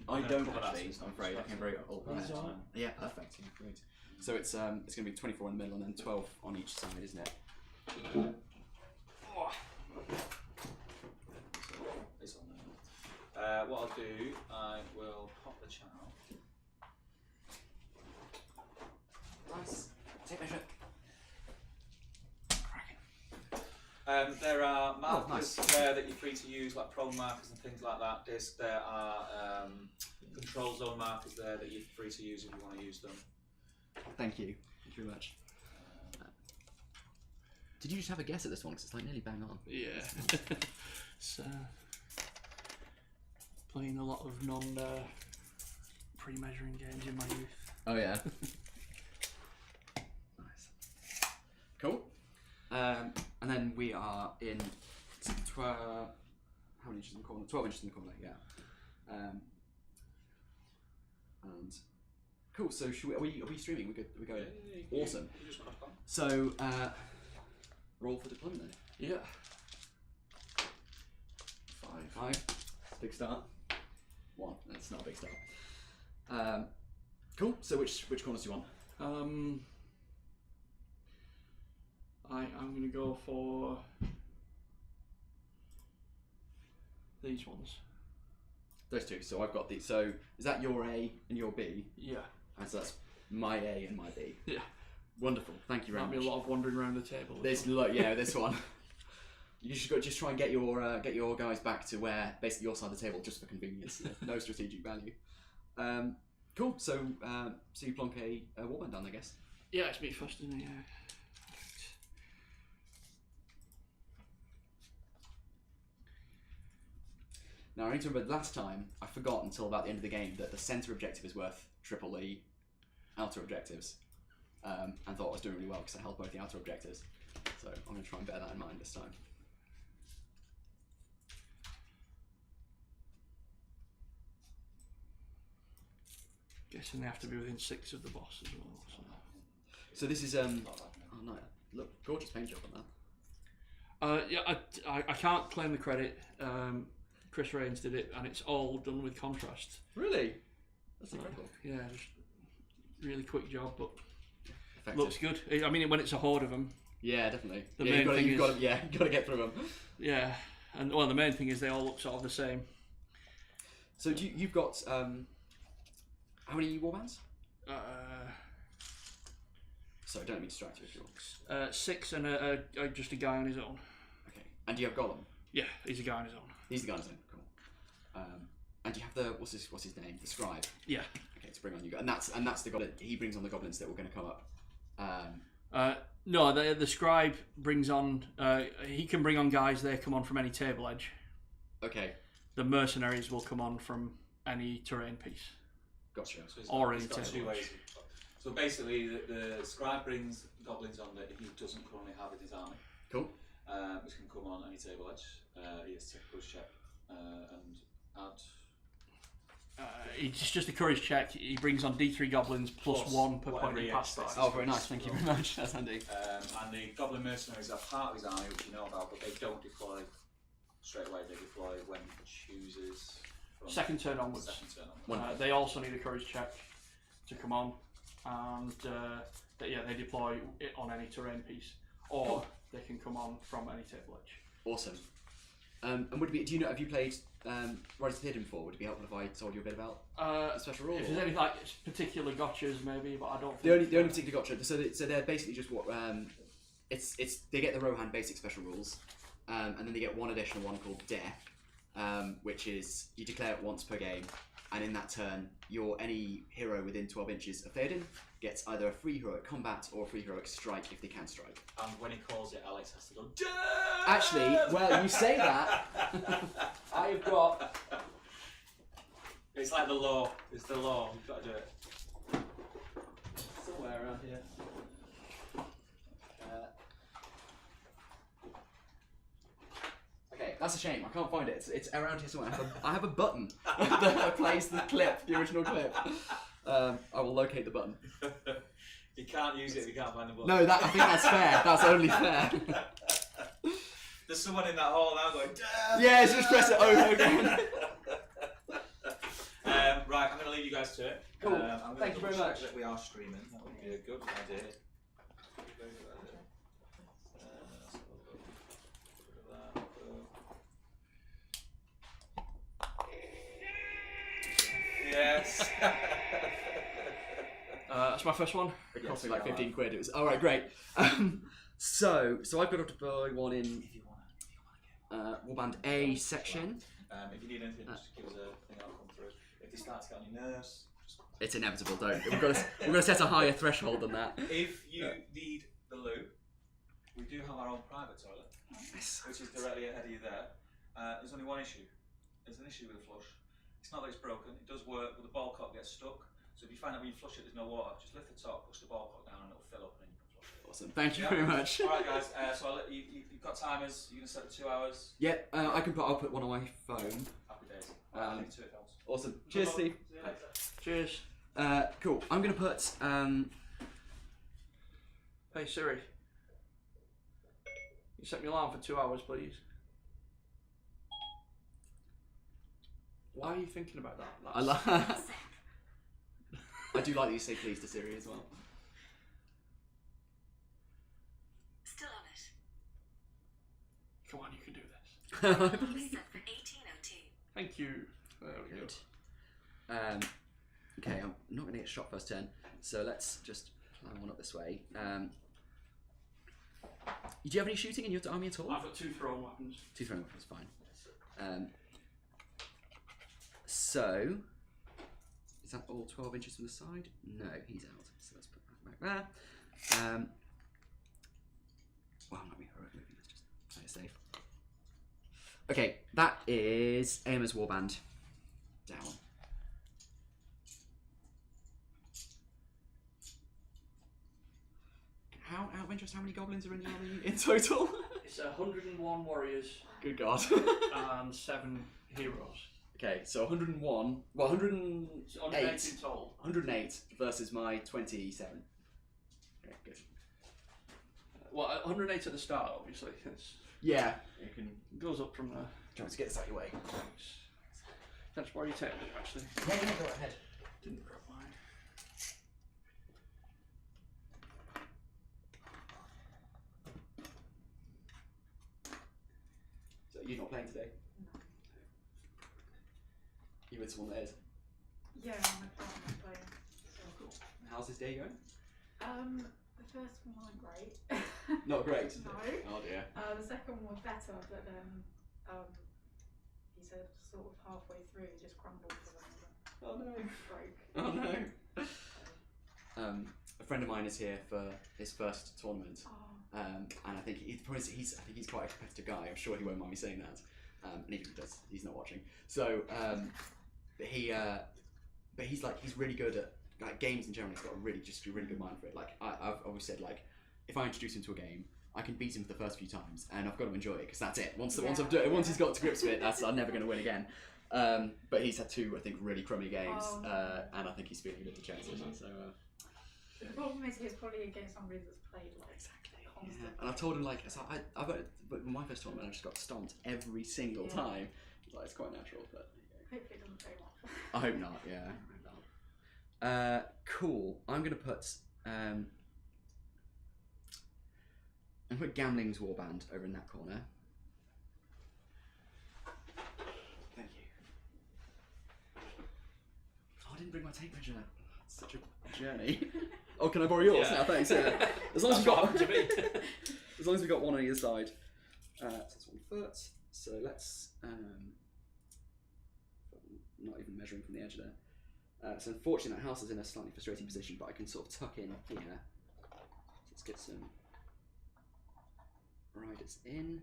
I don't actually. I'm afraid I came very old. Yeah, perfect. Yeah, great. So it's going to be 24 in the middle and then 12 on each side, isn't it? It's on there. What I'll do, I will pop the channel. Nice. Take measure. There are markers there that you're free to use, like prone markers and things like that. There are control zone markers there that you're free to use if you want to use them. Thank you. Thank you very much. Did you just have a guess at this one? Because it's like nearly bang on. Yeah. So, playing a lot of pre-measuring games in my youth. Oh yeah. Nice. Cool. And then we are in how many inches in the corner? 12 inches in the corner, yeah. And cool. So should are we streaming? We good? We go. Yeah, awesome. you just crack on. So roll for deployment then. Yeah. 5. Big start. 1. That's not a big start. Cool. So which corners do you want? I'm going to go for these ones. Those two. So I've got these. So is that your A and your B? Yeah. And so that's my A and my B. Yeah. Wonderful. Thank you very much. Might be a lot of wandering around the table. This this one. You should just try and get your guys back to where basically your side of the table just for convenience. No strategic value. Cool. So you plonk a warband down, I guess. Yeah, it's me first, isn't it? Yeah. Now I need to remember last time I forgot until about the end of the game that the centre objective is worth triple the outer objectives, and thought I was doing really well because I held both the outer objectives. So I'm going to try and bear that in mind this time. Guessing they have to be within 6 of the boss as well. So this is oh no, look, gorgeous paint job on that. Yeah, I can't claim the credit. Chris Rains did it, and it's all done with contrast. Really? That's incredible. Yeah, just really quick job, but Effective. Looks good. I mean, when it's a horde of them. Yeah, definitely. The main thing you've got to get through them. Yeah, and well, the main thing is they all look sort of the same. So you've got how many warbands? So don't let me distract you if you want. 6 and just a guy on his own. Okay. And do you have Goblin? Yeah, he's a guy on his own. He's the guy on his own. Cool. And do you have the what's his name? The scribe. Yeah. Okay, to bring on you guys, and that's the goblin. He brings on the goblins that were going to come up. No, the scribe brings on. He can bring on guys. They come on from any table edge. Okay. The mercenaries will come on from any terrain piece. Gotcha. So or any it's got table two edge. ways. So basically, the scribe brings goblins on that he doesn't currently have in his army. Cool. Which can come on any table edge. He has to take a push check and add. It's just a courage check. He brings on D3 goblins plus 1 per point he passed by. Oh, very nice. Thank you very much. That's handy. And the goblin mercenaries are part of his army, which you know about, but they don't deploy straight away. They deploy when he chooses. Second turn onwards. Second turn onwards. They also need a courage check to come on, and they deploy it on any terrain piece, or they can come on from any table edge. Awesome. And would it be? Do you know? Have you played Rise of Theoden before? Would it be helpful if I told you a bit about the special rule? If there's any like particular gotchas, maybe, but I don't. The only particular gotcha. So they're basically just what it's they get the Rohan basic special rules, and then they get one additional one called Death, which is you declare it once per game, and in that turn, any hero within 12 inches of Theoden gets either a free heroic combat or a free heroic strike if they can strike. And when he calls it, Alex has to go. Death! Actually, well, you say that. I've got. It's like the law. It's the law. You've got to do it. Somewhere around here. Okay, that's a shame. I can't find it. It's around here somewhere. I have a button that plays the clip, the original clip. I will locate the button. You can't use it if you can't find the button. No, I think that's fair. That's only fair. There's someone in that hall now going, Death! Yeah, just press it over again. guys to it. Cool. I'm gonna Thank you very double check much. That we are streaming. That would be a good idea. Very good idea. Let's have a look. Look at that. Yes. That's my first one. It cost me like 15 quid. It was all right, great. So I've got to buy one in If you want to Warband A section. if you need anything, just give us a thing. I'll come through. If they start to get on your nerves, just It's inevitable, don't. We're gonna set a higher threshold than that. if you need the loo, we do have our own private toilet, which is directly ahead of you there. There's only one issue. There's an issue with the flush. It's not that it's broken. It does work, but the ball cock gets stuck. So if you find that when you flush it, there's no water, just lift the top, push the ball cock down, and it'll fill up, and then you can flush it. Awesome. Thank you very much. All right, guys. So I'll let you've got timers. You're gonna set the 2 hours. Yeah, I'll put one on my phone. Happy days. Um, To it, fellas. Awesome. Cheers, Steve. See you later. Cheers. Cool. I'm gonna put Hey Siri. You set me alarm for 2 hours, please. Why are you thinking about that? I do like that you say please to Siri as well. Still on it. Come on, you can do this. Set for 1802. Thank you. There we go. Good. Okay, I'm not going to get shot first turn, so let's just plan one up this way. Do you have any shooting in your army at all? I've got 2 thrown weapons. 2 throwing weapons, fine. So, is that all 12 inches from the side? No, he's out. So let's put that back there. Well, I'm not being heroic moving, let's just play it safe. Okay, that is Amer's Warband. Down. Out of interest, how many goblins are in the army in total? It's 101 warriors Good God. and 7 heroes. Okay, so 101, well 108, It's 108 in total. 108 versus my 27. Okay, good. Well, 108 at the start, obviously. It's, Yeah. it goes up from there. Trying to get this out of your way. Thanks. That's why you take it, actually. Yeah, go ahead. Didn't grab mine. So you're not playing today? You with someone that is? Yeah, my partner's playing. Cool. How's this day going? The first one wasn't great. Not great. No. Oh dear. The second one was better, but then he said sort of halfway through he just crumbled for them. Oh no. Broke. Oh no. A friend of mine is here for his first tournament, Oh. and I think I think he's quite a competitive guy. I'm sure he won't mind me saying that. And even if he does, he's not watching. So, but he's really good at like games in general. He's got a really good mind for it. Like I've always said, like if I introduce him to a game, I can beat him for the first few times, and I've got to enjoy it because that's it. Once he's got to grips with it, I'm never going to win again. But he's had 2, I think, really crummy games, Oh. and I think he's feeling a bit dejected. So. The problem is he's probably against somebody that's played like constantly. Yeah. And I've told him like, so but my first tournament I just got stomped every single time. Like, it's quite natural, but Hopefully it doesn't take off. I hope not. Yeah. I hope not. Cool. I'm gonna put Gambling's Warband over in that corner. Thank you. Oh, I didn't bring my tape measure. It's such a journey. Oh, can I borrow yours? Yeah. No, thanks. Yeah. As long as That's we've what got, happened to me. as long as we've got one on either side. So that's 1 foot. So let's not even measuring from the edge there. So unfortunately, that house is in a slightly frustrating position, but I can sort of tuck in here. Let's get some riders in.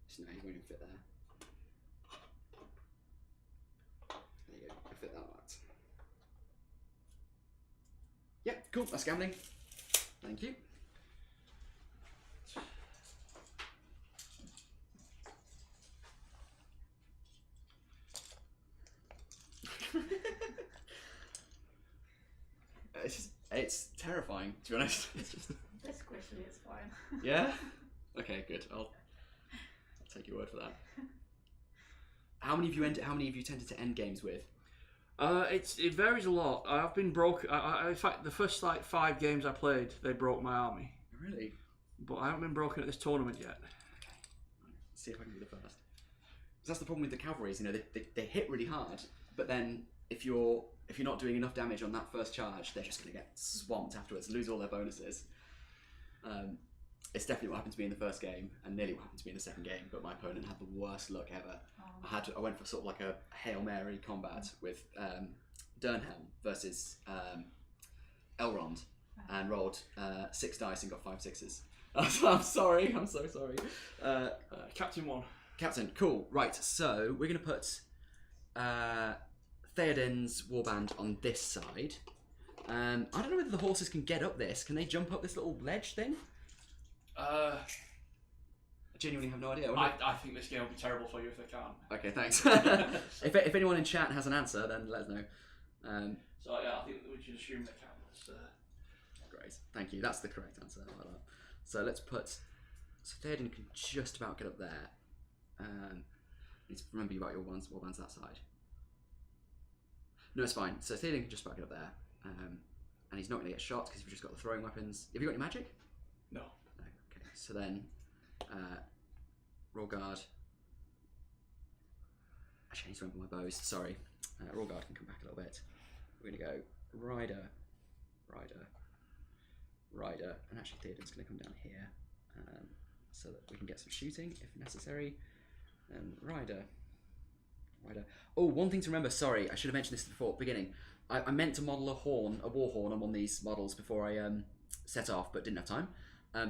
So no, he won't even fit there. There you go, I fit that out. Yep, cool, that's gambling. Thank you. It's terrifying, to be honest. It's just This squishy, it's fine. yeah. Okay, good. I'll take your word for that. How many of you tended to end games with? It varies a lot. I've been broke. In fact, the first 5 games I played, they broke my army. Really? But I haven't been broken at this tournament yet. Okay. Let's see if I can be the first. 'Cause that's the problem with the cavalries. They hit really hard, but then if you're not doing enough damage on that first charge, they're just going to get swamped afterwards, lose all their bonuses. It's definitely what happened to me in the first game, and nearly what happened to me in the second game. But my opponent had the worst luck ever. I went for sort of like a Hail Mary combat with Durnhelm versus Elrond, and rolled 6 dice and got 5 sixes. I'm sorry. I'm so sorry. Captain 1. Captain, cool. Right, so we're going to put Theoden's warband on this side. I don't know whether the horses can get up this. Can they jump up this little ledge thing? I genuinely have no idea. I think this game will be terrible for you if they can't. Okay, thanks. if anyone in chat has an answer, then let us know. So yeah, I think we should assume they can. Great, thank you. That's the correct answer. I like that. So let's put. So Theoden can just about get up there. Need to remember about your warbands that side. No, it's fine. So Theoden can just about get up there, and he's not going to get shot because you've just got the throwing weapons. Have you got any magic? No. No. Okay. So then, roll guard. Actually, I need to remember my bows. Sorry. Roll guard can come back a little bit. We're going to go rider, and actually Theoden's going to come down here, so that we can get some shooting if necessary. Rider. Oh, one thing to remember. Sorry, I should have mentioned this before beginning. I meant to model a war horn on one of these models before I set off, but didn't have time.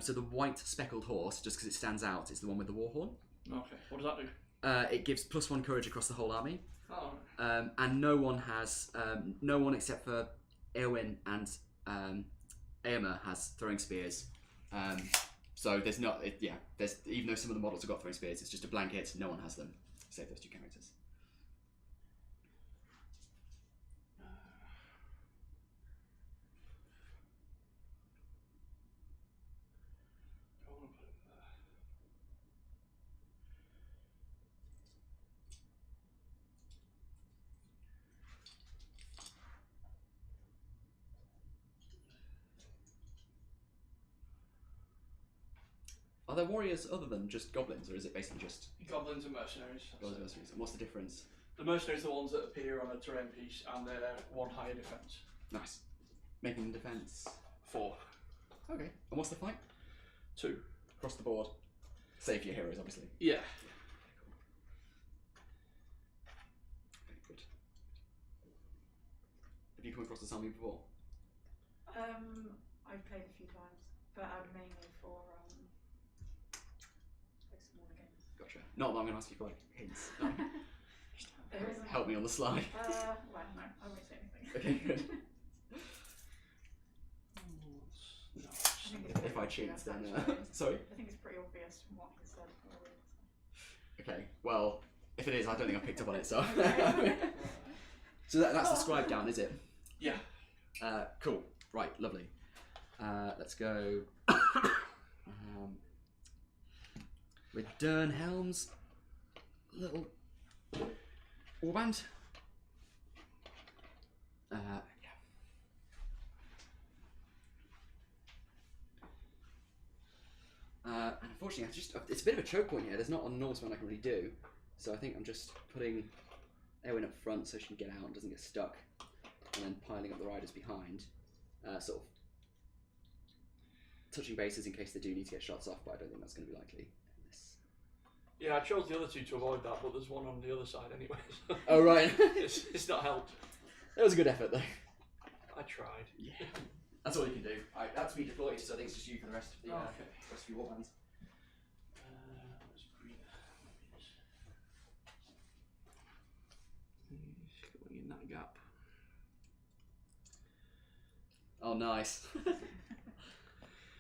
So the white speckled horse, just because it stands out, is the one with the war horn. Okay. What does that do? It gives +1 courage across the whole army. Oh. And no one has, no one except for Eowyn and Aomer has throwing spears. So there's not, there's, even though some of the models have got throwing spears, it's just a blanket. No one has them, save those 2 characters. Are there warriors other than just goblins, or is it basically just Goblins and mercenaries. goblins and mercenaries? And what's the difference? The mercenaries are the ones that appear on a terrain piece, and they're 1 higher defense. Nice. Making defense. 4. Okay. And what's the fight? 2. Across the board. Save for your heroes, obviously. Yeah. Okay, good. Have you come across this army before? I've played a few times, but mainly for like smaller games. Gotcha. Not that I'm going to ask you for like hints. There isn't. Help me on the slide. Well, no, I won't say anything. Okay, good. No. I think it's If I pretty cheat, obvious, then actually. sorry. I think it's pretty obvious from what he said already. Okay. Well, if it is, I don't think I picked up on it. So. So that's the scribe down, is it? Yeah. Cool. Right. Lovely. Let's go. With Durnhelm's little warband. Yeah. And unfortunately, it's a bit of a choke point here. There's not a Norseman I can really do, so I think I'm just putting Eowyn up front so she can get out and doesn't get stuck, and then piling up the riders behind, sort of touching bases in case they do need to get shots off. But I don't think that's going to be likely. Yeah, I chose the other 2 to avoid that, but there's one on the other side anyway. So Oh right. it's not helped. That was a good effort though. I tried. Yeah. That's all you can do. Right, that's me deployed, so I think it's just you for the rest of the Okay. rest of your warbands. Let's breathe. He's going in that gap. Oh, nice.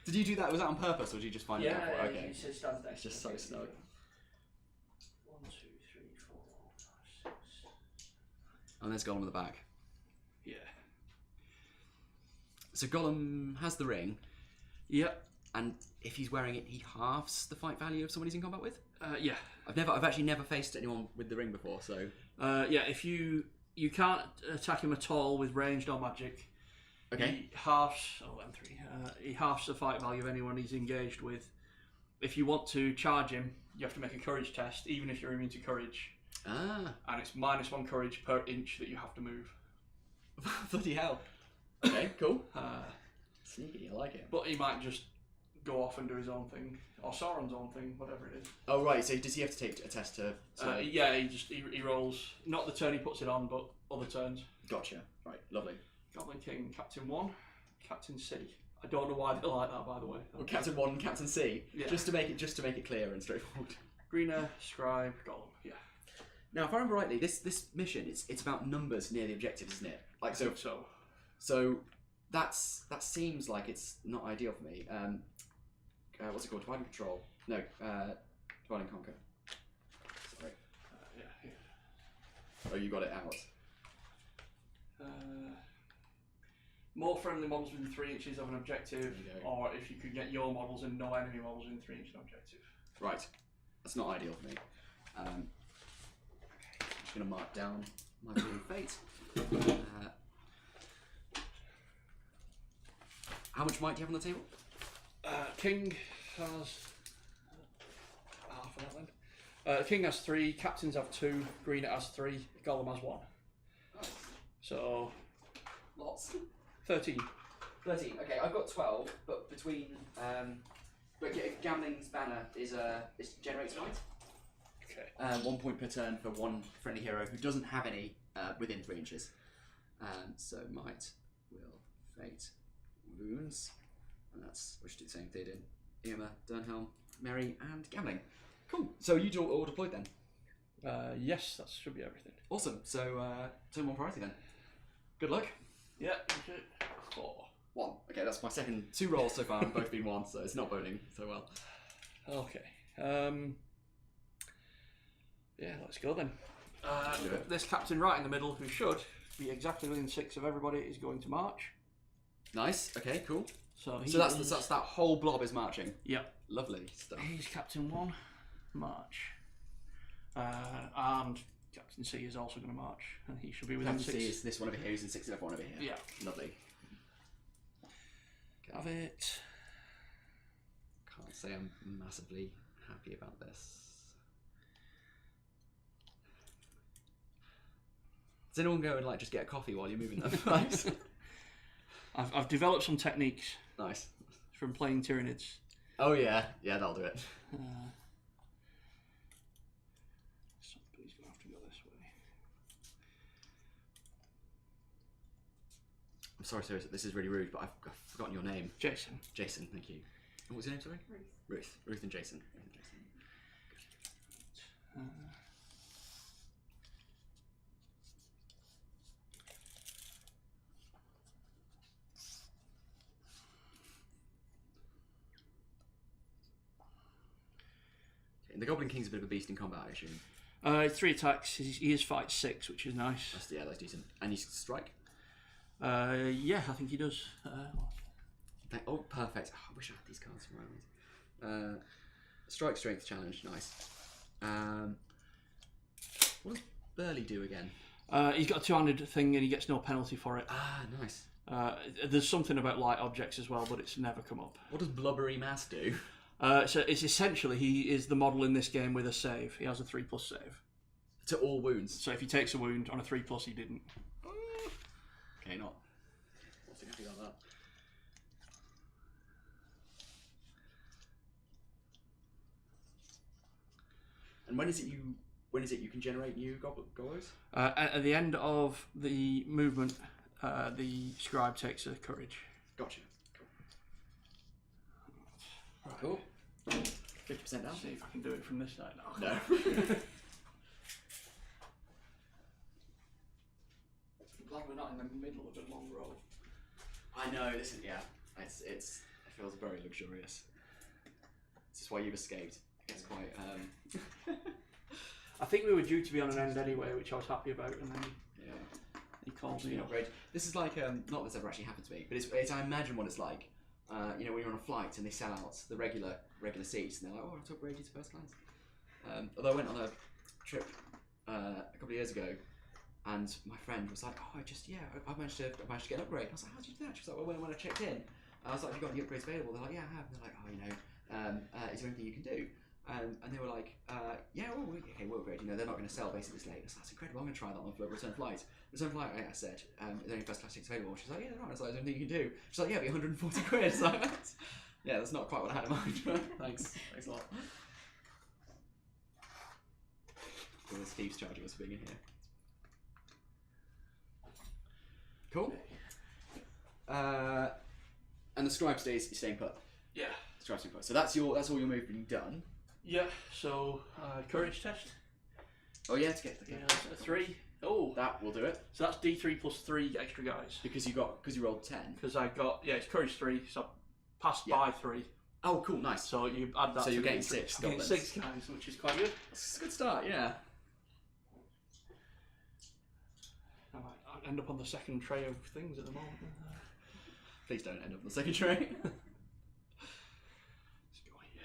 Did you do that? Was that on purpose, or did you just find it out? Okay. It says stand next. It's just so snug. 1, 2, 3, 4, 5, 6. And there's Gollum in the back. Yeah. So Gollum has the ring. Yep. And if he's wearing it, he halves the fight value of someone he's in combat with? Yeah. I've actually never faced anyone with the ring before, so. Yeah, if you can't attack him at all with ranged or magic. Okay. He halves he halves the fight value of anyone he's engaged with. If you want to charge him, you have to make a courage test, even if you're immune to courage. Ah. And it's -1 courage per inch that you have to move. Bloody hell. Okay, cool. Sneaky, I like it. But he might just go off and do his own thing, or Sauron's own thing, whatever it is. Oh right, so does he have to take a test to? Yeah, he rolls not the turn he puts it on, but other turns. Gotcha. Right, lovely. Goblin King, Captain 1, Captain C. I don't know why they like that, by the way. Well, Captain 1 and Captain C. Yeah. Just to make it clear and straightforward. Greener, Scribe, Gollum. Yeah. Now, if I remember rightly, this mission it's about numbers near the objective, isn't it? Like so. So that seems like it's not ideal for me. What's it called? Divide and Control. No. Divide and Conquer. Sorry. Yeah. Oh, you got it out. More friendly models within 3 inches of an objective, or if you could get your models and no enemy models within 3 inches of an objective. Right. That's not ideal for me. Okay. I'm just going to mark down my blue fate. How much might do you have on the table? King has half of that then. King has 3, Captains have 2, Greener has 3, Gollum has 1. Nice. So Lots. 13. 13. Okay, I've got 12, but between but Gambling's banner is generates might. Okay. 1 point per turn for one friendly hero who doesn't have any within 3 inches. So might, will, fate, wounds, and that's we should do the same. Theoden, Irma, Durnhelm, Merry, and Gambling. Cool. So you all deployed then? Yes, that should be everything. Awesome. So turn 1 priority then. Good luck. Yeah. Okay. 4. 1. Okay, that's my second 2 rolls so far, and both been 1, so it's not boding so well. Okay. Yeah, let's go then. This captain right in the middle, who should be exactly within 6 of everybody, is going to march. Nice. Okay. Cool. So that's that whole blob is marching. Yep. Lovely stuff. He's Captain 1, march. And Captain C is also going to march, and he should be within Captain 6. C is this one over here. He's in 6 of everyone over here. Yeah. Lovely. Have it. Can't say I'm massively happy about this. Does anyone go and just get a coffee while you're moving them? Nice. I've developed some techniques. Nice. From playing Tyranids. Oh yeah, that'll do it. Somebody's going to have to go this way. I'm sorry, sir. This is really rude, but I've forgotten your name. Jason. Jason, thank you. What was your name? Sorry. Ruth. Ruth and Jason. The Goblin King's a bit of a beast in combat, I assume. 3 attacks. He is fight 6, which is nice. That's decent. And you strike? Yeah, I think he does. Oh, perfect. Oh, I wish I had these cards around. Strike strength challenge, nice. What does Burley do again? He's got a 2-handed thing and he gets no penalty for it. Ah, nice. There's something about light objects as well, but it's never come up. What does Blubbery Mass do? So it's essentially he is the model in this game with a save. He has a 3+ save. To all wounds? So if he takes a wound on a 3+, he didn't. Okay, not too happy about that. And when is it you can generate new goblins? At the end of the movement, the scribe takes a courage. Gotcha. Cool. 50% down. See if I can do it from this side now. No. Glad we're not in the middle of a long row. I know. This is it feels very luxurious. This is why you've escaped. It's quite. I think we were due to be on an end anyway, which I was happy about, and then he called me. Upgrade. This is like not that's ever actually happened to me, but it's I imagine what it's like. When you're on a flight and they sell out the regular seats, and they're like, "Oh, I'll upgrade you to first class." Although I went on a trip a couple of years ago, and my friend was like, "Oh, I managed to get an upgrade." And I was like, "How did you do that?" She was like, "Well, when I checked in, I was like, have you got any upgrades available?" They're like, "Yeah, I have." And they're like, "Oh, is there anything you can do?" And they were like, "Yeah, well, we'll upgrade. They're not going to sell basically this late." I was like, "That's incredible. I'm going to try that on the return flight." Return flight, I said, "Is there any first class tickets available?" She's like, "Yeah, there are." I was like, "Is there anything you can do?" She's like, "Yeah, it'll be 140 quid." So, yeah, that's not quite what I had in mind. Thanks a lot. Well, Steve's charging us for being in here. Cool. And the scribe stays staying put. Yeah. Scribe staying put. So that's all your movement done. Yeah. So courage test. Oh yeah, to get A 3. Oh, that will do it. so that's D3 plus 3 extra guys. Because you rolled 10. Because I got it's courage 3, so I passed by 3. Oh, cool, nice. So you add that. So to you're the getting D3. 6 I'm getting goblins. 6 guys, which is quite good. It's a good start, yeah. I might end up on the second tray of things at the moment. Please don't end up on the second tray. Let's go here.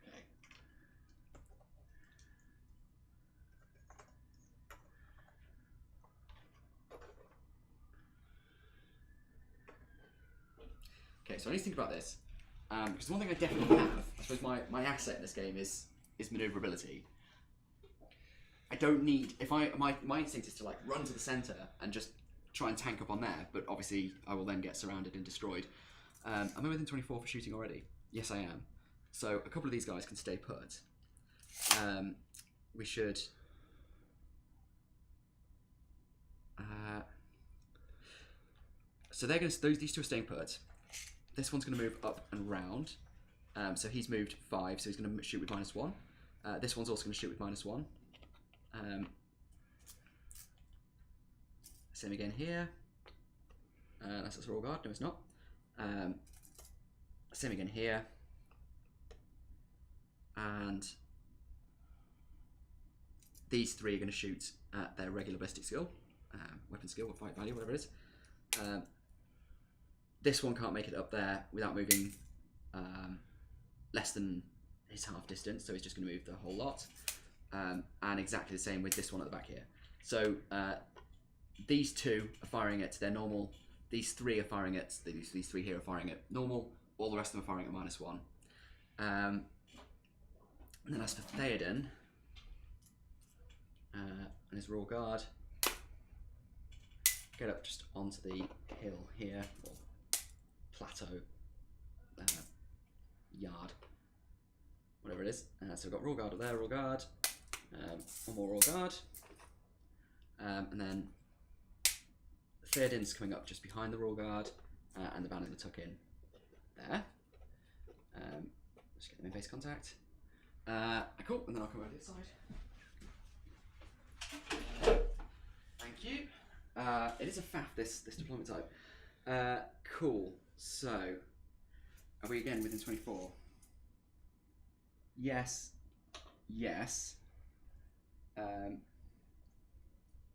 Okay. Okay, so I need to think about this. Because the one thing I definitely have, I suppose my asset in this game is maneuverability. I don't need, my instinct is to like run to the centre and just try and tank up on there, but obviously I will then get surrounded and destroyed. Am I within 24 for shooting already? Yes, I am. So a couple of these guys can stay put. We should... so they're going to, these two are staying put. This one's going to move up and round. So he's moved 5, so he's going to shoot with -1. This one's also going to shoot with -1. Same again here. That's a raw guard. No, it's not. Same again here. And these 3 are going to shoot at their regular ballistic skill, weapon skill, or fight value, whatever it is. This one can't make it up there without moving less than his half distance, so he's just going to move the whole lot. And exactly the same with this one at the back here. So these 2 are firing at their normal. These 3 are firing at these 3 here are firing at normal. All the rest of them are firing at -1. And then as for Theoden and his raw guard, get up just onto the hill here, or plateau, yard, whatever it is. So we've got raw guard up there, raw guard. One more raw guard, and then Theoden's coming up just behind the raw guard, and the banner will tuck in there. Just get them in base contact. Cool, and then I'll come over to the side. Thank you. It is a faff, this deployment type. Cool. So, are we again within 24? Yes. Yes.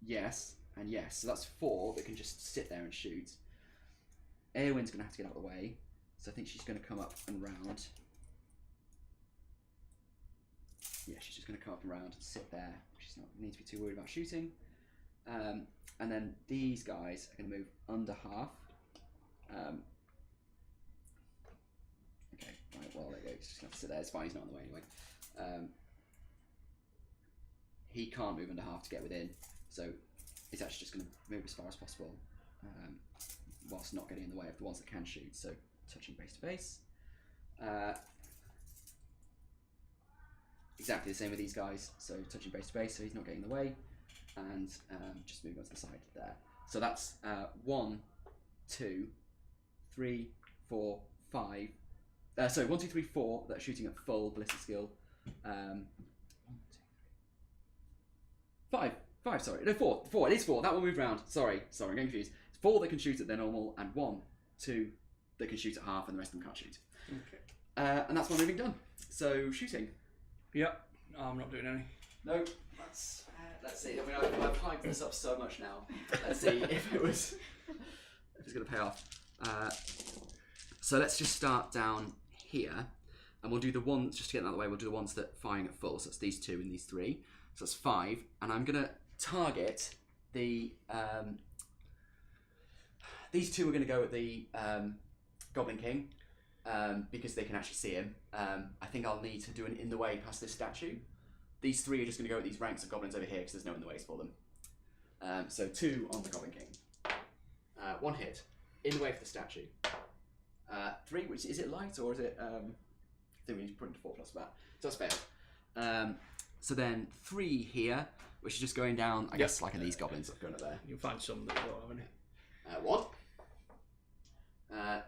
Yes, and yes. So that's 4 that can just sit there and shoot. Eowyn's going to have to get out of the way, so I think she's going to come up and round. Yeah, she's just going to come up and round and sit there. She's not need to be too worried about shooting. And then these guys are going to move under half. Okay, right, well, there you go. He's just going to have to sit there. It's fine, he's not in the way anyway. He can't move under half to get within, so he's actually just going to move as far as possible, whilst not getting in the way of the ones that can shoot, so touching base to base. Exactly the same with these guys, so touching base to base, so he's not getting in the way, and just moving on to the side there. So that's 1, 2, 3, 4, 5. Sorry, 1, 2, 3, 4 that are shooting at full ballistic skill. 5, sorry. No, 4. It is 4. That one moved round. Sorry, I'm getting confused. It's 4 that can shoot at their normal, and 1, 2 that can shoot at half, and the rest of them can't shoot. Okay. And that's my moving done. So, shooting. Yep. I'm not doing any. No. Let's see. I mean, I've hyped this up so much now. Let's see if it's going to pay off. So let's just start down here. and we'll do the ones, just to get them out of the way, we'll do the ones that firing at full. So it's these 2 and these 3. So that's 5. And I'm going to target the... these 2 are going to go at the Goblin King, because they can actually see him. I think I'll need to do an in the way past this statue. These 3 are just going to go at these ranks of goblins over here, because there's no in the ways for them. So 2 on the Goblin King. 1 hit. In the way for the statue. 3, which is it light or is it? I think we need to put into 4+ for that. So that's failed. So then 3 here, which is just going down, I guess, like in these goblins that are going up there. You'll find some that don't have any. 1.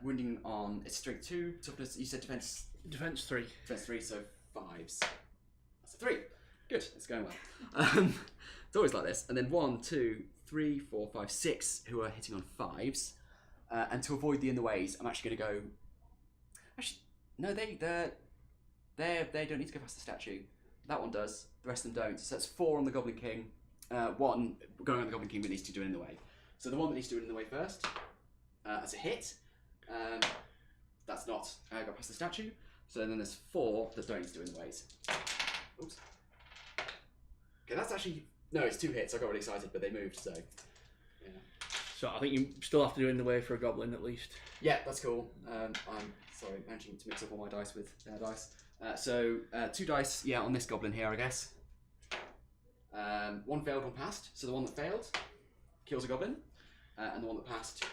Wounding on it's strength 2. Toughness. You said defense. Defense 3. Defense 3. So 5s. That's a 3. Good. It's going well. It's always like this. And then 1, 2, 3, 4, 5, 6 who are hitting on 5s. And to avoid the in the ways, I'm actually going to go. Actually, no, they don't need to go past the statue. That one does. The rest of them don't. So that's 4 on the Goblin King. 1 going on the Goblin King that needs to do it in the way. So the one that needs to do it in the way first. That's a hit. That's not got past the statue. So then there's 4 that don't need to do it in the ways. Oops. Okay, that's actually no. It's 2 hits. I got really excited, but they moved. So yeah. So I think you still have to do in the way for a goblin at least. Yeah, that's cool. I'm sorry, managing to mix up all my dice with their dice. So 2 dice, yeah, on this goblin here, I guess. 1 failed, 1 passed. So the one that failed kills a goblin, and the one that passed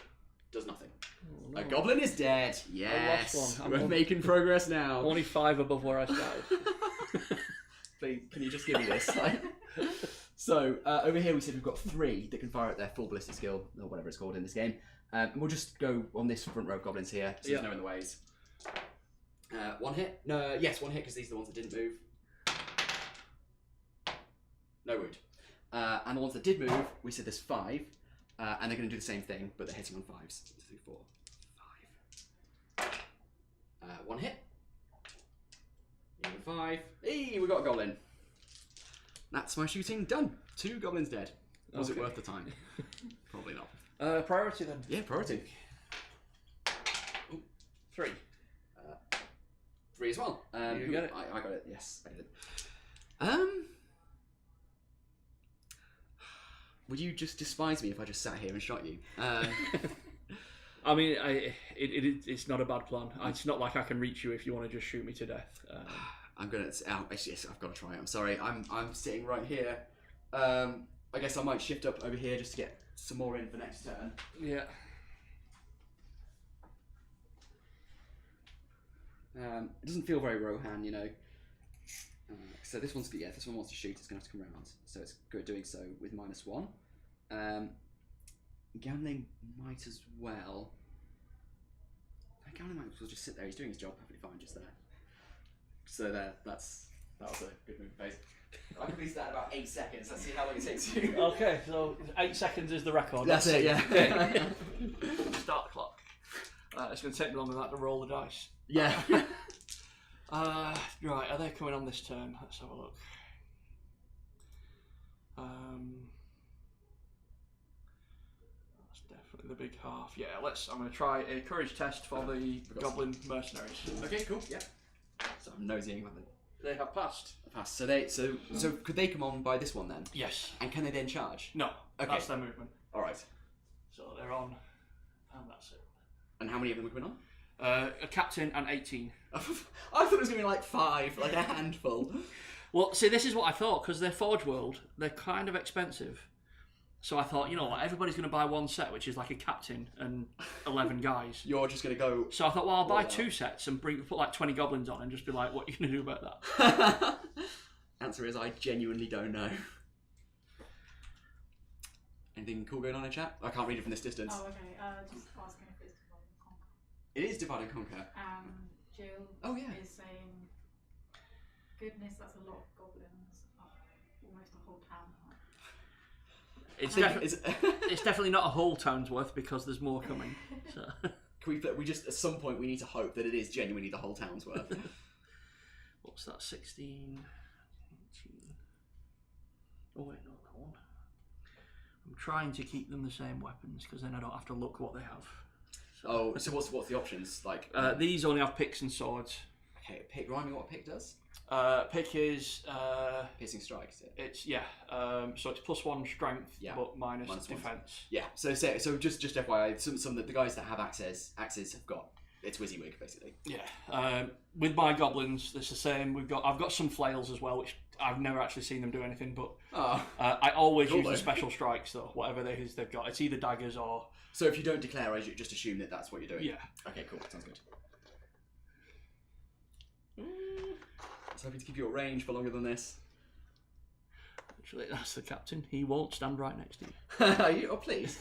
does nothing. Oh, no. A goblin is dead. Yes, lost one. we're making progress now. Only 5 above where I started. Please, can you just give me this? So over here we said we've got 3 that can fire at their full ballistic skill, or whatever it's called in this game. And we'll just go on this front row of goblins here, so there's no in the ways. 1 hit? No, yes, 1 hit because these are the ones that didn't move. No wound. And the ones that did move, we said there's 5, and they're going to do the same thing, but they're hitting on 5s. 1, 2, 3, 4, 5. 1 hit. Even 5. Hey, we got a goblin. That's my shooting done. 2 goblins dead. Was it worth the time? Probably not. Priority then. Yeah, priority. Ooh. 3. 3 as well. You got it. I got it. Yes, I did. Would you just despise me if I just sat here and shot you? I mean, it's not a bad plan. It's not like I can reach you if you want to just shoot me to death. I'm gonna. Yes, I've got to try it. I'm sorry. I'm sitting right here. I guess I might shift up over here just to get some more in for next turn. Yeah. It doesn't feel very Rohan, you know. So this one wants to shoot. It's gonna have to come around. So it's good doing so with -1. Gambling might as well. Gambling might as well just sit there. He's doing his job perfectly fine just there. So that was a good move phase. I completed that in about 8 seconds. Let's see how long it takes you. Okay, so 8 seconds is the record. That's it, yeah. Okay. Start the clock. It's going to take me longer than that to roll the dice. Yeah. Right, are they coming on this turn? Let's have a look. That's definitely the big half. Yeah, I'm going to try a courage test for the Goblin Mercenaries. Okay, cool. Yeah. So I'm nosying with it. They have passed. Passed. So could they come on by this one then? Yes. And can they then charge? No. Okay. That's their movement. All right. So they're on, and that's it. And how many of them are coming on? A captain and 18. I thought it was going to be like 5, like a handful. Well, see, this is what I thought, because they're Forge World, they're kind of expensive. So I thought, you know what, everybody's going to buy 1 set, which is like a captain and 11 guys. You're just going to go... So I thought, well, I'll buy 2 sets and put like 20 goblins on and just be like, what are you going to do about that? Answer is, I genuinely don't know. Anything cool going on in chat? I can't read it from this distance. Oh, okay. Just asking if it's Divide and Conquer. It is Divide and Conquer. Jill is saying, goodness, that's a lot of goblins. Almost a whole town. It's definitely not a whole town's worth because there's more coming. So. Can we just, at some point, we need to hope that it is genuinely the whole town's worth. What's that, 16, 18. Oh wait, no, that one. I'm trying to keep them the same weapons because then I don't have to look what they have. So what's the options like? These only have picks and swords. Okay, pick. Remind me what pick does. Pick is Piercing strike. Is it? it's so it's +1 strength, Yeah. but minus Minus one. defense. Yeah. So just FYI, some of the guys that have axes have got it's WYSIWYG basically. Yeah. With my goblins, it's the same. I've got some flails as well, which I've never actually seen them do anything, but I always Cool, use though. the special strikes though. Whatever they've got, it's either daggers or. So if you don't declare, I just assume that that's what you're doing. Yeah. Okay, cool. Sounds good. I was hoping to keep you at range for longer than this. Actually, that's the captain. He won't stand right next to you. Are you? Oh, please.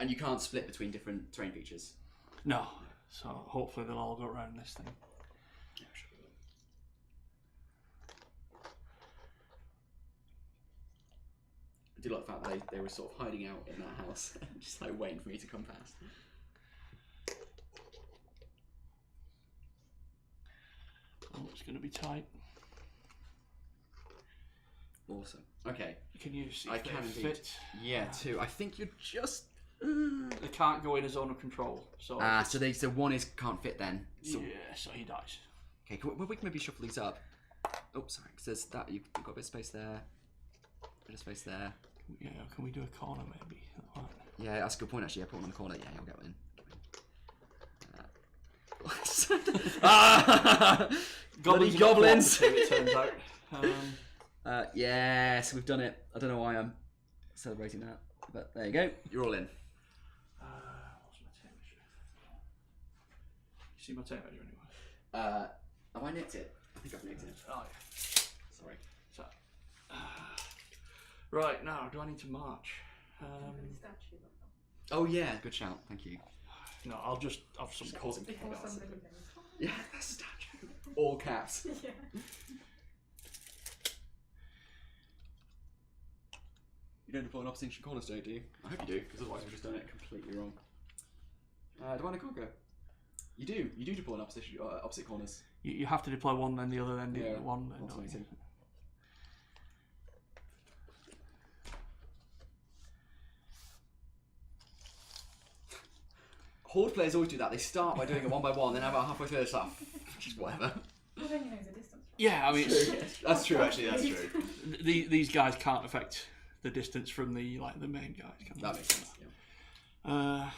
And you can't split between different terrain features. No. So hopefully they'll all go around this thing. Yeah, sure. I do like the fact that they were sort of hiding out in that house, just like waiting for me to come past. Oh, it's going to be tight. Awesome. Okay. Can you see I if they can indeed. fit? Yeah, two. I think you're just. They can't go in a zone of control. So So one is can't fit then. So, yeah, so he dies. Okay, we can maybe shuffle these up. Oh, sorry, because there's that you've got a bit of space there, a bit of space there. Yeah, can we do a corner maybe? Right. Yeah, that's a good point actually. Yeah, put one in the corner. Yeah, you'll get one in. Bloody goblins! It turns out. Yes, we've done it. I don't know why I'm celebrating that, but there you go. You're all in. What's my tape measure? You see my tape measure anyway? Have I nicked it? I think I've nicked it. Oh yeah. Sorry. So, right now, do I need to march? Statue. Oh yeah, good shout. Thank you. No, I'll just have some. Just causing Before chaos. somebody goes. Yeah, that's statue. All caps. Yeah. You don't deploy an opposition cornerstone, do you? I hope you do, because otherwise we've just done it completely wrong. Do I want to conquer? You do. You do deploy an opposite corners. You have to deploy one, then the other, then the Yeah, one. Then alternating. Horde players always do that. They start by doing it one by one, then about halfway through, it's like, just whatever. Well, then you know the distance. Yeah, I mean, That's true. Actually, that's true. these guys can't affect the distance from the main guys. Can they? That makes sense. Yeah.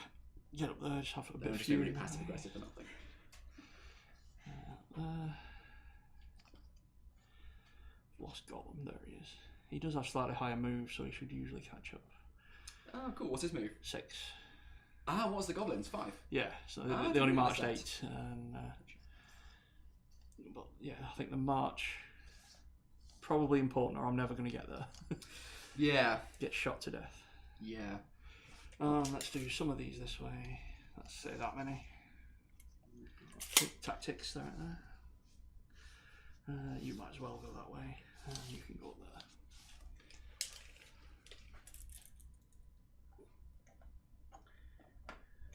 Get up there, just have a bit They're of just really fury. passive aggressive for nothing. Lost Goblin, there he is. He does have slightly higher moves, so he should usually catch up. Oh, cool. What's his move? 6. Ah, what's the goblins? 5. Yeah, so I they didn't only realise marched that. 8. And, but yeah, I think the march probably important, or I'm never going to get there. Yeah. Get shot to death. Yeah. Let's do some of these this way. Let's say that many. Tactics there. You might as well go that way. You can go up there.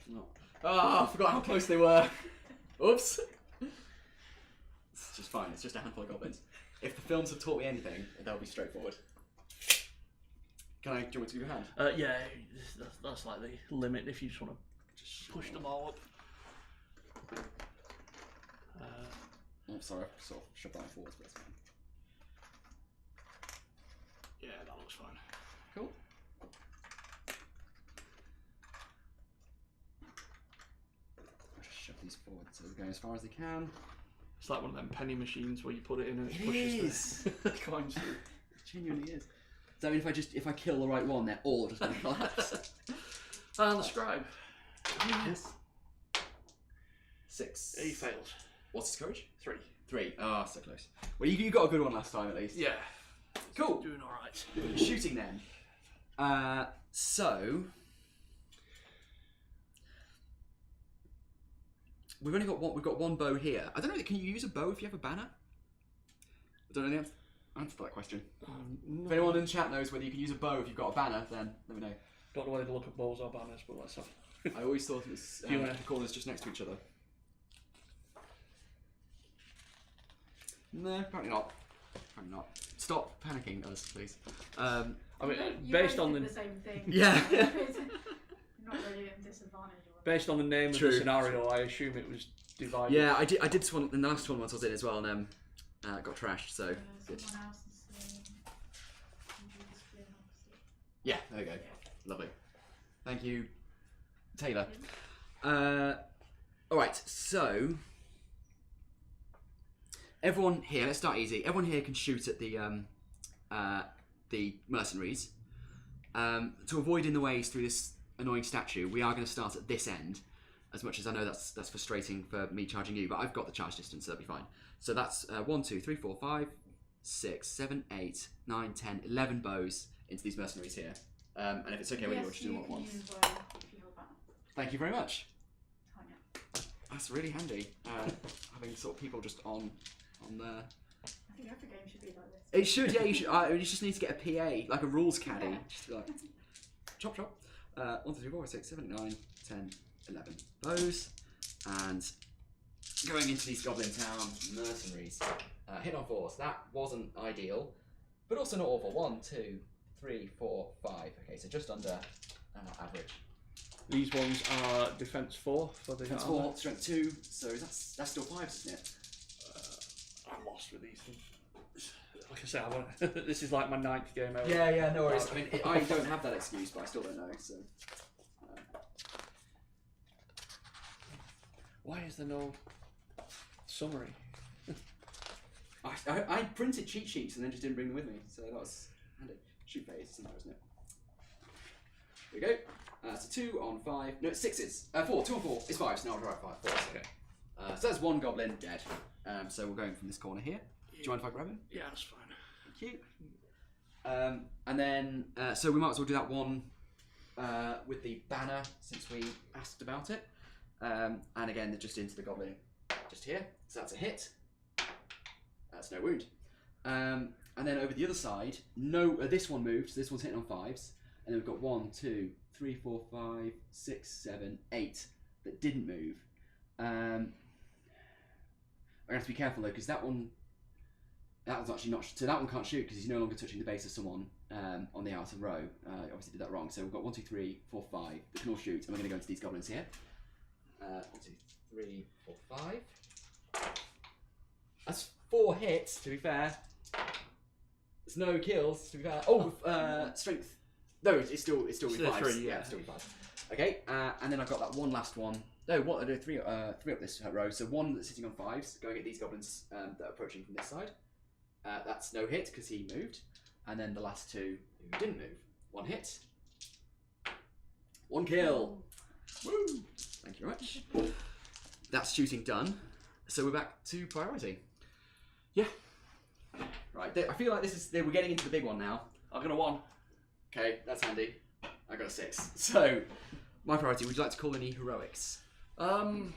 No. Oh, I forgot how close they were. Oops. It's just fine. It's just a handful of goblins. If the films have taught me anything, they'll be straightforward. Do you want me to give you a hand? Yeah, that's like the limit if you just want to push them all up. Oh, sorry, I sort of shoved that forwards, but that's fine. Yeah, that looks fine. Cool. I'll just shove these forward so they go as far as they can. It's like one of them penny machines where you put it in and it It pushes the coins through. It genuinely is. Does that mean if I kill the right one, they're all just going to collapse? And the scribe. Yes. 6. He failed. What's his courage? 3. 3. Ah, so close. Well, you got a good one last time at least. Yeah. Cool. Doing alright. Shooting then. So we've only got one. We've got one bow here. I don't know. Can you use a bow if you have a banner? I don't know the answer to that question. No. If anyone in the chat knows whether you can use a bow if you've got a banner, then let me know. Don't know whether to look at bows or banners, but let's have. I always thought it was You wanna- the corners just next to each other. No, apparently not. Apparently not. Stop panicking, us, please. I mean, You based both on did the the same thing. Yeah. You're not really into disadvantage. Based on the name True. of the scenario, I assume it was divided. Yeah, I did this one in the last one once I was in as well, and got trashed. So good. Someone else is saying. "You do the split opposite." Yeah, there we go. Lovely. Thank you, Taylor. All right, so everyone here. Let's start easy. Everyone here can shoot at the mercenaries. To avoid in the ways through this annoying statue, we are going to start at this end. As much as I know that's frustrating for me charging you, but I've got the charge distance, so that'll be fine. So that's 1, 2, 3, 4, 5, 6, 7, 8, 9, 10, 11 bows into these mercenaries here. And if it's okay with you, I'll just do them all at once. Thank you very much. That's really handy. Having sort of people just on there. I think every game should be like this. It should, yeah. You should. You just need to get a PA, like a rules caddy. Yeah. Just to be like, chop chop. 1, 2, 3, 4, 5, 6, 7, 9, 10, 11 bows, and going into these Goblin Town mercenaries. Hit on 4. So that wasn't ideal, but also not awful. 1, 2, 3, 4, 5. Okay, so just under average. These ones are defense 4 for the Defense 4, strength 2. So that's still 5s, isn't it? I'm lost with these things. Like I said, this is like my 9th game ever. Yeah, no worries. I mean, I don't have that excuse, but I still don't know. So. Why is there no summary? I printed cheat sheets and then just didn't bring them with me, so that was handy. Shoot phase, isn't there, isn't it? There we go. So 2 on 5. No, it's 6s. 4. 2 on 4 is 5s. No, I'll try 5. 4. Okay. So that's 1 goblin dead. So we're going from this corner here. Do you mind if I grab him? Yeah, that's fine. Thank you. And then, so we might as well do that one with the banner since we asked about it. And again, they're just into the goblin, just here. So that's a hit. That's no wound. And then over the other side, this one moved. So this one's hitting on 5s, and then we've got 1, 2, 3, 4, 5, 6, 7, 8 that didn't move. I'm gonna have to be careful though, because that one's actually not. So that one can't shoot because he's no longer touching the base of someone on the outer row. Obviously did that wrong. So we've got 1, 2, 3, 4, 5 that can all shoot, and we're gonna go into these goblins here. 1, 2, 3, 4, 5. That's 4 hits, to be fair. There's no kills, to be fair. Oh, strength. No, it's still be 5. 3, yeah. It's still be 5. Okay, and then I've got that one last one. No, what? I do 3 up this row. So 1 that's sitting on 5s, going at these goblins that are approaching from this side. That's no hit because he moved. And then the last 2 who didn't move. 1 hit. 1 kill. Woo! Thank you very much. That's shooting done. So we're back to priority. Yeah. Right. I feel like we're getting into the big one now. I've got a 1. Okay, that's handy. I got a 6. So, my priority. Would you like to call any heroics? No,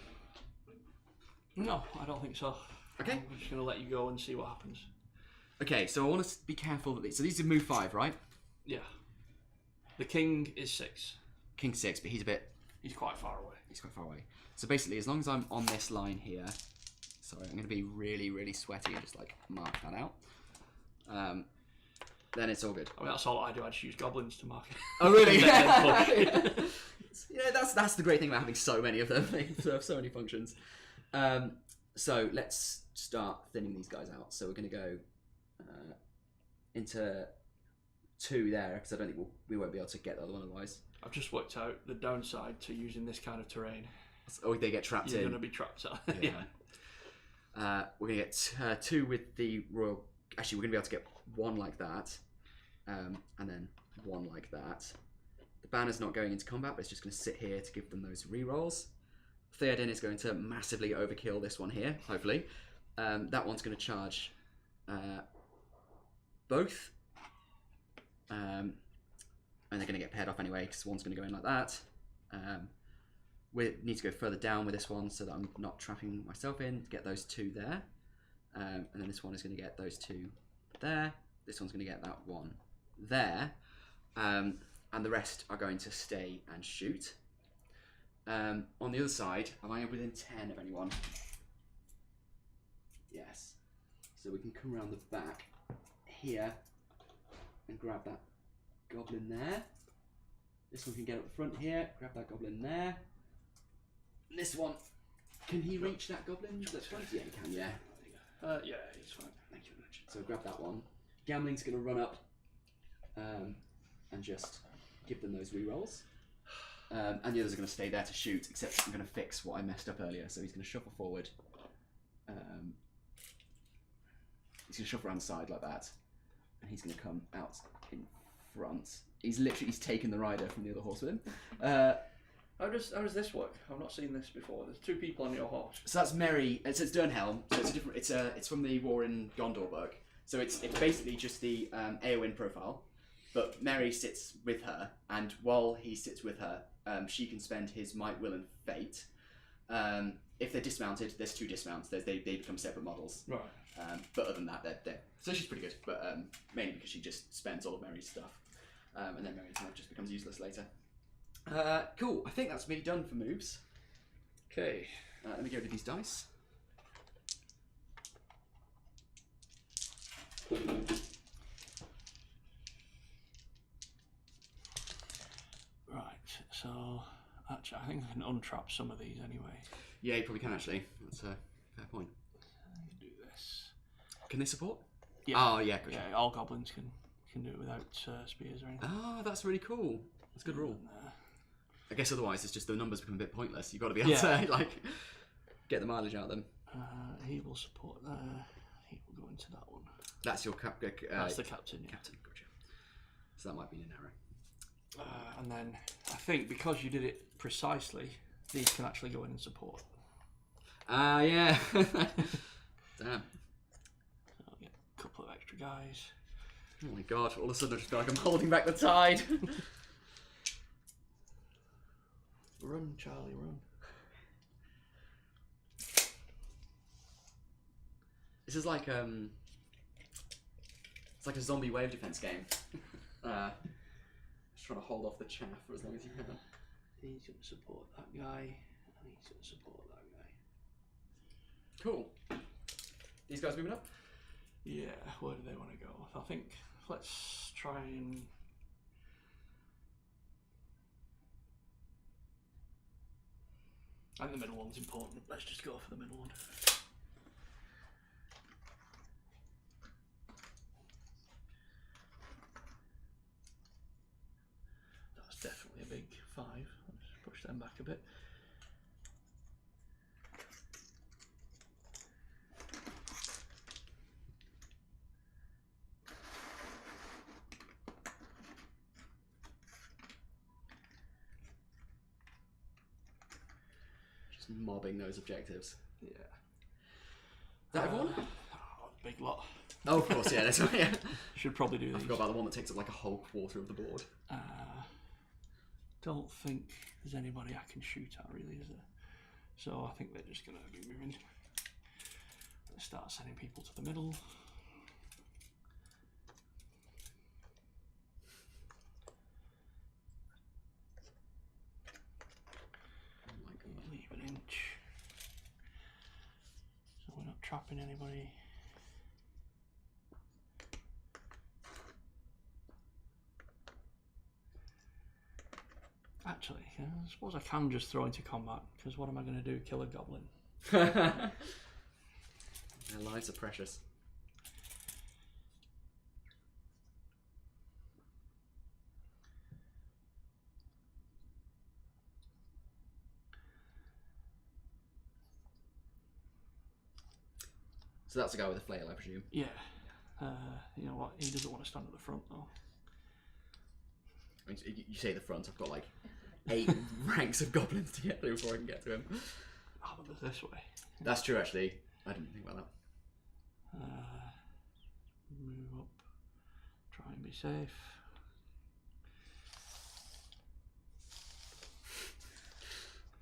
I don't think so. Okay. I'm just going to let you go and see what happens. Okay, so I want to be careful that so these are move 5, right? Yeah. The king is 6. King 6, but he's quite far away. He's quite far away. So basically, as long as I'm on this line here, sorry, I'm going to be really, really sweaty and just like mark that out. Then it's all good. I mean, that's all I do. I just use goblins to mark it. Oh, really? Yeah. Yeah, that's the great thing about having so many of them. They serve so many functions. So let's start thinning these guys out. So we're going to go into 2 there because I don't think we won't be able to get the other one otherwise. I've just worked out the downside to using this kind of terrain. Oh, they get trapped You're in. going to be trapped. Yeah. We're going to get 2 with the royal. Actually, we're going to be able to get 1 like that, and then 1 like that. The banner's not going into combat, but it's just going to sit here to give them those rerolls. Theoden is going to massively overkill this one here, hopefully. That one's going to charge both. And they're going to get paired off anyway, because one's going to go in like that. We need to go further down with this one so that I'm not trapping myself in. Get those 2 there. And then this one is going to get those 2 there. This one's going to get that 1 there. And the rest are going to stay and shoot. On the other side, am I within 10 of anyone? Yes. So we can come around the back here and grab that goblin there. This one can get up the front here. Grab that goblin there. And this one, can he reach that goblin? That's right. Yeah, he can. Yeah. Yeah, he's fine. Thank you very much. So grab that one. Gambling's going to run up and just give them those rerolls. And the others are going to stay there to shoot, except I'm going to fix what I messed up earlier. So he's going to shuffle forward. He's going to shuffle around the side like that. And he's going to come out in front. He's taken the rider from the other horse with him. How does this work? I've not seen this before. There's 2 people on your horse. So that's Merry. It's Durnhelm. So it's a different. It's from the war in Gondorburg. So it's basically just the Eowyn profile, but Merry sits with her, and while he sits with her, she can spend his might, will, and fate. If they're dismounted, there's 2 dismounts. They become separate models. Right. But other than that, they're so she's pretty good. But mainly because she just spends all of Merry's stuff, and then Merry kind of just becomes useless later. Cool. I think that's me done for moves. Okay. Let me go to these dice. Right. So actually, I think I can untrap some of these anyway. Yeah, you probably can actually. That's a fair point. Do this. Can they support? Yeah. Oh yeah. Gotcha. Yeah. All goblins can do it without spears or anything. Oh, that's really cool. That's a good rule. And, I guess otherwise it's just the numbers become a bit pointless. You've got to be able to like get the mileage out of them. he will support there. He will go into that one. That's your That's the captain. Yeah. captain. Gotcha. So that might be an arrow. And then I think because you did it precisely, these can actually go in and support. Yeah. Damn. So I'll get a couple of extra guys. Oh my god! All of a sudden I just feel like I'm holding back the tide. Run, Charlie, run. This is like it's like a zombie wave defense game. Just trying to hold off the chaff for as long as you can. He's going to support that guy, and he's going to support that guy. Cool. These guys moving up? Yeah, where do they want to go? I think let's try and... I think the middle one's important. Let's just go for the middle one. That's definitely a big 5. Let's push them back a bit. Mobbing those objectives. Yeah. Is that everyone? Big lot. Oh, of course, yeah, that's right. Yeah. Should probably do I these. forgot about the one that takes up like a whole quarter of the board. Don't think there's anybody I can shoot at, really, is there? So I think they're just going to be moving. Let's start sending people to the middle. Leave an inch. So we're not trapping anybody. Actually, yeah, I suppose I can just throw into combat, because what am I going to do? Kill a goblin? Their lives are precious. So that's the guy with the flail, I presume. Yeah. You know what? He doesn't want to stand at the front, though. I mean, you say the front, I've got like 8 ranks of goblins to get through before I can get to him. Oh, but there's this way. That's true, actually. I didn't think about that. Move up. Try and be safe.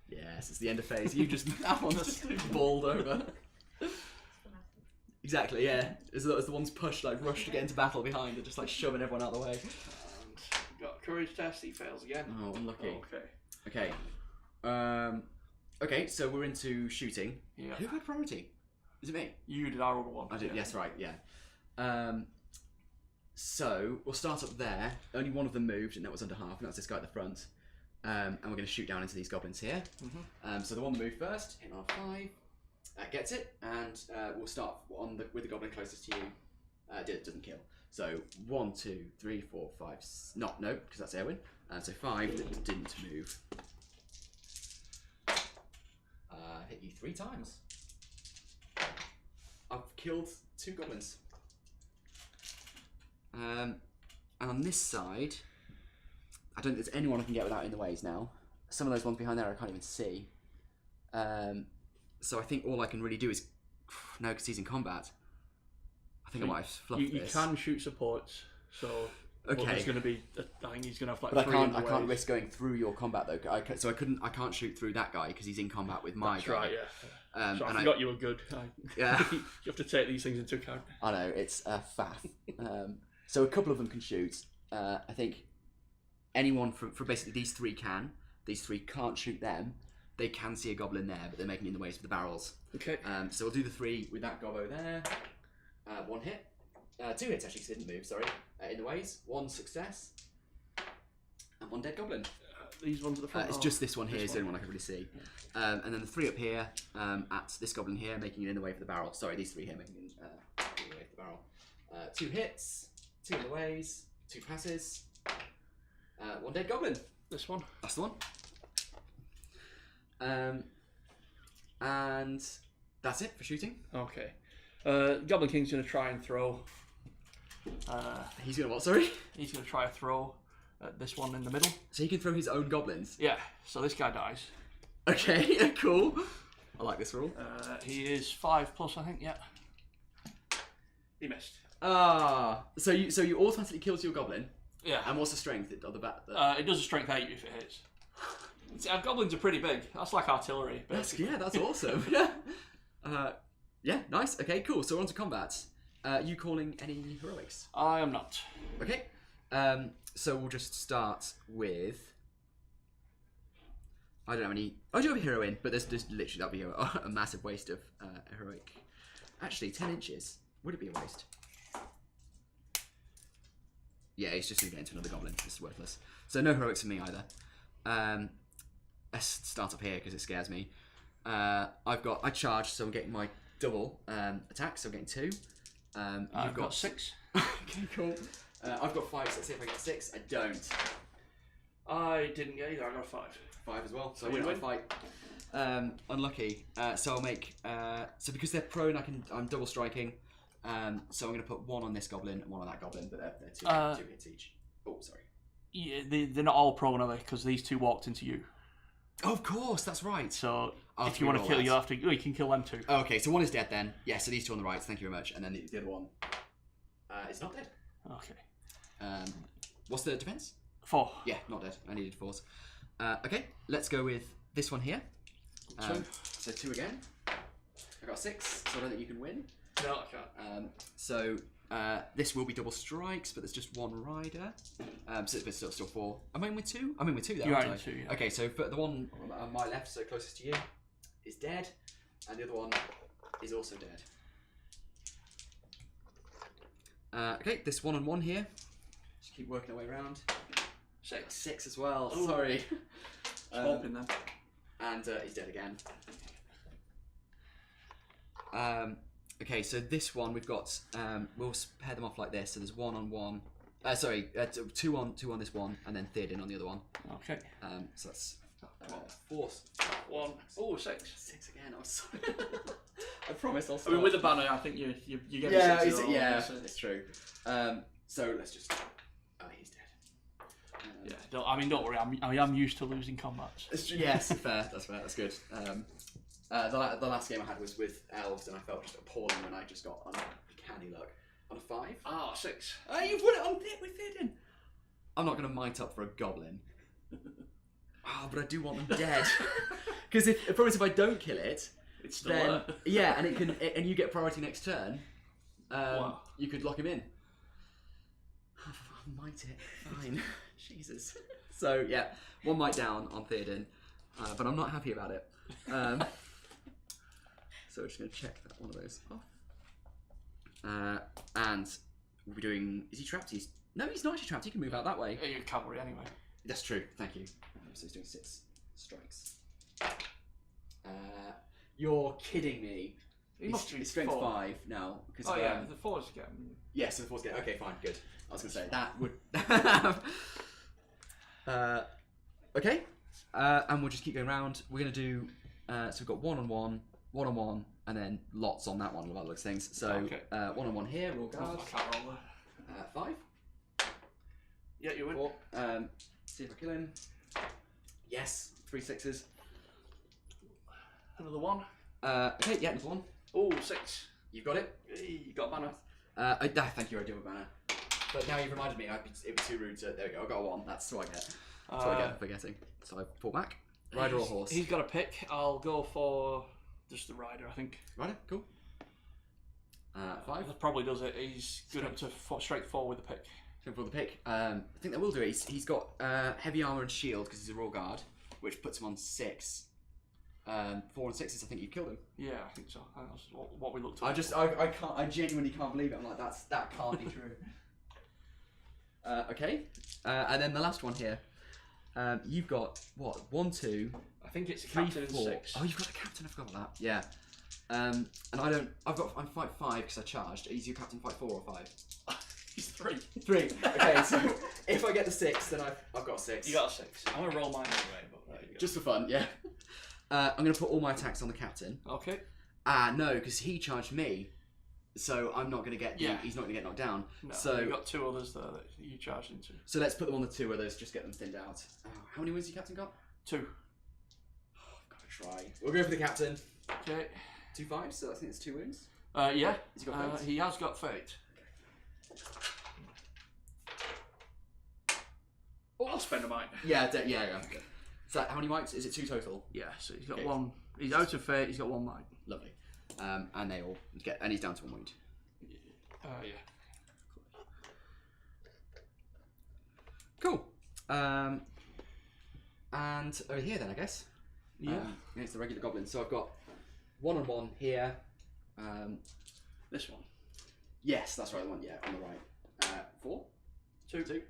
Yes, it's the end of phase. You just that one's just balled over. Exactly, yeah. As the ones pushed, like rushed to get into battle behind, they're just like shoving everyone out of the way. And got a courage test. He fails again. Oh, unlucky. Okay. Okay. Okay, so we're into shooting. Yeah. Who had priority? Is it me? You did our other one. I did. Yeah. Yes, right. Yeah. So we'll start up there. Only one of them moved, and that was under half, and that's this guy at the front. And we're going to shoot down into these goblins here. So the one that moved first, hit on 5, gets it, and we'll start with the goblin closest to you. Doesn't kill. So 1, 2, 3, 4, 5. No, because that's Erwin. So 5 that didn't move. Hit you 3 times. I've killed 2 goblins. And on this side, I don't think there's anyone I can get without in the ways now. Some of those ones behind there I can't even see. So I think all I can really do is... No, because he's in combat. I think I might have fluffed you this. You can shoot supports, so... Okay. Well, there's going to be... I think he's going to have like but 3 in the I can't ways. risk going through your combat though. I can't shoot through that guy because he's in combat with my That's guy. right, yeah. So I forgot you were good. Yeah. You have to take these things into account. I know, it's a faff. So a couple of them can shoot. I think anyone from basically these 3 can. These 3 can't shoot them. They can see a goblin there, but they're making it in the ways for the barrels. Okay. So we'll do the 3 with that gobbo there. 1 hit. 2 hits actually, 'cause it didn't move, sorry. In the ways. 1 success. And 1 dead goblin. These ones at the front? It's just this one here is the only one I can really see. Yeah. And then the 3 up here at this goblin here, making it in the way for the barrel. Sorry, these 3 here making it in the way for the barrel. 2 hits, 2 in the ways, 2 passes, 1 dead goblin. This one? That's the one. And that's it for shooting. Okay. Goblin King's going to try and throw. He's going to what, sorry? He's going to try a throw at this one in the middle. So he can throw his own goblins? Yeah, so this guy dies. Okay, cool. I like this rule. He is 5+, I think, yeah. He missed. So you automatically kills your goblin? Yeah. And what's the strength of the bat? It does a strength 8 if it hits. Our goblins are pretty big. That's like artillery. That's awesome. Yeah, nice. Okay, cool. So we're on to combat. You calling any heroics? I am not. Okay. So we'll just start with... I don't have any... I do have a heroine, but there's literally, that'll be a massive waste of a heroic. Actually, 10 inches. Would it be a waste? Yeah, he's just going to get into another goblin. This is worthless. So no heroics for me either. Let's start up here because it scares me. I charge, so I'm getting my double attack, so I'm getting 2. I've got 6. Okay, cool. I've got 5, so let's see if I get 6. I don't. I didn't get either, I got 5. 5 as well, so So I win you on fight. Unlucky. So I'll make... so because they're prone, I'm double striking. So I'm going to put 1 on this goblin and 1 on that goblin, but they're 2 hits each. Oh, sorry. Yeah, they're not all prone, are they? Because these 2 walked into you. Oh, of course, that's right. So I'll if you want to kill, you have to. Oh, you can kill them too. Oh, okay, so 1 is dead then. Yeah, so these 2 on the right. Thank you very much. And then the other one is not dead. Okay. What's the defense? 4. Yeah, not dead. I needed 4s. Okay, let's go with this one here. 2. So 2 again. I got 6, so I don't think you can win. No, I can't. So this will be double strikes, but there's just 1 rider. So it's still 4. Am I in with 2? I'm in with 2 there. You are aren't I? in 2, yeah. Okay, so for the one on my left, so closest to you, is dead, and the other one is also dead. Okay, this 1-on-1 here. Just keep working our way around. 6 as well. Ooh. Sorry. Hoping then. And he's dead again. Okay, so this one we've got. We'll pair them off like this. So there's 1-on-1. Sorry, 2 on this one, and then Theoden on the other one. Okay. So that's 4. 1. Oh, 6. 6 again. I'm sorry. I promise I'll I stop. mean, with the banner, I think you get Yeah, 6 it's true. So let's just. Oh, he's dead. Yeah. Don't worry. I am used to losing combats. Yes, fair. That's fair. That's good. The last game I had was with elves, and I felt just appalling when I just got uncanny luck on a 5. Ah, 6. You've won it with Theoden. I'm not going to mite up for a goblin. But I do want them dead. Because I promise if I don't kill it, It's still then there. yeah, and you get priority next turn. Wow. You could lock him in. I'll mite it. Fine. Jesus. So yeah, 1 mite down on Theoden, but I'm not happy about it. So we're just going to check that one of those off. And we'll be doing. Is he trapped? No, he's not actually trapped. He can move out that way. You're cavalry anyway. That's true. Thank you. So he's doing 6 strikes. You're kidding me. He must be He's strength 4. 5 now. Oh yeah, the 4's getting. Yeah, so the 4's getting. Okay, fine, good. I was going to say that would. Okay, and we'll just keep going around. We're going to do. So we've got 1-on-1, 1-on-1, and then lots on that one. By the looks of things. So 1-on-1 here. Roll guard. I can't roll there. 5. Yeah, you win. 4. See if I kill him. Yes, 3 6s. Another 1. Okay, yeah, another 1. Oh, 6. You've got it. Hey, you got a banner. Thank you, I do have a banner. But now you've reminded me, it was too rude to. There we go, I got a 1. That's what I get. That's what I get for forgetting. So I pull back. Rider or horse? He's got a pick. I'll go for just the rider, I think. Rider, cool. 5. That probably does it. He's good up to straight 4 with the pick. For the pick. I think that will do it. He's got heavy armor and shield because he's a raw guard, which puts him on 6. 4 and 6s. I think you've killed him. Yeah, I think so. That's what we looked at. I genuinely can't believe it. I'm like, that can't be true. Okay, and then the last one here. You've got what? 1, 2. I think it's 3, captain 4. 6. Oh, you've got a captain. I forgot about that. Yeah. And I'm fight 5 because I charged. Is your captain fight 4 or 5? He's 3. 3. Okay, so if I get the 6, then I've got a 6. You got a 6. I'm gonna roll mine anyway, but there you go. Just for fun, yeah. I'm going to put all my attacks on the captain. Okay. No, because he charged me, so I'm not going to get. He's not going to get knocked down. No, so you've got 2 others there that you charged into. So let's put them on the 2 others. Just get them thinned out. How many wins has your captain got? 2. I've got to try. We'll go for the captain. Okay. 2 5s. So I think it's 2 wounds. Yeah. Has he got fate? He has got fate. Oh, I'll spend a mine. Yeah. Okay. So how many mites? Is it 2 total? Yeah. So he's got Okay. 1. He's out of fate. He's got 1 mine. Lovely. And they all get. And he's down to 1 wound. Yeah. Cool. And over here then, I guess. Yeah. Against the regular goblins. So I've got 1-on-1 here. This one. Yes, that's right. The one. Yeah, on the right. 4. 2.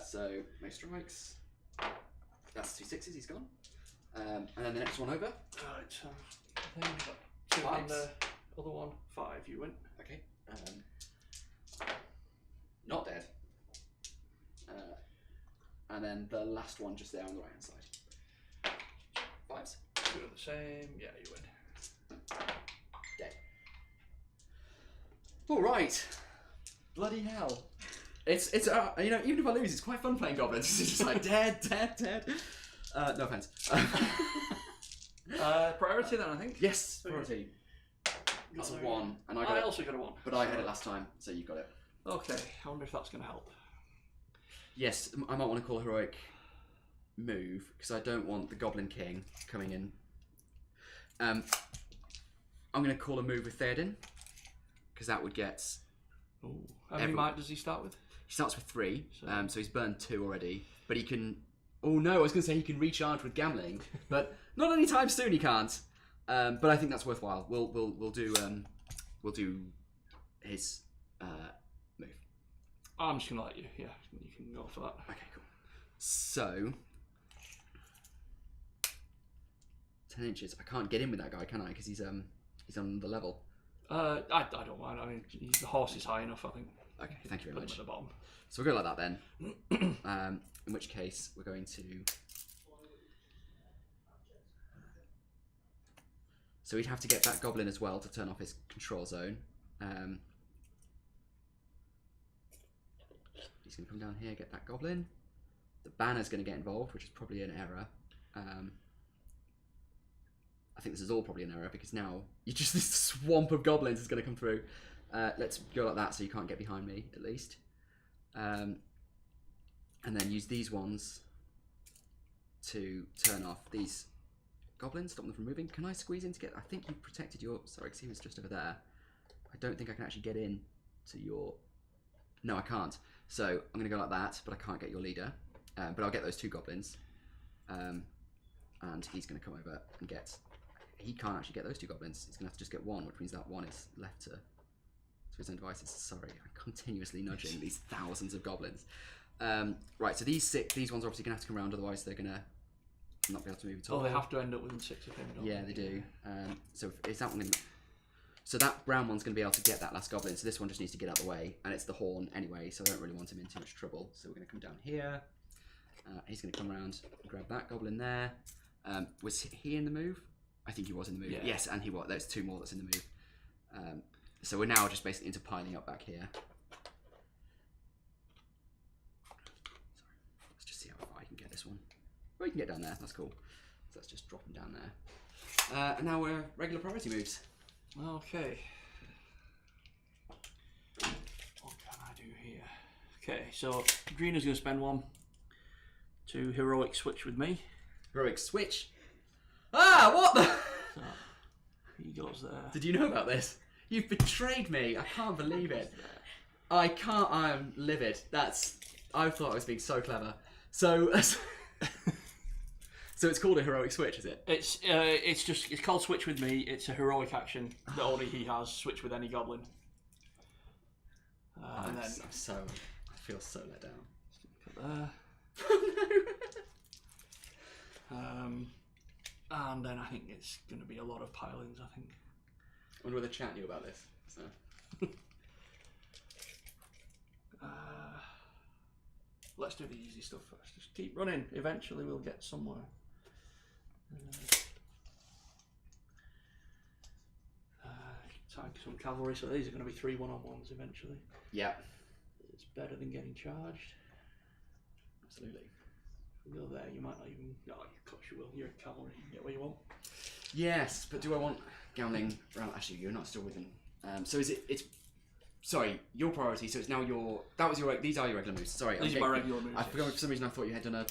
So no strikes. That's 2 6s. He's gone. And then the next one over. Right. Then you've got 2 on the other one. 5. You win. Okay. Not dead. And then the last one just there on the right hand side. 5s. 2 are the same. Yeah, you win. Dead. All right. Bloody hell. It's even if I lose, it's quite fun playing goblins. It's just like dead. No offense. Priority then, I think. Yes, priority. That's a 1, and I also got a 1. but I had it last time, so you've got it. Okay, I wonder if that's going to help. Yes, I might want to call a heroic move because I don't want the Goblin King coming in. I'm going to call a move with Theoden because that would get. Ooh. How many might does he start with? He starts with 3, so he's burned 2 already. But he can. Oh no, I was going to say he can recharge with gambling, but not anytime soon. He can't. But I think that's worthwhile. We'll do his move. I'm just gonna let you. Yeah, you can go for that. Okay, cool. So 10 inches. I can't get in with that guy, can I? Because he's on the level. I don't mind. I mean, the horse is high enough. I think. Okay, thank you very Put him much. at the bottom. So we'll go like that then. In which case we're going to. So we'd have to get that goblin as well to turn off his control zone. He's going to come down here, get that goblin. The banner's going to get involved, which is probably an error. I think this is all probably an error because now this swamp of goblins is going to come through. Let's go like that so you can't get behind me at least. And then use these ones to turn off these goblins, stop them from moving. Can I squeeze in to get... I think you protected your... Sorry, because he was just over there. I don't think I can actually get in to your... No, I can't. So I'm going to go like that, but I can't get your leader. But I'll get those 2 goblins. And he's going to come over and get... He can't actually get those 2 goblins. He's going to have to just get 1, which means that 1 is left to to his own devices. Sorry, I'm continuously nudging these thousands of goblins. Right, so these ones are obviously going to have to come around, otherwise they're going to not be able to move at all. Oh, they have to end up within 6 of him, don't Yeah, they do. So is that one going to... So that brown one's going to be able to get that last goblin, so this one just needs to get out of the way, and it's the horn anyway, so I don't really want him in too much trouble. So we're going to come down here. He's going to come around and grab that goblin there. Was he in the move? I think he was in the move. Yeah. Yes, and he was. There's 2 more that's in the move. So we're now just basically into piling up back here. Sorry. Let's just see how far I can get this one. Oh, you can get down there. That's cool. So let's just drop him down there. And now we're regular priority moves. Okay. What can I do here? Okay, so green is going to spend 1 to heroic switch with me. Heroic switch. Ah, what the? So he goes there. Did you know about this? You've betrayed me. I can't believe it. I can't. I'm livid. I thought I was being so clever. So, so it's called a heroic switch, is it? It's called switch with me. It's a heroic action that only he has. Switch with any goblin. And then I feel so let down. There. And then I think it's going to be a lot of pilings, I think. I wonder whether chat knew about this. So. Let's do the easy stuff first. Just keep running. Eventually we'll get somewhere. Tag some cavalry, so these are going to be 3 1-on-1s eventually. Yeah. It's better than getting charged. Absolutely. If you go there, you might not even... No, of course you will. You're a cavalry. You get where you want. Yes, but do I want Gowling round? Actually, you're not still with him. So is it... It's... Sorry, your priority, so it's now your... That was your... These are your regular moves. Sorry. These are my regular moves. I forgot, for some reason I thought you had done a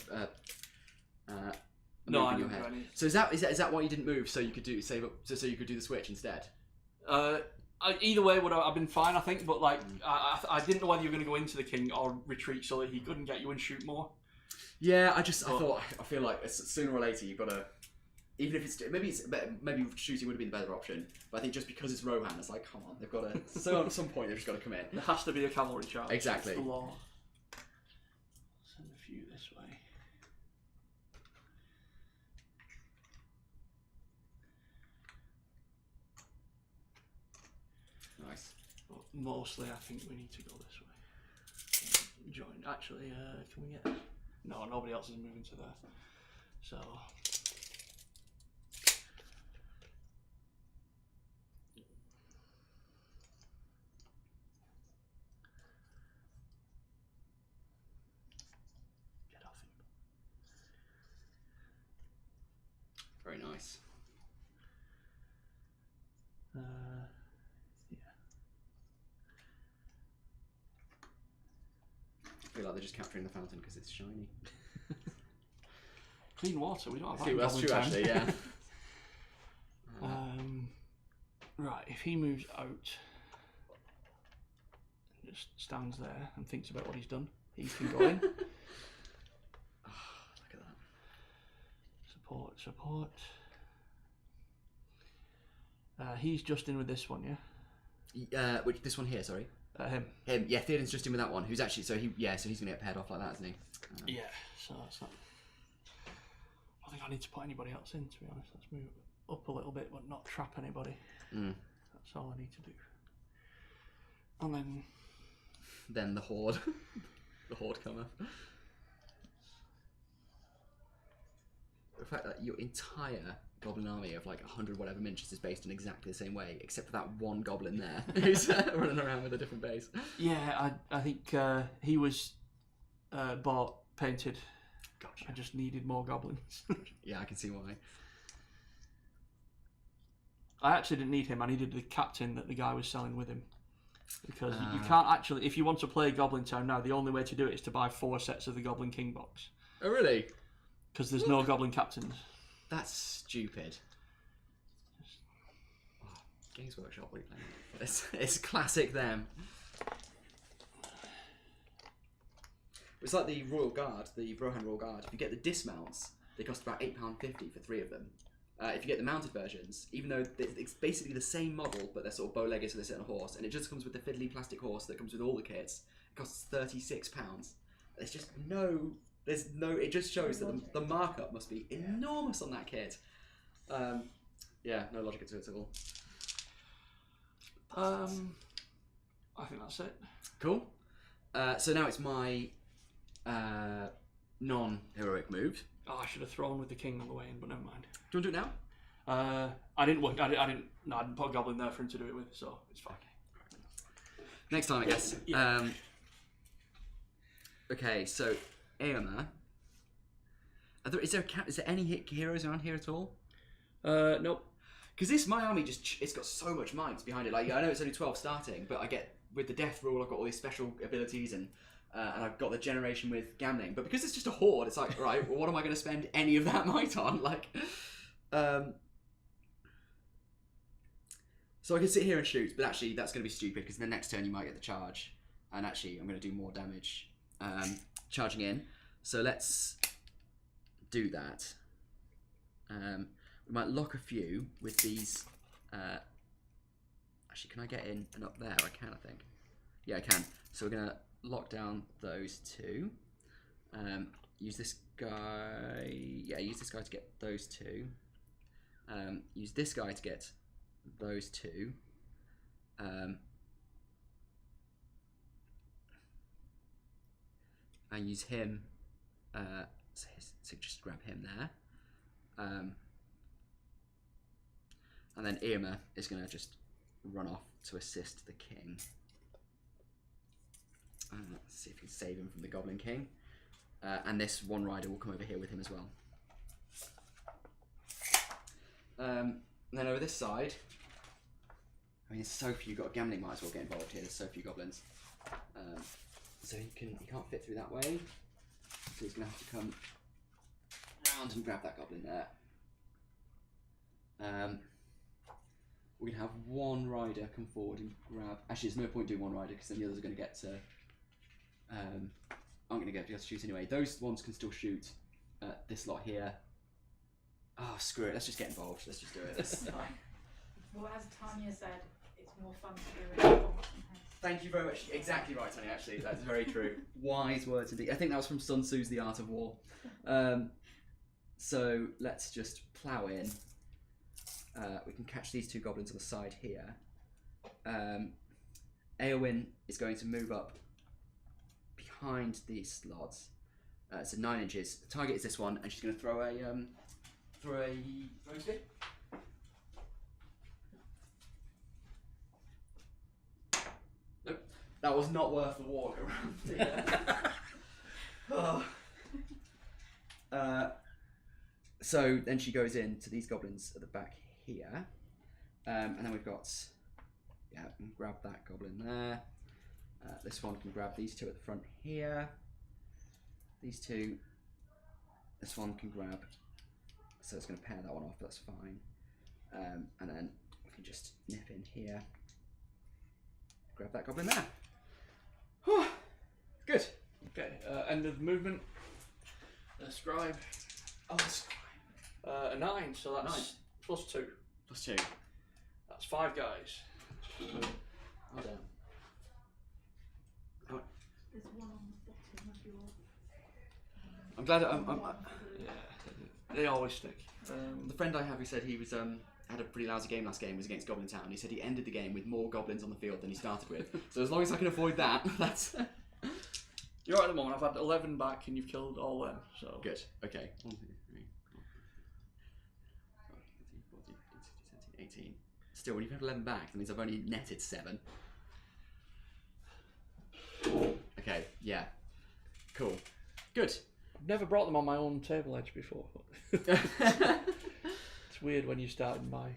no, move I in your didn't head. do any. So is that why you didn't move, so you could do save up, so you could do the switch instead? Either way would have been fine, I think, but like I didn't know whether you were going to go into the king or retreat so that he couldn't get you and shoot more. Yeah, I feel like sooner or later you've got to, even if it's maybe shooting would have been the better option, but I think just because it's Rohan, it's like, come on, they've got to. So at some point they've just got to come in. There has to be a cavalry charge. Exactly. That's the law. Send a few this way. Nice. But mostly, I think we need to go this way. Join. Actually, can we get? No, nobody else is moving to there. So. Get off him. Very nice. Yeah. I feel like they're just capturing the fountain because it's shiny. Clean water. We don't have that. That's true, actually. Yeah. Right. If he moves out, and just stands there and thinks about what he's done, he can go in. Look at that. Support. He's just in with this one, yeah. Which this one here? Sorry. Him. Yeah, Theoden's just in with that one. Who's actually so he's gonna get paired off like that, isn't he? Yeah. So that's not. I think I need to put anybody else in. To be honest, let's move up a little bit, but not trap anybody. That's all I need to do. And then the horde, the horde cometh. The fact that your entire goblin army of like 100 whatever miniatures is based in exactly the same way, except for that one goblin there who's running around with a different base. Yeah, I think he was bought, painted. Gotcha. I just needed more goblins. Yeah, I can see why. I actually didn't need him. I needed the captain that the guy was selling with him. Because you can't actually, if you want to play Goblin Town now, the only way to do it is to buy 4 sets of the Goblin King box. Oh, really? Because there's no Goblin captains. That's stupid. Oh, Games Workshop, what are you playing? It's classic them. It's like the Royal Guard, the Rohan Royal Guard. If you get the dismounts, they cost about £8.50 for 3 of them. if you get the mounted versions, even though it's basically the same model, but they're sort of bow-legged, so they sit on a horse, and it just comes with the fiddly plastic horse that comes with all the kits. It costs £36. There's just no. It just shows that the markup must be enormous on that kit. Yeah, no logic to it at all. I think that's it. Cool. So now it's my non-heroic move. Oh, I should have thrown with the king on the way in, but never mind. Do you want to do it now? I didn't put a goblin there for him to do it with, so it's fine. Next time, I guess. Yeah. Okay, so Aomer. Is there any heroes around here at all? Nope. Because my army it's got so much might behind it. Like, I know it's only 12 starting, but I get with the death rule, I've got all these special abilities and I've got the generation with gambling. But because it's just a horde, it's like, right, well, what am I going to spend any of that might on? Like, so I can sit here and shoot, but actually that's going to be stupid because the next turn you might get the charge, and actually I'm going to do more damage charging in. So let's do that. We might lock a few with these. Actually, can I get in and up there? I can, I think. Yeah, I can. So we're going to lock down those two. Use this guy. Yeah, use this guy to get those two. Use this guy to get those two. And use him. So just grab him there. And then Irma is going to just run off to assist the king. Let's see if we can save him from the Goblin King. And this one rider will come over here with him as well. And then over this side, I mean, there's so few. You've got a gambling, might as well get involved here. There's so few goblins. So he can't fit through that way. So he's going to have to come round and grab that goblin there. We're going to have one rider come forward and grab... Actually, there's no point doing one rider because then the others are going to get to... I'm going to get to shoot anyway. Those ones can still shoot this lot here. Oh, screw it. Let's just get involved. Let's just do it. Well, as Tanya said, it's more fun to do it. Thank you very much. Exactly right, Tanya, actually. That's very true. Wise words indeed. I think that was from Sun Tzu's The Art of War. So let's just plough in. We can catch these two goblins on the side here. Eowyn is going to move up behind these slots. So 9 inches. The target is this one, and she's going to throw a throwing stick. Nope, that was not worth the walk around. So then she goes in to these goblins at the back here, and then we've got, yeah, grab that goblin there. This one can grab these two at the front here. These two, this one can grab, so it's going to pair that one off, but that's fine. And then we can just nip in here, grab that goblin there. Whew. Good. Okay, end of movement. Scribe. Oh, scribe. A 9, so that's 9. +2. +2. That's 5 guys. Well done. There's one on the bottom of your... I'm glad. Yeah, they always stick. The friend I have who said he was had a pretty lousy game last game was against Goblin Town. He said he ended the game with more goblins on the field than he started with. So as long as I can avoid that, that's You're right at the moment. I've had 11 back, and you've killed all them. So good. Okay. 1, 2, 3, 4, 13, 14, 15, 16, 17, 18. Still, when you've had 11 back, that means I've only netted 7. Okay. Yeah. Cool. Good. I've never brought them on my own table edge before. It's weird when you start in my.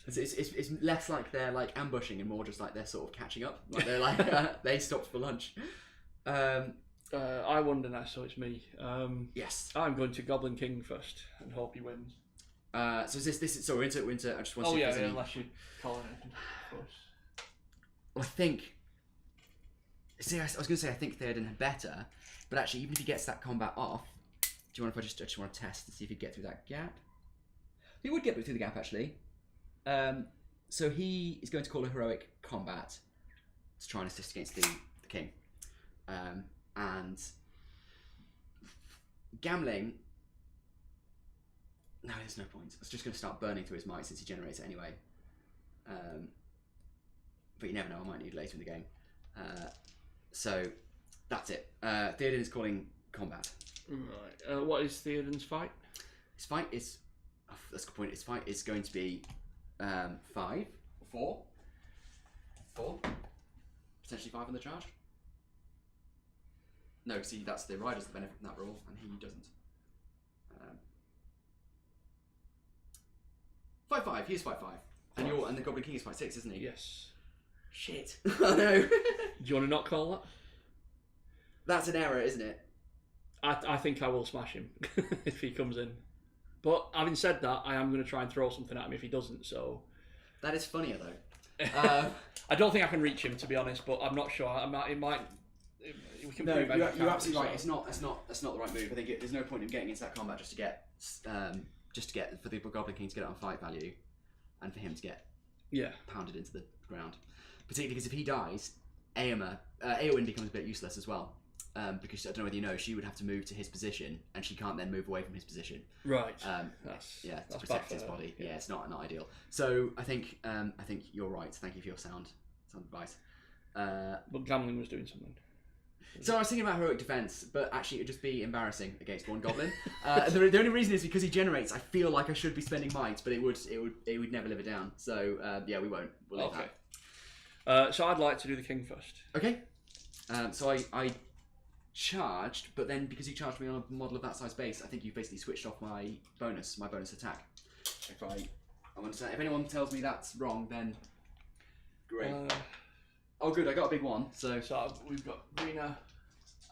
It's less like they're like ambushing and more just like they're sort of catching up. Like they're like they stopped for lunch. I won tonight, so it's me. Yes. I'm going to Goblin King first and hope he wins. So is this so we're into I just want to Oh see yeah, if there's any... unless you call it anything, of course. Well, I think. See, I was going to say I think Theoden had better, but actually, even if he gets that combat off, do you want if I just want to test to see if he get through that gap? He would get through the gap, actually. So he is going to call a heroic combat to try and assist against the king. And gambling... No, there's no point. It's just going to start burning through his might since he generates it anyway. But you never know, I might need later in the game. So that's it. Theoden is calling combat. Right. What is Theoden's fight? His fight is... Oh, that's a good point. His fight is going to be 5 or 4. Potentially 5 on the charge. No, see, that's the riders that benefit from that rule, and he doesn't. 5-5. He is 5-5. And the Goblin King is 5-6, isn't he? Yes. Shit. I know. Do you want to not call that? That's an error, isn't it? I think I will smash him if he comes in. But having said that, I am going to try and throw something at him if he doesn't. So that is funnier though. I don't think I can reach him, to be honest. But I'm not sure. It might. We can no, prove you're absolutely right. It's not the right move. I think there's no point in getting into that combat just to get for the Goblin King to get it on fight value, and for him to get pounded into the ground. Particularly because if he dies, Eowyn becomes a bit useless as well. Because I don't know whether you know, she would have to move to his position, and she can't then move away from his position. Right. To protect his body. Yeah, it's not ideal. So I think you're right. Thank you for your sound advice. But gambling was doing something. So I was thinking about heroic defense, but actually it'd just be embarrassing against one goblin. The only reason is because he generates. I feel like I should be spending might, but it would never live it down. So we won't. We'll leave that. So I'd like to do the king first. Okay. So I charged, but then because you charged me on a model of that size base, I think you basically switched off my bonus attack. If anyone tells me that's wrong, then great. Oh, good, I got a big one. So we've got Greener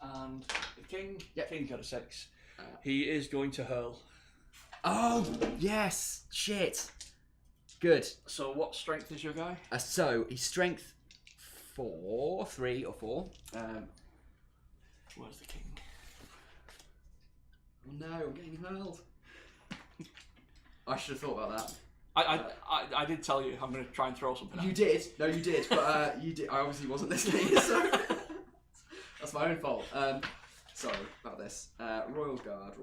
and the king. Yep. King got a 6. He is going to hurl. Oh yes, shit. Good. So what strength is your guy? So he's strength 3 or 4. Where's the king? Oh no, I'm getting hurled. I should have thought about that. I did tell you I'm going to try and throw something at You him. did. No, you did. But you did. I obviously wasn't listening, so that's my own fault. Sorry about this. Royal Guard.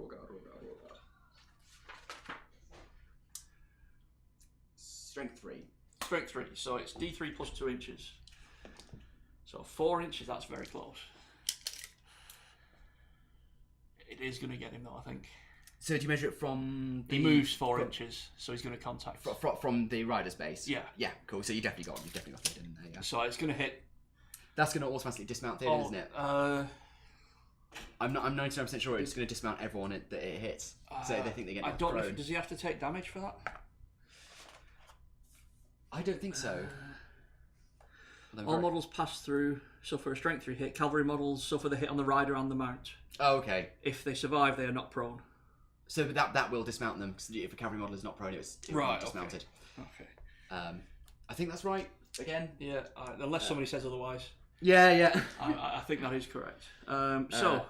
Strength 3. Strength 3. So it's D3 plus 2 inches. So 4 inches. That's very close. It is going to get him though, I think. So do you measure it from the... He moves 4 inches, so he's going to contact... From the rider's base? Yeah. Yeah, cool. So you've definitely got it in there, yeah. So it's going to hit... That's going to automatically dismount Theoden, isn't it? I'm 99% sure it's going to dismount everyone that it hits. So they think they get I don't prone. know. Does he have to take damage for that? I don't think so. All models pass through suffer a strength 3 hit. Cavalry models suffer the hit on the rider and the mount. Oh, okay. If they survive, they are not prone. So that will dismount them, because if a cavalry model is not prone, it will be dismounted. Okay. I think that's right. Again. Yeah. Unless somebody says otherwise. Yeah. I think that is correct. So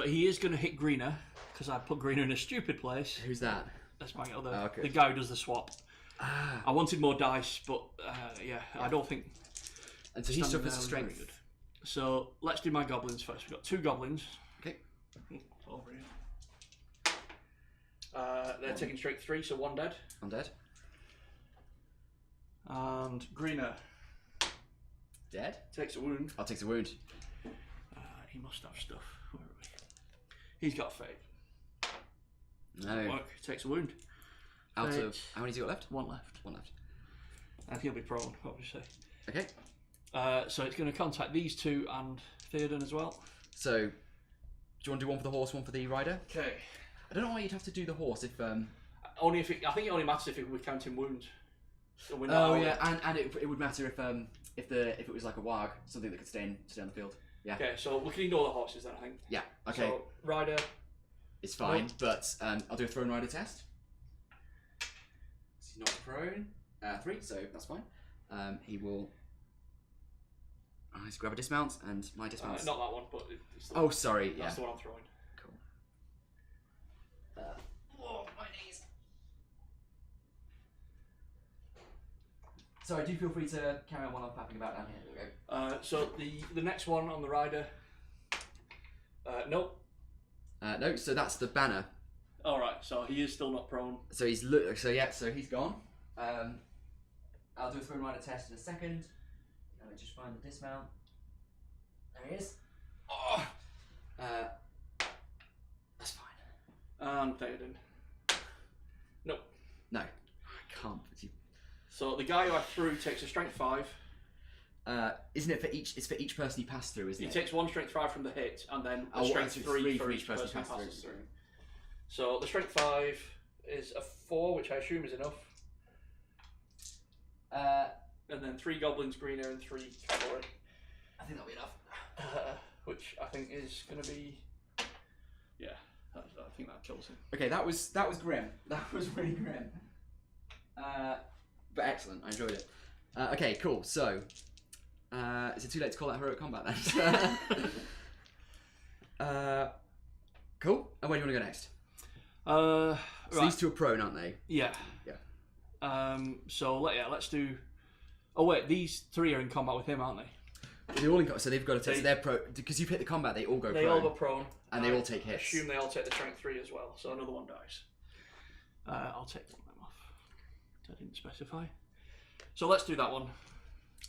he is going to hit Greener because I put Greener in a stupid place. Who's that? That's my other. The guy who does the swap. I wanted more dice, but I don't think. And so he suffers strength. Good. So let's do my goblins first. We've got 2 goblins. Okay. Over here. They're taking strength 3, so 1 dead. I'm dead. And Greener dead. Takes a wound. I'll take a wound. He must have stuff. Where are we? He's got fate. No. Work. Takes a wound. Out of how many's he got left? 1 left. 1 left. And he'll be prone, obviously. Okay. So it's going to contact these 2 and Theoden as well. So, do you want to do one for the horse, one for the rider? Okay. I don't know why you'd have to do the horse if. Only if I think it only matters if we're counting wounds. So and it would matter if it was like a wag, something that could stay on the field. Yeah. Okay, so we can ignore the horses then, I think. Yeah. Okay. So rider. It's fine, but I'll do a thrown rider test. He's not prone. 3, so that's fine. He will. Let's grab a dismount, and my dismount. Not that one, but. It's sorry. That's the one I'm throwing. Cool. Oh, my knees. Sorry, do feel free to carry on while I'm fapping about down here. There we go. So the next one on the rider. Nope. No, so that's the banner. All right. So he is still not prone. So he's so he's gone. I'll do a thrown rider test in a second. Let me just find the dismount. There he is. Oh, that's fine. And Theoden. Nope. No, I can't. So the guy who I threw takes a strength 5. Isn't it for each? It's for each person he passed through, isn't He it? takes 1 strength 5 from the hit, and then a Oh, strength so 3 for each person he passes passes through. So the strength 5 is a 4, which I assume is enough. And then 3 goblins, greener, and 3 cavalry. I think that'll be enough. Which I think is going to be, yeah, I think that kills him. Okay, that was grim. That was really grim. But excellent. I enjoyed it. Okay, cool. So, is it too late to call that heroic combat then? Cool. And where do you want to go next? So Right. these two are prone, aren't they? Yeah. Yeah. So let's do. Oh wait, these 3 are in combat with him, aren't they? They're all in, so they've got to take. So they're pro because you've hit the combat. They all go They prone. all go prone, and they all take hits. I assume they all take the strength 3 as well. So another one dies. I'll take one of them off. I didn't specify. So let's do that one.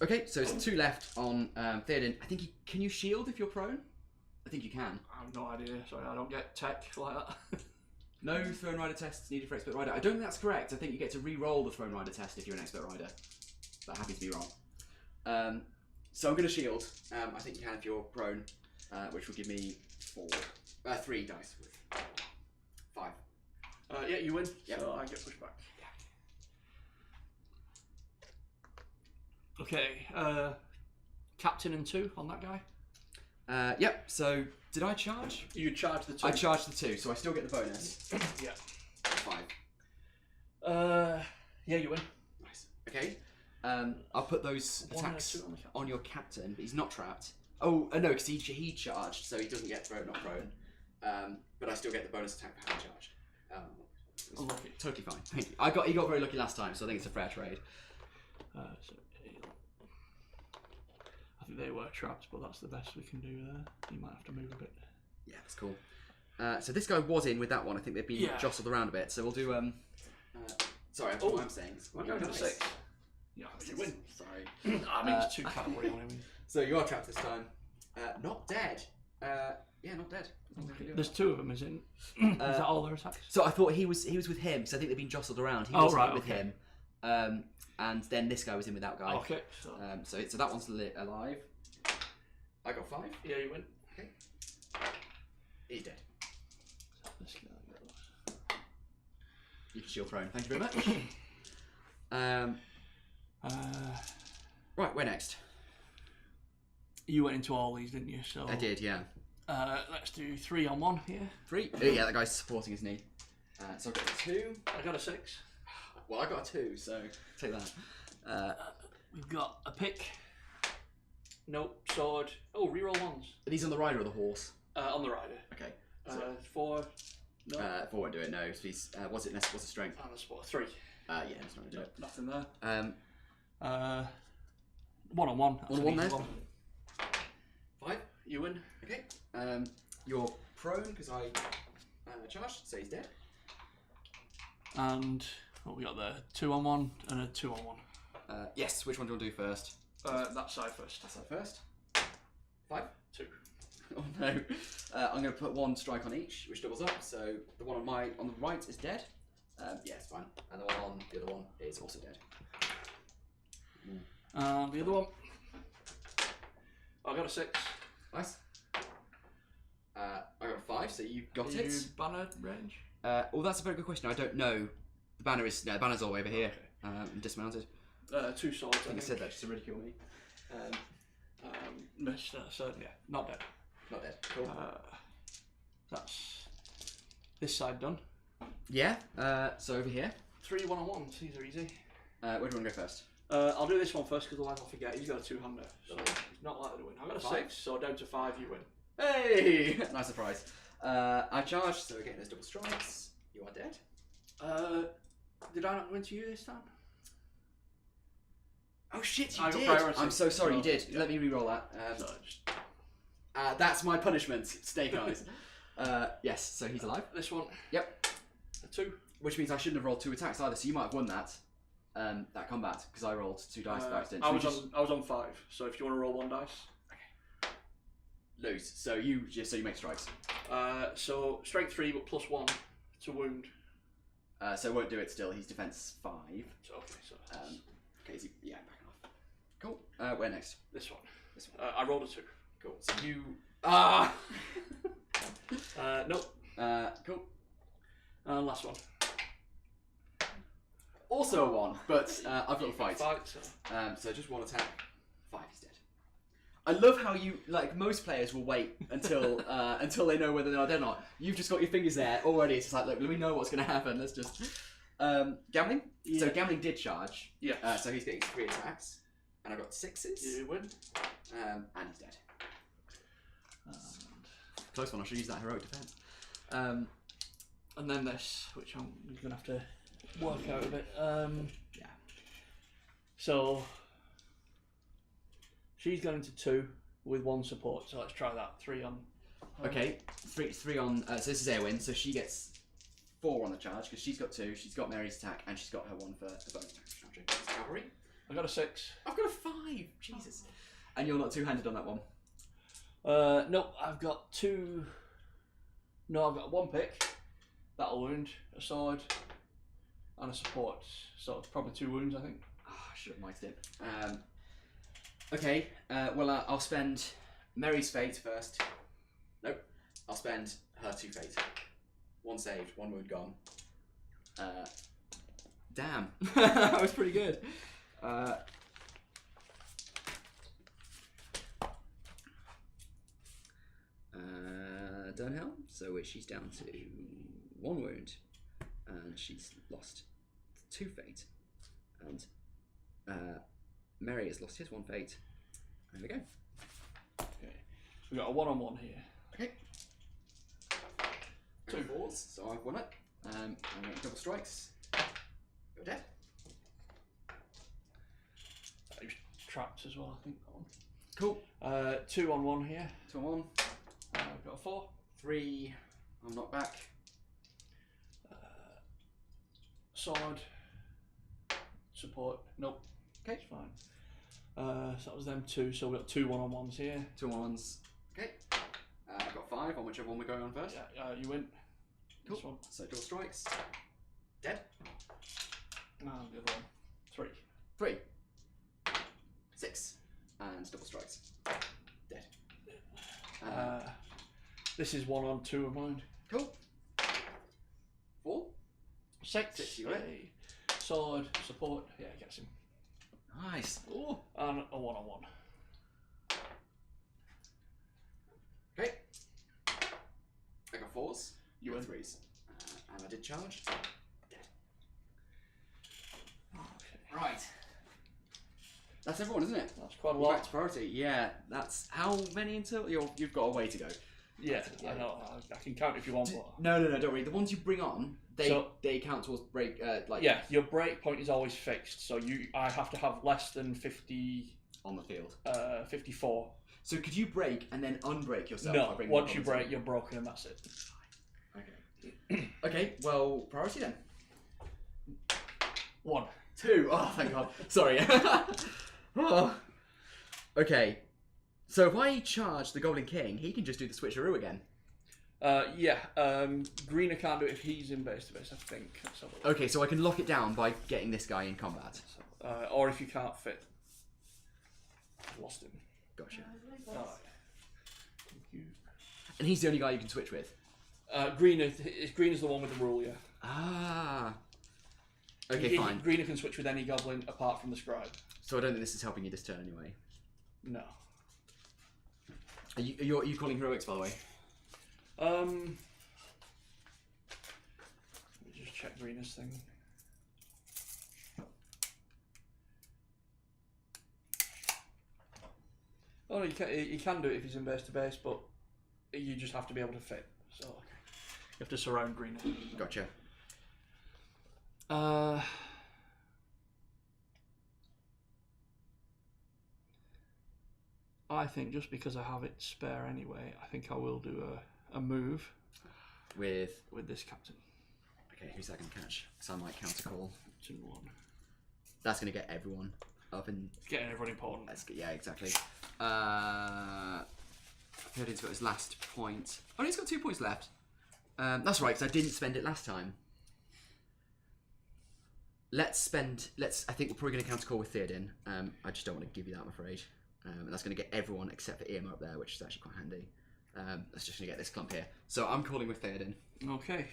Okay, so it's 2 left on Theoden. I think can you shield if you're prone? I think you can. I have no idea. Sorry, I don't get tech like that. No Throne Rider tests needed for Expert Rider. I don't think that's correct. I think you get to re-roll the Throne Rider test if you're an Expert Rider. But happy to be wrong. So I'm going to shield. I think you can if you're prone, which will give me 3 dice with 5. Yeah, you win. Yep. So I get pushed back. Okay. Captain and 2 on that guy. Yep, so did I charge? You charge the 2. I charged the 2, so I still get the bonus. Yeah. 5. Yeah, you win. Nice. Okay. I'll put those 1 and a attacks 2 on the captain. on your captain, but he's not trapped. Oh, no, because he charged, so he doesn't get thrown, not prone. But I still get the bonus attack for having charged. Unlucky. Totally fine. Thank you. He got very lucky last time, so I think it's a fair trade. So I think they were trapped, but that's the best we can do there. You might have to move a bit. Yeah, that's cool. So this guy was in with that one. I think they've been jostled around a bit. So we'll do. Sorry, that's what I'm saying. We're going to 6. Yeah, you win. Sorry. I mean, it's 2 cavalry on him. So you are trapped this time. Not dead. Yeah, not dead. There's 2 of them, is it? Is that all their attacks? So I thought he was with him. So I think they've been jostled around. He wasn't with him. And then this guy was in with that guy. Okay. So that one's alive. I got 5. Yeah, you win. Okay. He's dead. This guy goes. You can shield thrown. Thank you very much. Right, where next? You went into all these, didn't you? So I did, yeah. Let's do 3 on 1 here. 3? Yeah, that guy's supporting his knee. So I've got a 2. I got a 6. Well, I got a 2, so take that. We've got a pick. Nope. Sword. Oh, reroll 1s. Are these on the rider or the horse? On the rider. Okay. 4. No. 4 won't do it, no. So he's, what's the strength? And a sport. 3. Yeah, it's not going to do it. Nothing there. 1 on 1. 1 on 1 there. 5. You win. Okay. You're prone because I charged, so he's dead. And what we got there? 2 on 1 and a 2 on 1. Yes. Which one do you want to do first? That side first. That side first. 5. 2. Oh no. I'm going to put 1 strike on each, which doubles up. So the one on the right is dead. Yeah, it's fine. And the one on the other one is also dead. And the other one. I got a 6. Nice. I got a 5, so you got Are it. you banner range? Well, that's a very good question. I don't know. The banner's all the way over here, and dismounted. 2 swords. I think I said that just to ridicule me. So yeah, not dead. Not dead. Cool. That's this side done. Yeah. So over here. 3 1-on-1s. These are easy. Where do you want to go first? I'll do this one first because otherwise I'll forget. He's got a 2-hander, so he's not likely to win. I got a 5. 6, so down to 5, you win. Hey! Nice surprise. I charged, so again, there's double strikes. You are dead. Did I not go into you this time? Oh shit, I you got did! priority, I'm so sorry, so, you did. yeah. Let me re-roll that. So just That's my punishment, Snake Eyes. Yes, so he's alive. this one. Yep. A 2. Which means I shouldn't have rolled 2 attacks either, so you might have won that combat, because I rolled 2 dice by accident. I was on 5, so if you want to roll 1 dice. Lose. So you make strikes. So strength 3 but +1 to wound. So it won't do it still. He's defense 5. So okay, so Okay, yeah, backing off. Cool. Where next? this one. This one. I rolled a 2. Cool. So you. Nope. Cool. Last one. Also a 1, but I've got a fight. So. So just 1 attack. 5. He's dead. I love how you, like most players, will wait until until they know whether they are dead or not. You've just got your fingers there already. It's just like, look, we know what's going to happen. Let's just Gambling. Yeah. So Gambling did charge. Yeah. So he's getting 3 attacks, and I got 6s. You win. And he's dead. Close one. I should use that heroic defense. And then this, which I'm gonna have to work out a bit. Yeah. So she's going to 2 with 1 support. So let's try that. 3 on. Okay. 3 on. So this is Eowyn. So she gets 4 on the charge because she's got 2. She's got Mary's attack, and she's got her 1 for the bonus attack. Cavalry. I got a 6. I've got a 5. Jesus. And you're not 2-handed on that one. Nope. I've got 2. No, I've got 1 pick. That'll wound, a sword, and a support. So it's probably 2 wounds, I think. Oh, I should have mic'd it. Okay. Well, I'll spend Mary's fate first. Nope. I'll spend her 2 fate. 1 saved, 1 wound gone. Damn. That was pretty good. Dunhelm, so she's down to 1 wound, and she's lost 2 fate, and Mary has lost his 1 fate. There we go. Okay. We got a 1-on-1 here. Okay. 2 4s, so I've won it. I'm getting double strikes. You're dead. He was trapped as well, I think, that one. Cool. 2 on 1 here. 2 on 1. I've got a 4. 3. I'm knocked back. Sword. Support. Nope. Okay. It's fine. So that was them 2, so we've got 2 1-on-1s here. 2 on 1s. Okay. I've got 5 on whichever one we're going on first. Yeah, you win. Cool. This one. So double strikes. Dead. And the other one. 3. 3. 6. And double strikes. Dead. This is 1 on 2 of mine. Cool. 4. 6. 6, you got it. Yay. Sword, support. Yeah, gets him. Nice. Oh. And a 1-on-1. Okay. I got 4s. You got win. 3s. And I did charge. Dead. Okay. Right. That's everyone, isn't it? That's quite a We're back lot. to priority. Yeah. That's how many until you've got a way to go. Yeah, Yeah. I know. I can count if you want. But No, don't worry. The ones you bring on, they count towards break. yeah, your break point is always fixed. So I have to have less than 50. On the field. 54. So could you break and then unbreak yourself? No, by bringing once the you opponents break, in? you're broken, and that's it. Okay. Okay. Well, priority then. 1. 2. Oh, thank God. Sorry. Oh. Okay. So if I charge the Goblin King, he can just do the switcheroo again. Yeah. Greener can't do it if he's in base to base, I think. Let's have a look. Okay, so I can lock it down by getting this guy in combat. Or if you can't fit. Lost him. Gotcha. Alright. Thank you. And he's the only guy you can switch with. Greener's the one with the rule, yeah. Ah. Okay, fine. Greener can switch with any goblin apart from the scribe. So I don't think this is helping you this turn anyway. No. Are you calling heroics, by the way? Let me just check Greener's thing. Oh, no, you can do it if he's in base to base, but you just have to be able to fit. So you have to surround Greener. Gotcha. I think just because I have it spare anyway, I think I will do a move with this captain. Okay, who's that going to catch? Because I might counter call. 2-1. That's going to get everyone up in. It's getting everyone important. Yeah, exactly. Theoden's got his last point. Oh, he's got 2 points left. That's right, because I didn't spend it last time. I think we're probably going to counter call with Theoden. I just don't want to give you that, I'm afraid. And that's going to get everyone except for Irma up there, which is actually quite handy. That's just going to get this clump here. So I'm calling with Theoden. Okay.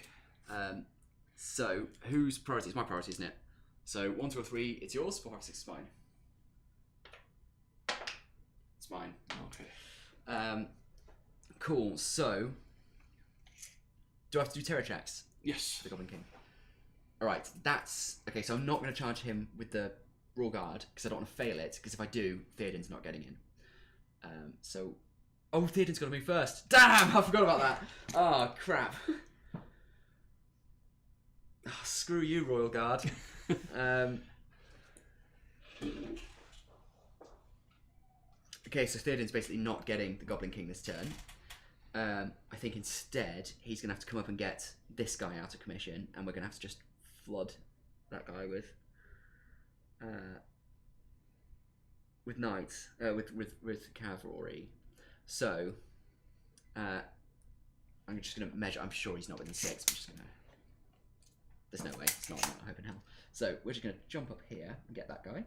So whose priority? It's my priority, isn't it? So 1, 2, or 3, it's yours. 4, 5, 6 is mine. It's mine. Okay. Cool. So do I have to do terror checks? Yes. For the Goblin King. All right. That's okay. So I'm not going to charge him with the Royal Guard because I don't want to fail it. Because if I do, Theoden's not getting in. Oh, Theoden's got to move first. Damn! I forgot about that. Oh crap. Oh, screw you, Royal Guard. Okay, so Theoden's basically not getting the Goblin King this turn. I think instead he's going to have to come up and get this guy out of commission, and we're going to have to just flood that guy with knights, with cavalry. So I'm just going to measure. I'm sure he's not within 6. I'm just going to. There's no way. It's not. I hope in hell. So we're just going to jump up here and get that guy.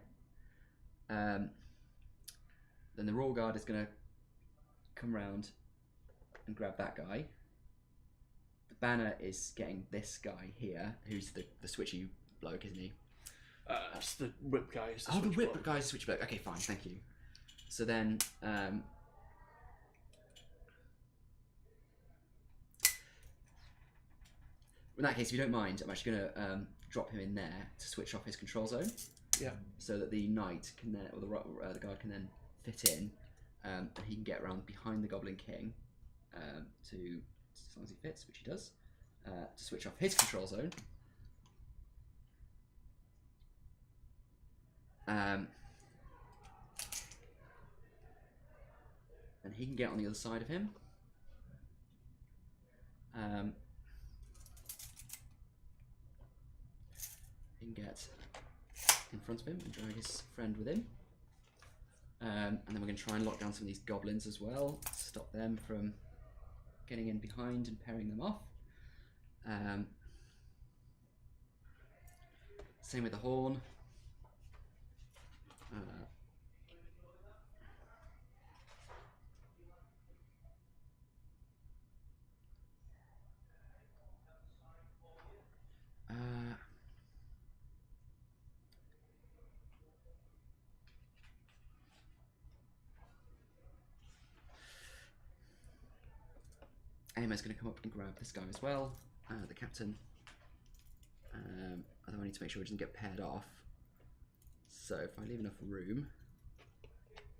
Then the Royal Guard is going to come round and grab that guy. The banner is getting this guy here, who's the switchy bloke, isn't he? That's the whip guy. The whip guy's the switchy bloke. Okay, fine, thank you. So then, in that case, if you don't mind, I'm actually going to drop him in there to switch off his control zone. Yeah. So that the knight can then, or the guard can then fit in, and he can get around behind the Goblin King to, as long as he fits, which he does, to switch off his control zone. And he can get on the other side of him. He can get in front of him and drag his friend with him. And then we're going to try and lock down some of these goblins as well, stop them from getting in behind and pairing them off. Same with the horn. Emma's going to come up and grab this guy as well, the captain. Although I need to make sure he doesn't get paired off. So if I leave enough room,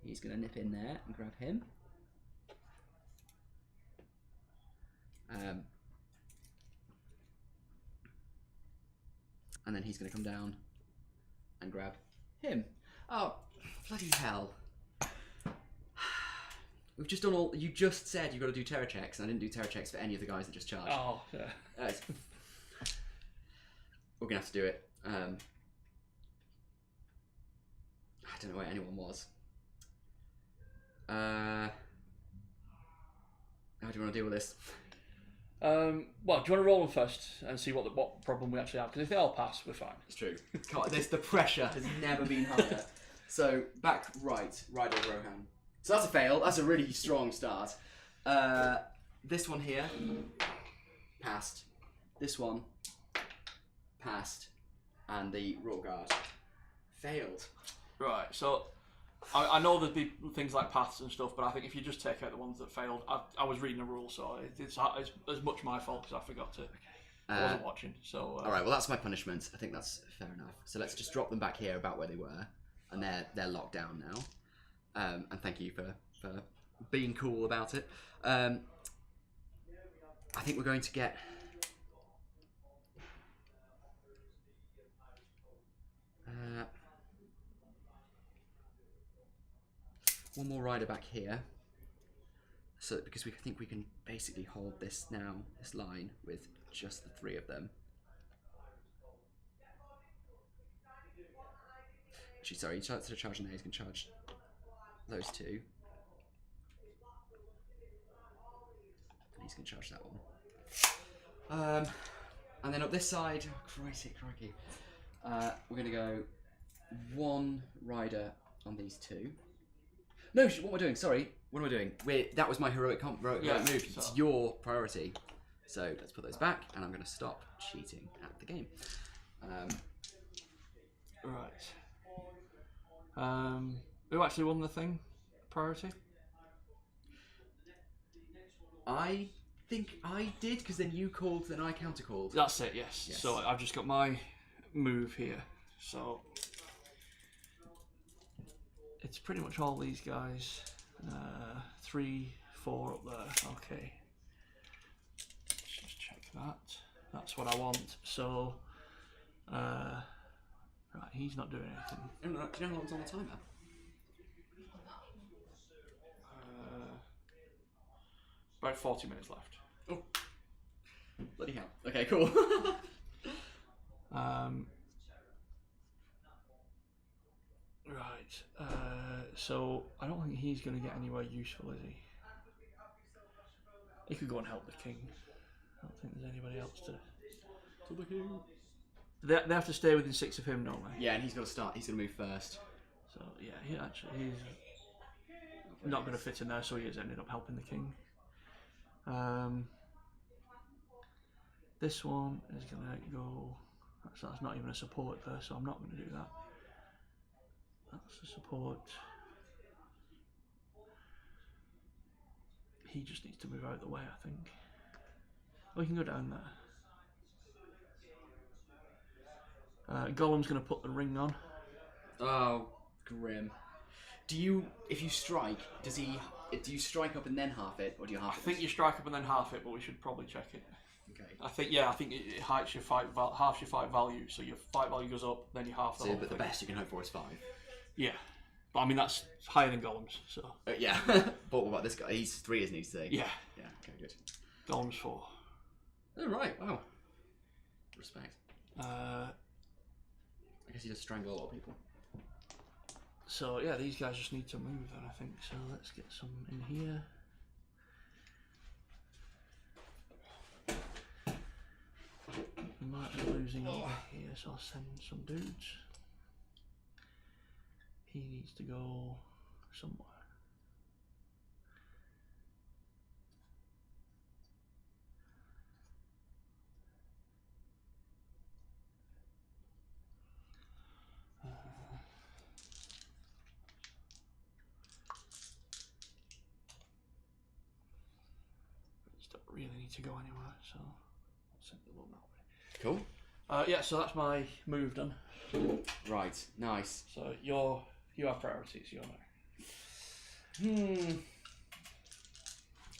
he's going to nip in there and grab him. And then he's going to come down and grab him. Oh, bloody hell. We've just done all. You just said you've got to do terror checks, and I didn't do terror checks for any of the guys that just charged. Oh, yeah. We're going to have to do it. I don't know where anyone was. How do you want to deal with this? Well, do you want to roll them first and see what problem we actually have? Because if they all pass, we're fine. It's true. God, the pressure has never been higher. So, back right over Rohan. So that's a fail. That's a really strong start. This one here, passed. This one, passed. And the Royal Guard, failed. Right, so I know there'd be things like paths and stuff, but I think if you just take out the ones that failed, I was reading the rules, so it's as much my fault because I forgot to. I wasn't watching, so. All right, well that's my punishment. I think that's fair enough. So let's just drop them back here about where they were, and they're locked down now. And thank you for being cool about it. I think we're going to get. one more rider back here. So because we think we can basically hold this now, this line with just the 3 of them. Actually, sorry, instead of charging there, he's going to charge those 2. And he's going to charge that one. And then up this side, oh, crikey. We're going to go 1 rider on these 2. No, what am I doing? Sorry, what am I doing? That was my heroic move. It's your priority. So let's put those back, and I'm going to stop cheating at the game. Right. Who actually won the thing? Priority? I think I did, because then you called, then I counter-called. That's it, yes. So I've just got my move here. So it's pretty much all these guys. 3, 4 up there. Okay. Let's just check that. That's what I want. So, right, he's not doing anything. Do you know how long's on the timer? About 40 minutes left. Oh. Bloody hell. Okay, cool. Right. So I don't think he's going to get anywhere useful, is he? He could go and help the king. I don't think there's anybody else to. To the king. They have to stay within 6 of him, don't they? Yeah, and he's got to start. He's going to move first. So yeah, he's not going to fit in there. So he has ended up helping the king. This one is going to go. That's not even a support there, so I'm not going to do that. That's a support. He just needs to move out of the way, I think. Oh, he can go down there. Gollum's going to put the ring on. Oh, grim. If you strike, do you strike up and then half it, or do you half it? I think you strike up and then half it, but we should probably check it. Okay. I think it halves your fight value, so your fight value goes up, then you half the whole thing. The best you can hope for is 5. Yeah, but I mean that's higher than Gollum's, so. Yeah, but what about this guy? He's 3, isn't he? So. Yeah. Yeah. Okay, good. Gollum's 4. Oh right, wow. Respect. I guess he does strangle a lot of people. So yeah, these guys just need to move then, I think. So let's get some in here. We might be losing over here, so I'll send some dudes. He needs to go somewhere. Don't really need to go anywhere, so I'll send the one that way. Cool. Yeah, so that's my move done. Right, nice. So you have priorities, you're now.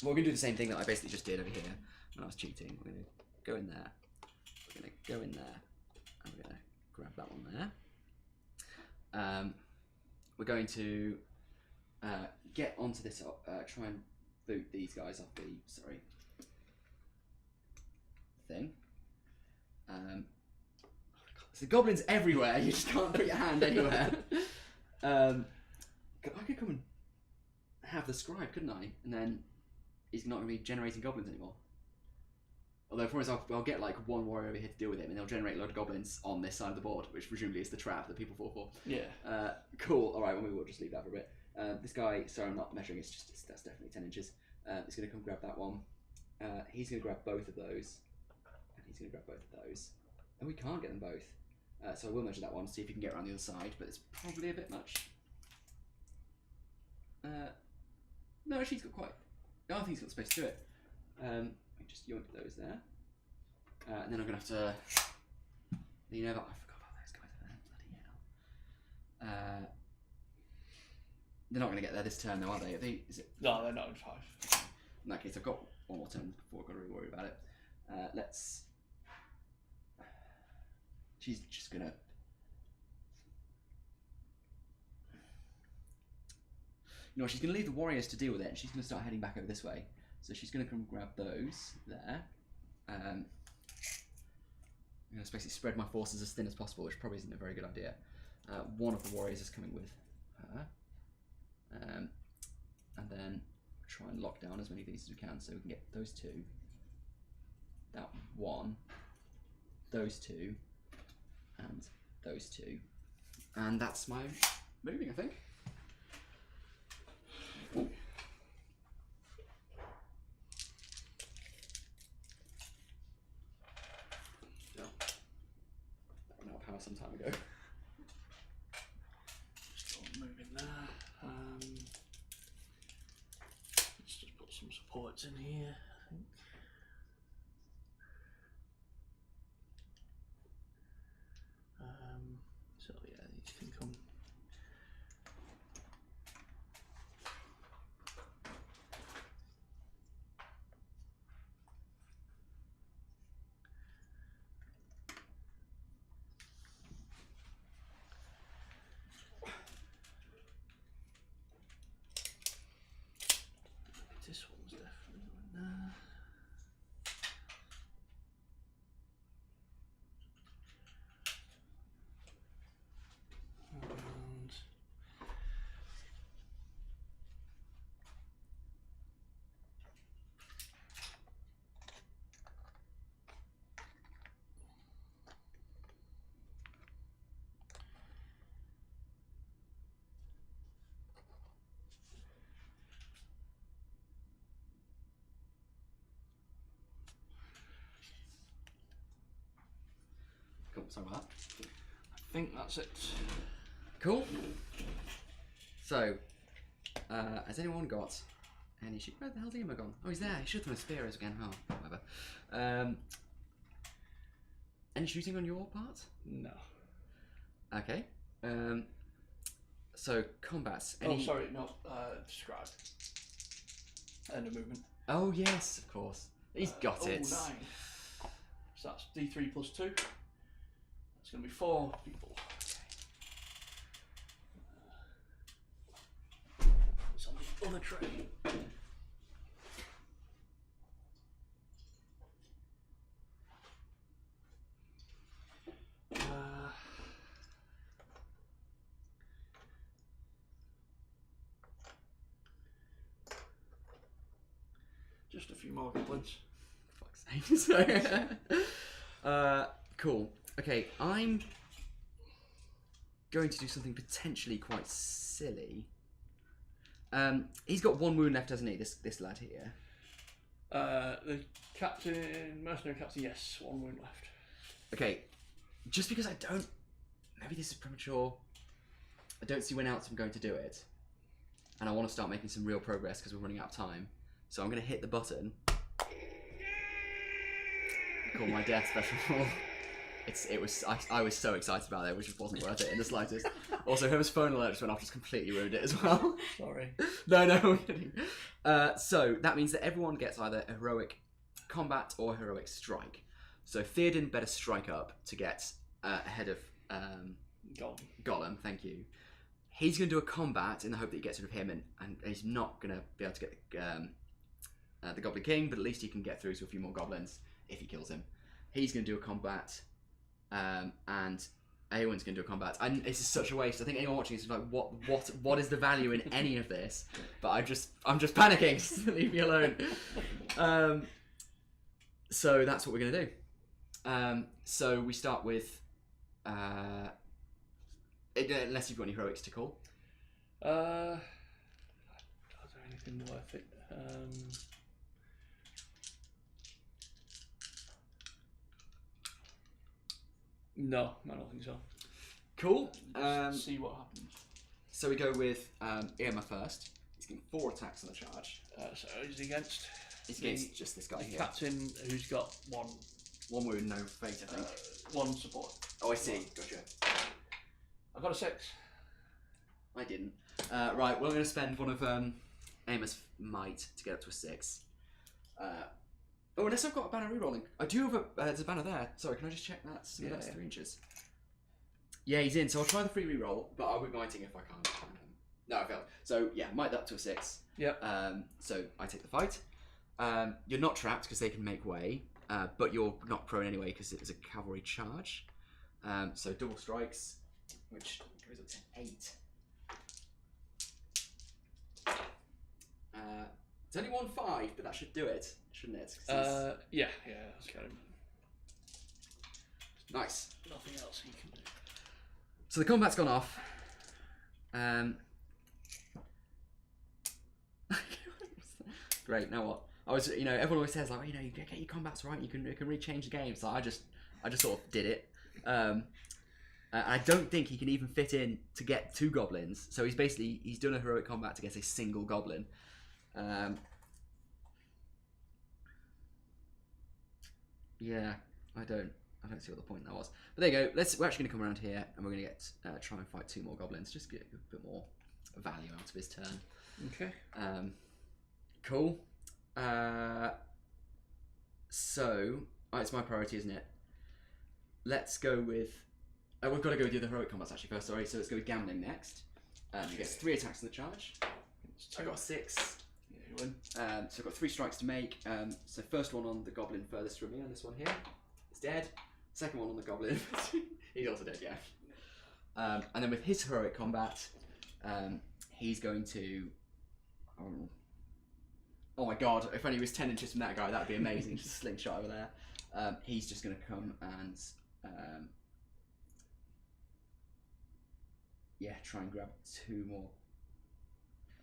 Well, we're going to do the same thing that I basically just did over here when I was cheating. We're going to go in there. We're going to go in there. And we're going to grab that one there. We're going to get onto this, try and boot these guys off the, thing. So goblins everywhere, you just can't put your hand anywhere. I could come and have the scribe, couldn't I? And then he's not going to be generating goblins anymore. Although, for instance, I'll get like one warrior over here to deal with him, and they'll generate a load of goblins on this side of the board, which presumably is the trap that people fall for. Yeah. Cool. All right. Well, maybe we'll just leave that for a bit. This guy. Sorry, I'm not measuring. That's definitely 10 inches. He's going to come grab that one. He's going to grab both of those, and he's going to grab both of those. And we can't get them both. So I will measure that one, see if he can get around the other side, but it's probably a bit much. No, actually, he's got quite. I think he's got space to do it. Just yoink those there. And then I'm going to have to. I forgot about those guys there. Bloody hell. They're not going to get there this turn, though, are they? No, they're not in 5. In that case, I've got one more turn before I've got to really worry about it. Let's. She's just going to. you know, she's going to leave the warriors to deal with it, and she's going to start heading back over this way. So she's going to come grab those there. I'm going to basically spread my forces as thin as possible, which probably isn't a very good idea. One of the warriors is coming with her. And then try and lock down as many of these as we can, so we can get those two, that one, those two, and those two. And that's my moving, I think. Yeah. That ran out of power some time ago. Just moving there. Let's just put some supports in here, I think. So yeah, these can come. This one's definitely going there. And Cool, sorry about that. I think that's it. Cool. So, has anyone got any shoot? Where the hell's Emo gone? Oh, he's there. He should have thrown a spear again. Oh, whatever. Any shooting on your part? No. Okay. So combats. Oh, sorry, no. Describe. End of movement. Oh yes, of course. He's got it. 9. So that's D3 plus 2. It's going to be 4 people. It's on the other tray. Just a few more goblins. Fuck's sake. Cool. Okay, I'm going to do something potentially quite silly. He's got 1 wound left, hasn't he? This lad here. The captain, mercenary captain, yes, 1 wound left. Okay, just because I don't, maybe this is premature. I don't see when else I'm going to do it, and I want to start making some real progress because we're running out of time. So I'm going to hit the button. Call my death special roll. I was so excited about it, which just wasn't worth it in the slightest. Also, Herbert's phone alert just went off, just completely ruined it as well. Sorry. No, I'm kidding. So that means that everyone gets either a heroic combat or a heroic strike. So Theoden better strike up to get ahead of Gollum. Thank you. He's going to do a combat in the hope that he gets rid of him, and he's not going to be able to get the Goblin King, but at least he can get through to a few more goblins if he kills him. He's going to do a combat, and Eowyn's going to do a combat. And this is such a waste. I think anyone watching is like, what is the value in any of this? But I'm just panicking. Just leave me alone. So that's what we're going to do. So we start with, unless you've got any heroics to call. Is there anything worth it? No, I don't think so. Cool. See what happens. So we go with Irma first. He's getting 4 attacks on the charge. So he's against? He's against just this guy the here. Captain who's got 1 wound, no fate, I think. 1 support. Oh, I see. Gotcha. I got a 6. I didn't. Right, well, I'm going to spend one of Amos' might to get up to a 6. Oh, unless I've got a banner rerolling. I do have there's a banner there. Sorry, can I just check that? So that's 3 inches. Yeah, he's in, so I'll try the free reroll, but I'll be mighting if I can't. No, I failed. So yeah, might that up to a 6. Yep. So I take the fight. You're not trapped because they can make way, but you're not prone anyway because it was a cavalry charge. So double strikes, which goes up to 8. It's only 1-5, but that should do it, shouldn't it? 'Cause yeah, that's kind of nice. nothing else he can do. So the combat's gone off. Great. Now what? I was, everyone always says like, you get your combats right. You can rechange the game. So I just sort of did it. I don't think he can even fit in to get 2 goblins. So he's done a heroic combat to get a single goblin. Yeah, I don't see what the point that was. But there you go. We're actually going to come around here and we're going to try and fight 2 more goblins. Just get a bit more value out of his turn. Okay. Cool. So it's my priority, isn't it? Let's go with. We've got to go with the other heroic combats actually first. Sorry. So let's go with Gambling next. He gets 3 attacks in the charge. I got a 6. Yeah, you win. So I've got 3 strikes to make. So first one on the goblin furthest from me on this one here. It's dead. Second one on the goblin. He's also dead, yeah. And then with his heroic combat, he's going to. Oh my god! If only he was 10 inches from that guy, that'd be amazing. Just a slingshot over there. He's just going to come and try and grab 2 more.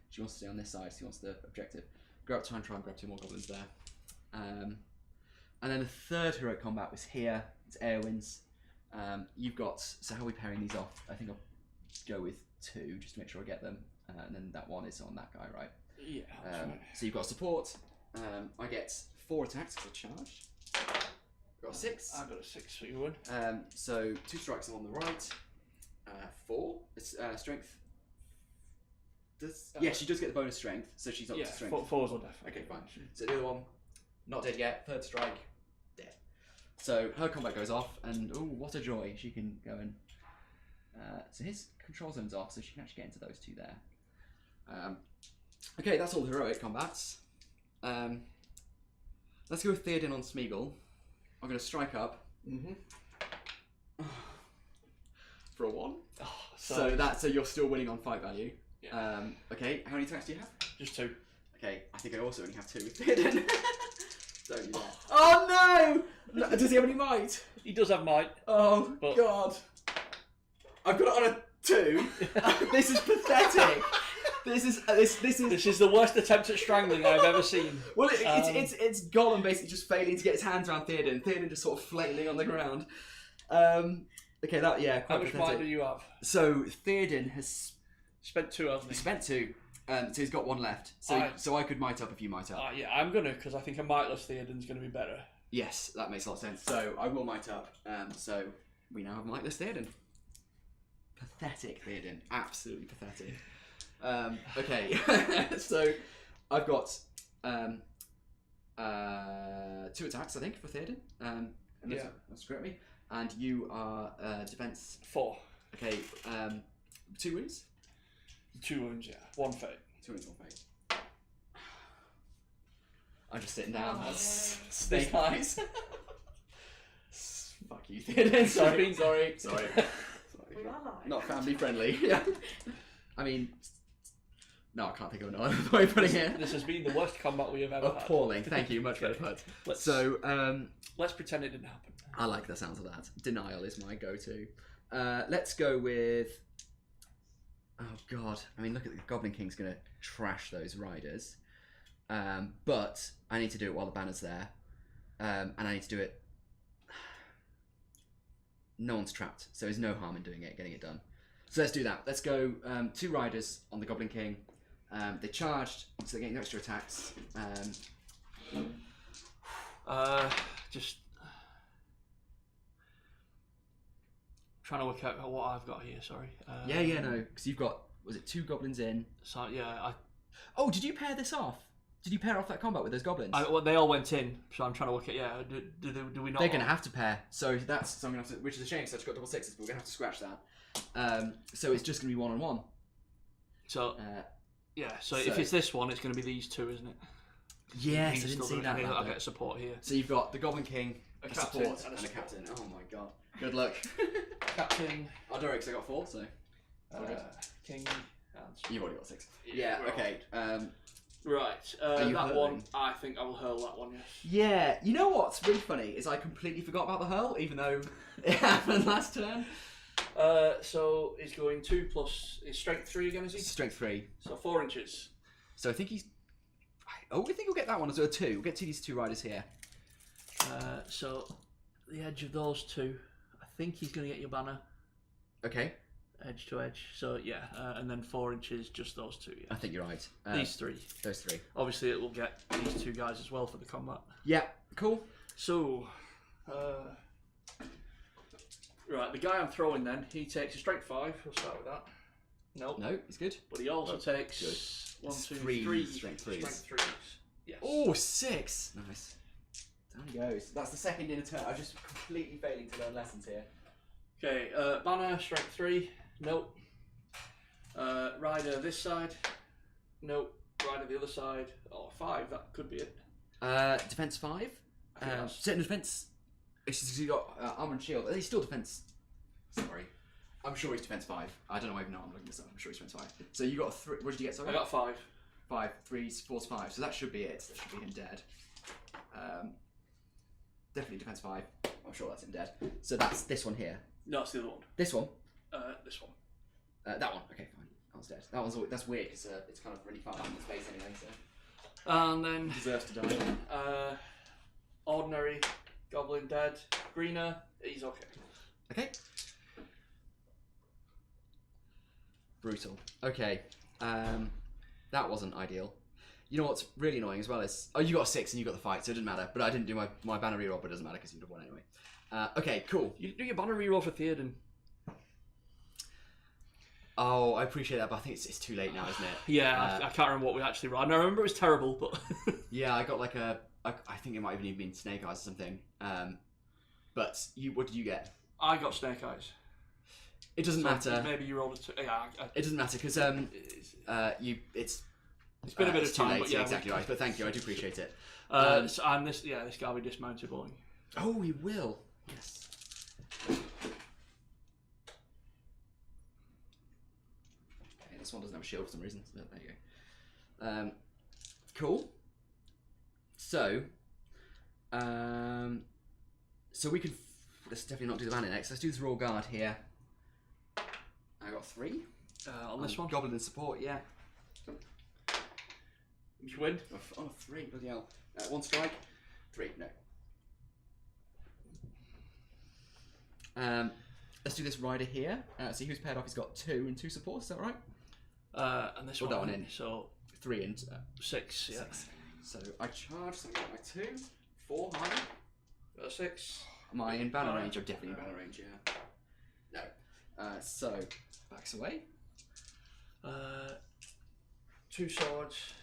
She wants to stay on this side, so he wants the objective. Try and grab 2 more goblins there. And then the third heroic combat was here. It's Airwinds. You've got. So how are we pairing these off? I think I'll go with 2 just to make sure I get them. And then that one is on that guy, right? Yeah. That's right. So you've got support. I get 4 attacks because I charged. Got a 6. I got a 6 for you, win. So 2 strikes on the right. 4. It's strength. Yeah, she does get the bonus strength, so she's up to strength. 4's on death. Okay, fine. So the other one, not dead yet. 3rd strike, dead. So her combat goes off, and oh, what a joy! She can go and. So his control zone's off, so she can actually get into those 2 there. Okay, that's all the heroic combats. Let's go with Theoden on Smeagol. I'm going to strike up. For a 1. Oh, so you're still winning on fight value. Yeah. Okay, how many attacks do you have? Just 2. Okay, I think I also only have 2 with Theoden. Don't you dare. Oh no! Does he have any might? He does have might. Oh god. I've got it on a 2. This is pathetic. This is the worst attempt at strangling I've ever seen. Well, it's Gollum basically just failing to get his hands around Theoden. Theoden just sort of flailing on the ground. Okay, quite How much pathetic. might do you have? So Theoden has spent 2, hasn't he? Spent 2. So he's got 1 left. So I could might up if you might up. Yeah, I'm gonna, because I think a mightless Theoden's gonna be better. Yes, that makes a lot of sense. So I will might up. So we now have mightless Theoden. Pathetic Theoden. Absolutely pathetic. Okay, so I've got 2 attacks, I think, for Theoden. That's correct me. And you are defense 4. Okay, 2 wounds. 2 wounds, yeah. 1 fate. 2 wounds, 1 fate. I'm just sitting down. Oh, Snake eyes. Fuck you, Theoden. Sorry. We are live. Not family friendly. Yeah. I mean, no, I can't think of another way of putting it. This has been the worst combat we have ever had. Appalling. Thank you. Much better put. Let's pretend it didn't happen. I like the sounds of that. Denial is my go-to. Let's go with. Oh god! I mean, look at the Goblin King's gonna trash those riders, but I need to do it while the banner's there, and I need to do it. No one's trapped, so there's no harm in doing it, getting it done. So let's do that. Let's go 2 riders on the Goblin King. They charged, so they're getting extra attacks. Just trying to work out what I've got here. Sorry. No, because you've got, was it 2 goblins in? So yeah, Oh, did you pair this off? Did you pair off that combat with those goblins? well, they all went in, so I'm trying to work it. Yeah, do we not? They're going to have to pair, so I'm going to have to, which is a shame because I've got double 6s, but we're going to have to scratch that. So it's just going to be 1-on-1. So yeah, so if it's this one, it's going to be these two, isn't it? Yes, I didn't see that. I'll get support here. So you've got the Goblin King, a captain, support, and a captain. Oh my god. Good luck. Captain. I'll do it because I got 4, so. King. You've already got 6. Yeah, okay. Right, you that hurling? one, I think I will hurl that one, yes. Yeah, you know what's really funny is I completely forgot about the hurl, even though it happened last turn. So he's going 2 plus his strength 3 again, is he? Strength 3. So 4 inches. So I think he's. Oh, I think we'll get that one as well, 2. We'll get these 2 riders here. So the edge of those 2, I think he's going to get your banner. Okay. Edge to edge. So yeah, and then 4 inches, just those 2. Yeah. I think you're right. These 3. Those 3. Obviously, it will get these 2 guys as well for the combat. Yeah. Cool. So, right, the guy I'm throwing then, he takes a strength 5. We'll start with that. Nope. No, he's good. But he also takes good. 1, 2, 3 3 strength 3s. Strength 3s. Yes. Oh, 6. Nice. Down he goes. That's the second in a turn. I'm just completely failing to learn lessons here. Okay, banner, strength 3. Nope. Rider this side. Nope. Rider the other side. Oh, 5. That could be it. Defense 5. Yes. Certain defense. It's just, you got armor and shield. He's still defense. Sorry. I'm sure he's defense 5. I don't know even know I'm looking this up. I'm sure he's defense 5. So you got 3. What did you get? Sorry. I got 5. 5, 3s, 4s, 5. So that should be it. That should be him dead. Definitely defense 5. I'm sure that's him dead. So that's this one here. No, it's the other one. This one. This one. That one. Okay, fine. That one's dead. That one's that's weird because it's kind of really far out in space anyway. So And then deserves to die. ordinary goblin dead. Greener. He's okay. Okay. Brutal. Okay. That wasn't ideal. You know what's really annoying as well is you got a 6 and you got the fight, so it didn't matter. But I didn't do my banner reroll, but it doesn't matter because you'd have won anyway. Okay, cool. You do your banner reroll for Theoden. Oh, I appreciate that, but I think it's too late now, isn't it? Yeah, I can't remember what we actually ran. I remember it was terrible, but Yeah, I got like I think it might have even been Snake Eyes or something. But what did you get? I got Snake Eyes. It doesn't matter. Maybe you rolled a 2. Yeah, It doesn't matter because it's been a bit of too time, late, but yeah, exactly right. But thank you, I do appreciate it. So, and this guy will be dismounted, won't he? Oh, he will. Yes. Okay, this one doesn't have a shield for some reason. So there you go. Cool. So, we can. Let's definitely not do the banner next. Let's do this Royal Guard here. I got 3 On this one. Goblin and support, yeah. You win. Oh, 3, bloody hell. 1 strike, 3, no. Let's do this rider here. See who's paired off. He's got 2 and 2 supports. Is that right? And this Put that one in. So 3 and 6. Yeah. 6. So I charge. So I got my 2, 4 high. Got a 6. Am I in banner range? I'm definitely in banner range. Yeah. No. So backs away. 2 swords.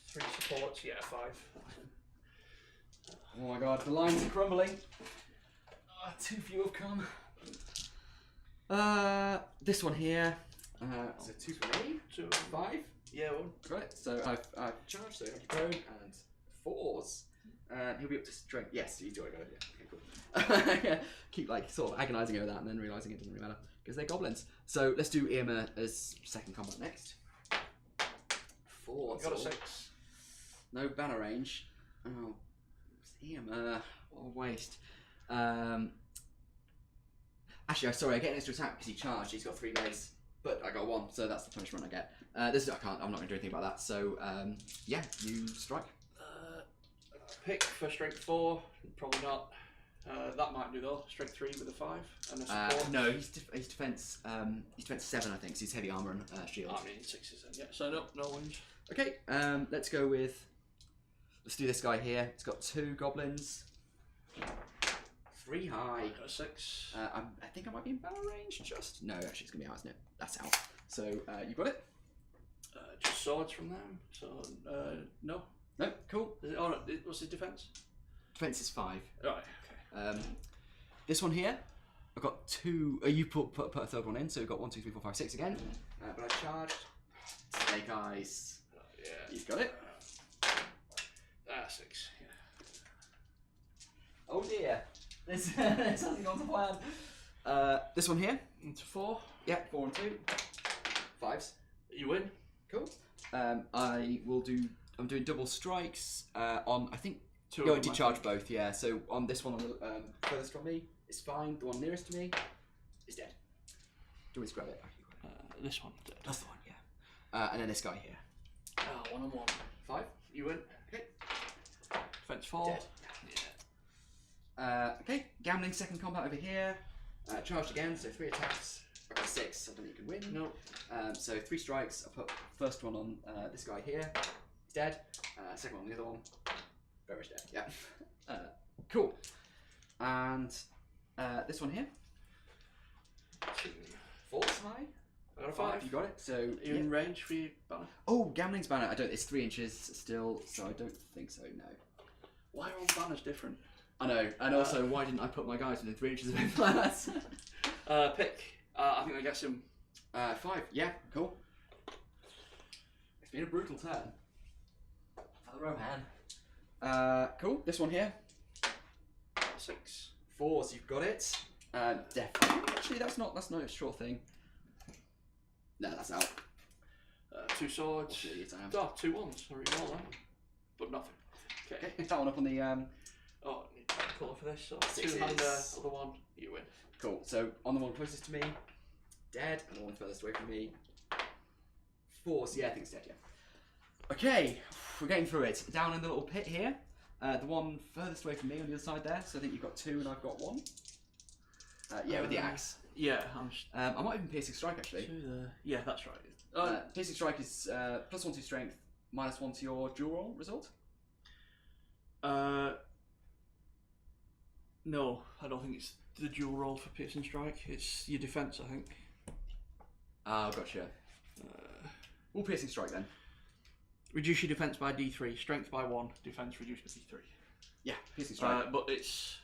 3 supports. Yeah, 5. Oh my god, the lines are crumbling. Too few have come. This one here. So 2 for me. 2. 5. Yeah, well. Right. So I've charged. So prone and 4s. He'll be up to strength. Yes, he's doing good. Yeah. Okay, cool. Keep like sort of agonising over that and then realising it doesn't really matter because they're goblins. So let's do Irma as second combat next. 4. Got a 6. No banner range. Oh, Irma. What a waste. Actually, sorry, I get an extra attack because he charged. He's got 3 days, but I got 1, so that's the punishment I get. This I can't. I'm not going to do anything about that. So yeah, you strike. Pick for strength 4. Probably not. That might do though. Strength 3 with a 5 and a support. No, he's defense. He's defense 7, I think. So he's heavy armor and shield. I mean 6s then. Yeah. So no wins. Okay. Let's go with. Let's do this guy here. It's got 2 goblins. 3 high. Got a 6. I think I might be in battle range. Just no. Actually, it's gonna be high, isn't it? That's out. So you got it. Just swords from them. So no. No. Cool. Is it, oh, no, what's his defense? Defense is 5. Right. Okay. This one here, I've got 2. You put a third one in, so we've got 1, 2, 3, 4, 5, 6 again. But I charged. Snake eyes. Yeah. You've got it. 6. Yeah. Oh dear. This hasn't gone to plan. This one here. Into 4. Yeah, 4 and 2. 5s. You win. Cool. I'm doing double strikes on, I think, 2 you of them, I decharge think. both, yeah. So on this one, on the furthest from me, it's fine. The one nearest to me is dead. Do we grab it? This one. Dead. That's the one, yeah. And then this guy here. 1 on 1. 5. You win. Okay. Defense 4. Dead. Okay, gambling second combat over here. Charged again, so 3 attacks. I got 6, I don't think you can win. No. So 3 strikes. I put first one on this guy here. He's dead. Second one on the other one. Very much dead. Yeah. Cool. And this one here. 4 high. I got a 5. You got it. So Are you in range for your banner? Oh, gambling's banner. I don't. It's 3 inches still, so I don't think so. No. Why are all banners different? I know. And also, why didn't I put my guys within 3 inches of him like that? Pick. I think I get some. 5. Yeah. Cool. It's been a brutal turn for the Rohan. Cool. This one here. 6. 4s. You've got it. Definitely. Actually, that's not a sure thing. No, that's out. 2 swords. Actually, it's out. Oh, 2 1s. Sorry, all that. But nothing. Okay. Okay. That one up on the. Oh, I need colour for this. So 6s. 2-hander, other one. You win. Cool. So on the one closest to me, dead, and the one furthest away from me, 4s. Yeah, I think it's dead. Yeah. Okay, we're getting through it. Down in the little pit here, the one furthest away from me on the other side there. So I think you've got 2 and I've got 1. Yeah, with the axe. Yeah, I might even piercing strike actually. Yeah, that's right. Piercing strike is +1 to strength, -1 to your dual roll result. No, I don't think it's the dual roll for piercing strike. It's your defense, I think. Ah, gotcha. We'll piercing strike then. Reduce your defense by D3, strength by 1, defense reduced by D3. Yeah, piercing strike. But it's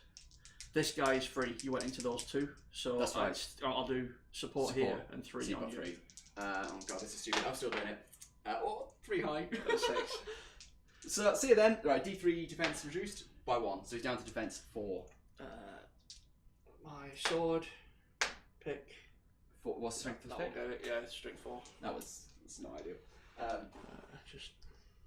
this guy is free. You went into those 2, so That's right. I'll do support here and 3 So you've on got you. 3. Oh god, this is stupid. I'm still doing it. 3 high. 6. So see you then. Right, D3 defense reduced by 1, so he's down to defense 4. My sword, pick. What's the strength of the That'll pick? get it. Yeah, strength 4. That's not ideal. Just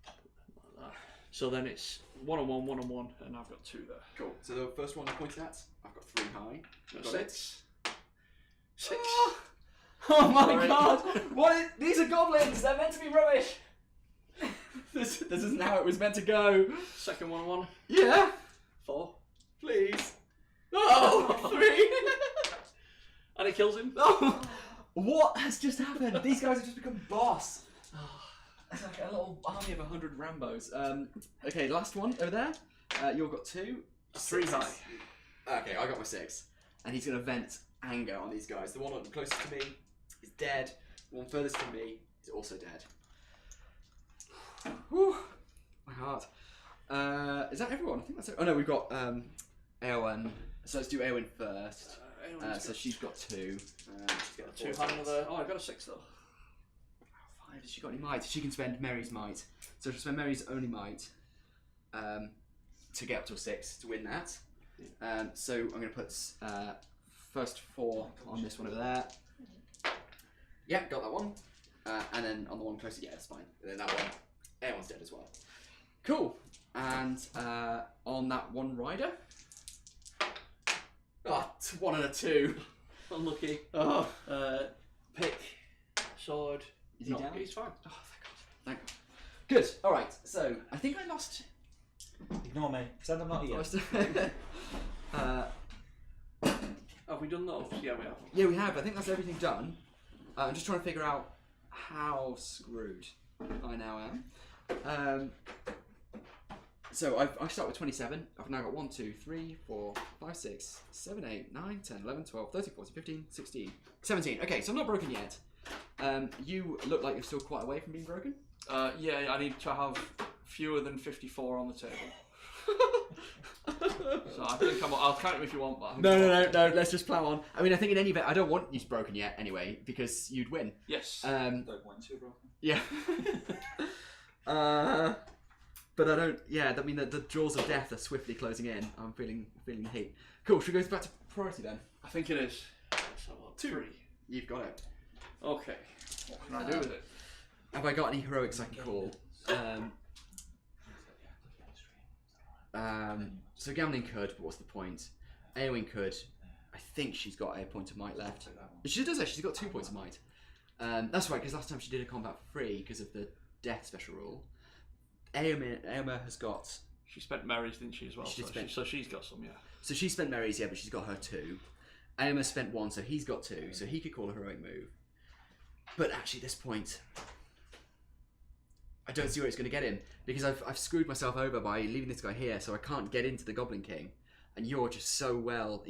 like that. So then it's 1 on 1, 1 on 1, and I've got 2 there. Cool. So the first one I pointed at, I've got 3 high. Got Got 6. 6. Oh my Sorry. god! These are goblins. They're meant to be rubbish. This isn't how it was meant to go. Second 1 on 1. Yeah. 4. Please. Oh, 3. And it kills him. Oh, what has just happened? These guys have just become boss. It's like a little army of 100 Rambos. Okay, last one over there. You've got 2. 3 high. Okay, I got my 6. And he's going to vent anger on these guys. The one closest to me is dead. The one furthest from me is also dead. Whew. My heart. Is that everyone? I think that's it. Oh no, we've got Eowyn. So let's do Eowyn first. So she's got 2. She's got 2 hand there. Oh, I got a 6 though. 5. Has she got any might? She can spend Mary's might. So she'll spend Mary's only might to get up to a 6 to win that. So I'm going to put first 4 on this one over there. Yeah, got that one. And then on the one closer, yeah, that's fine. And then that one, Eowyn's dead as well. Cool. And on that one rider. Oh, 1 and a 2. Unlucky. Oh. Pick. Sword. Is he No, down? he's fine. Oh, thank God. Good. All right. So I think I lost. Ignore me. Pretend I'm not here. Have we done those? Yeah, we have. Yeah, we have. I think that's everything done. I'm just trying to figure out how screwed I now am. So I start with 27. I've now got 1, 2, 3, 4, 5, 6, 7, 8, 9, 10, 11, 12, 13, 14, 15, 16, 17. Okay, so I'm not broken yet. You look like you're still quite away from being broken. Yeah, I need to have fewer than 54 on the table. So I think I'll count them if you want. But I think No. Let's just plow on. I mean, I think in any event, I don't want you broken yet anyway because you'd win. Yes. Don't want to broken. Yeah. But I don't. Yeah, I mean the jaws of death are swiftly closing in. I'm feeling the heat. Cool. Should we go back to priority then? I think it is. So 3. You've got it. Okay. What can I do with it? Have I got any heroics I can call? So Gambling could, but what's the point? Eowyn could. I think she's got a point of might left. She does actually. She's got 2 points of might. That's right, because last time she did a combat for free because of the death special rule. Eomer has got. She spent Mary's, didn't she, as well? So she's got some, yeah. So she spent Mary's, yeah, but she's got her 2. Eomer spent 1, so he's got 2. So he could call a heroic move. But actually, at this point, I don't see where it's going to get him because I've screwed myself over by leaving this guy here, so I can't get into the Goblin King, and you're just so well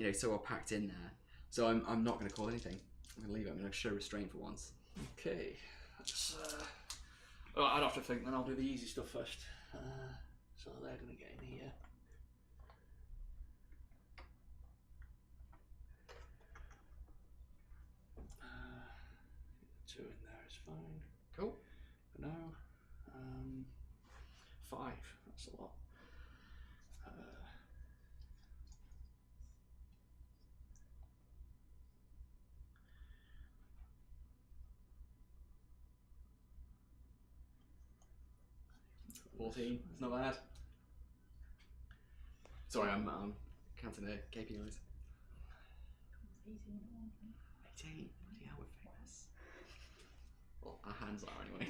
packed in there. So I'm not going to call anything. I'm going to leave it. I'm going to show restraint for once. Okay. Well, I'd have to think. Then I'll do the easy stuff first. So they're going to get in here. Two in there is fine. Cool. For now. 5. That's a lot. 14. It's not bad. Sorry, I'm counting the KPIs. 18. Bloody hell, we're famous. Well, our hands are anyway.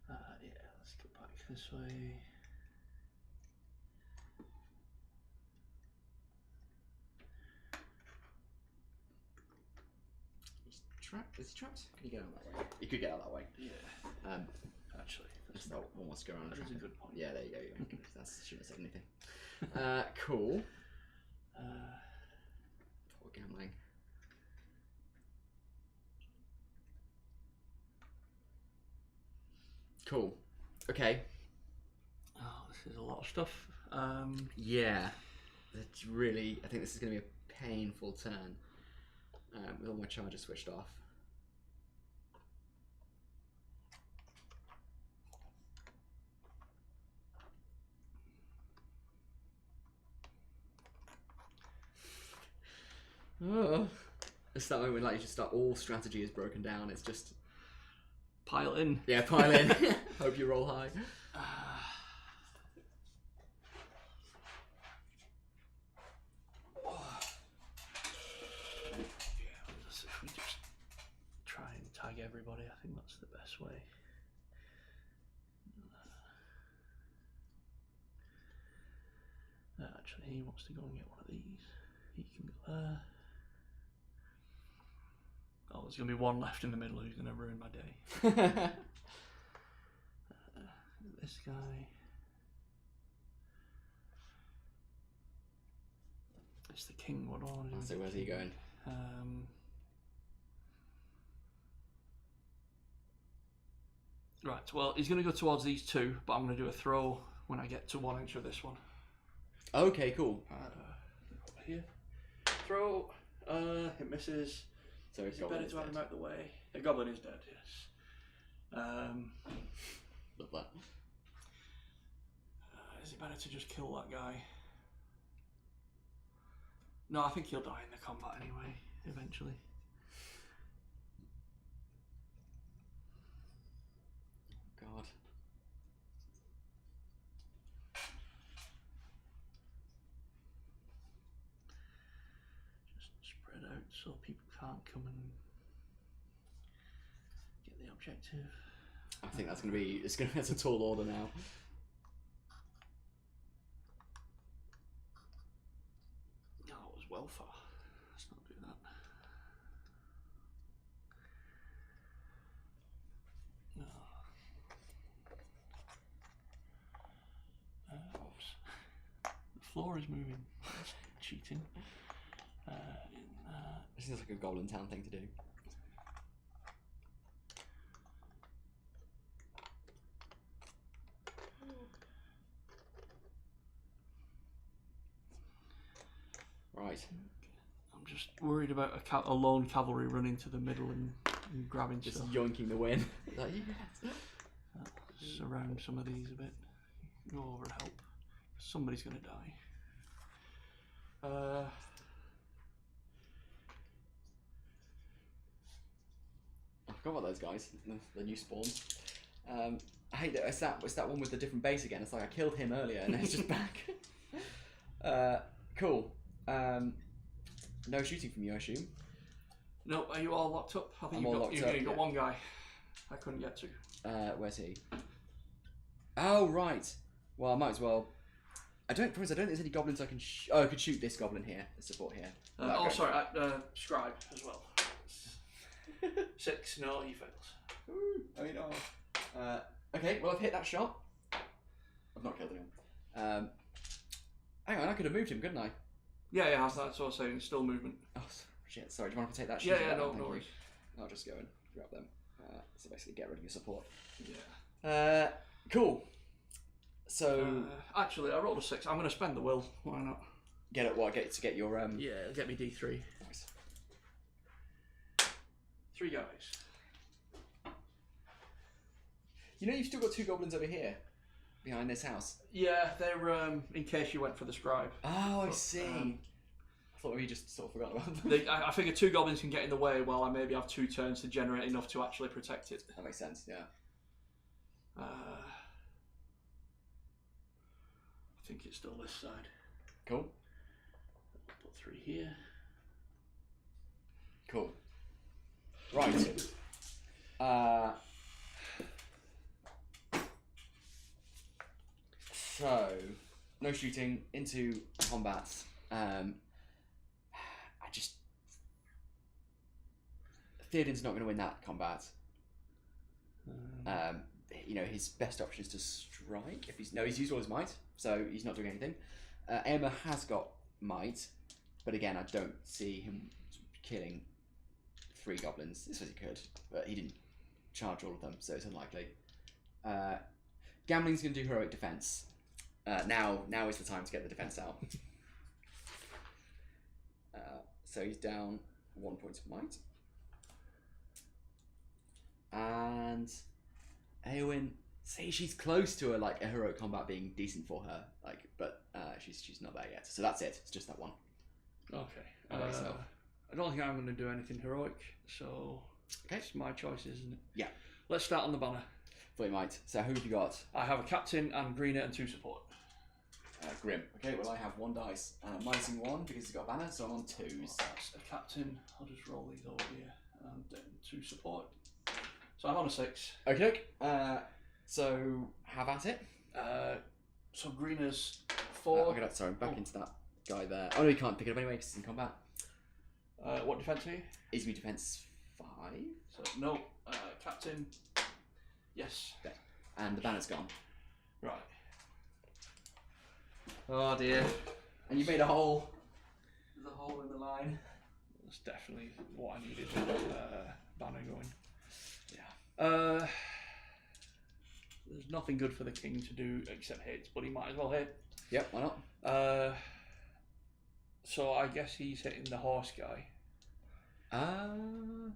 Yeah, let's go back this way. Is he trapped? Can you get out that way? You could get out that way. Yeah. Actually, that's not one more go around. That is a good point. Yeah, there you go. That shouldn't have said anything. Cool. Poor gambling. Cool. Okay. Oh, this is a lot of stuff. Yeah. That's really. I think this is going to be a painful turn. With all my charges switched off. Oh. It's that moment when you just start. All strategy is broken down. It's just pile in. Yeah, pile in. Hope you roll high. If we just try and tag everybody, I think that's the best way. Actually, he wants to go and get one of these. He can go there. Oh, there's going to be one left in the middle who's going to ruin my day. This guy. It's the king. What do I want to do? So where's he going? Right, well, he's going to go towards these 2, but I'm going to do a throw when I get to 1 inch of this one. Okay, cool. Over here. Throw. It misses. So it's better to have him out the way. The Goblin is dead, yes. Love that. Is it better to just kill that guy? No, I think he'll die in the combat anyway, eventually. God. Just spread out so people can't come and get the objective. I think that's that's a tall order now. No, it was well far. Let's not do that. No. Oops. The floor is moving. That's cheating. This seems like a Goblin Town thing to do. Right. I'm just worried about a lone cavalry running to the middle and grabbing Just stuff. yoinking the win. Like, yes. Surround some of these a bit. Go over and help. Somebody's going to die. I forgot about those guys. The new spawn. I hate that. It's that one with the different base again. It's like I killed him earlier and it's just back. Cool. No shooting from you, I assume. No, are you all locked up? I think I'm all locked up, you got yeah. one guy I couldn't get to. Where's he? Oh, right. Well, I might as well. I don't think there's any goblins I can I could shoot this goblin here, the support here. Sorry, Scribe as well. 6, no, he fails. Ooh, oh, you know. Okay, well, I've hit that shot. I've not killed anyone. Hang on, I could have moved him, couldn't I? Yeah, that's what I was saying, still movement. Oh, shit, sorry, do you want to take that? Yeah, no worries. I'll just go and grab them. So basically get rid of your support. Yeah. Cool. So... actually, I rolled a 6. I'm going to spend the will. Why not? Get your... Yeah, get me D3. Nice. 3 guys. You know you've still got 2 goblins over here. Behind this house. Yeah, they're in case you went for the Scribe. Oh, I see. I thought we just sort of forgot about them. I figure 2 goblins can get in the way while I maybe have 2 turns to generate enough to actually protect it. That makes sense, yeah. I think it's still this side. Cool. Put 3 here. Cool. Right. So, no shooting, into combat. Theoden's not going to win that combat. You know, his best option is to strike. He's used all his might, so he's not doing anything. Emma has got might, but again, I don't see him killing 3 goblins. This was he could, but he didn't charge all of them, so it's unlikely. Gambling's going to do heroic defense. Now is the time to get the defense out. So he's down 1 point of might. And Eowyn, say she's close to a heroic combat being decent for her, but she's not there yet. So that's it. It's just that one. Okay. I don't think I'm going to do anything heroic, so it's my choice, isn't it? Yeah. Let's start on the banner. Thought you might. So who have you got? I have a captain and greener and 2 support. Grim. Okay, well I have 1 dice. Minusing 1 because he's got a banner, so I'm on 2s. That's a captain. I'll just roll these over here. And then 2 support. So I'm on a 6. Okay. So have at it. So greener's 4. I'm back into that guy there. Oh no, you can't pick it up anyway because it's in combat. What defense are you? Is me defense 5? So no. Captain. Yes. Okay. And the banner's gone. Right. Oh dear. And you made a hole. There's a hole in the line. That's definitely what I needed with banner going. Yeah. There's nothing good for the king to do except hit, but he might as well hit. Yep, why not? So I guess he's hitting the horse guy. The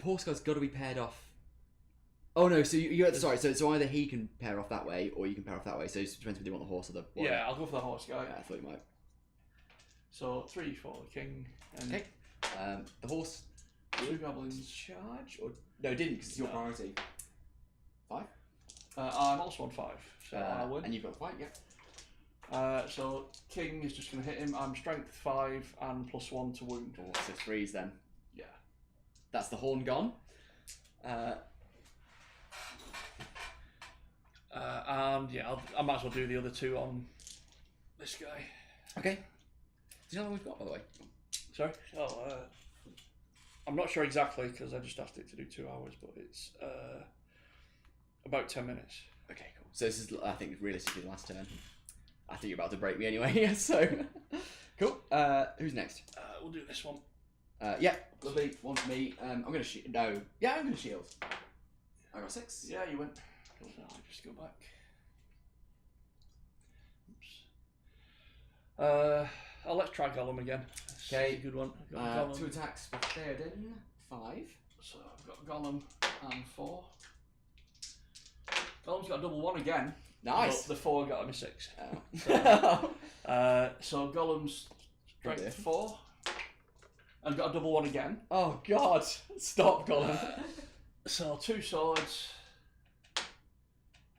horse guy's got to be paired off. Oh no, so you sorry, so either he can pair off that way or you can pair off that way, so it depends whether you want the horse or the warrior. Yeah, I'll go for the horse guy. Yeah, I thought you might. So 3 for the king. And okay. The horse 2 goblins. Charge? Or no, it didn't because it's your priority. 5? I'm also on 5, so I win. And you've got the fight, yeah. So king is just going to hit him. I'm strength 5 and +1 to wound. Oh, so 3s then. Yeah. That's the horn gone. And yeah, I might as well do the other 2 on this guy. Okay. Do you know what we've got, by the way? Sorry? Oh, I'm not sure exactly because I just asked it to do 2 hours, but it's about 10 minutes. Okay, cool. So this is, I think, realistically the last turn. I think you're about to break me anyway, so... Cool. Who's next? We'll do this one. Yeah, lovely. 1 for me. I'm going to shield. No. Yeah, I'm going to shield. I got 6. Yeah, you win. So I'll just go back. Let's try Gollum again. Okay. Good one. Got Gollum. 2 attacks for Theoden. 5. So I've got Gollum and 4. Gollum's got a double 1 again. Nice. But the 4 got him a 6. Oh. So Gollum's strength dear. 4. And got a double 1 again. Oh God! Stop, Gollum. So 2 swords.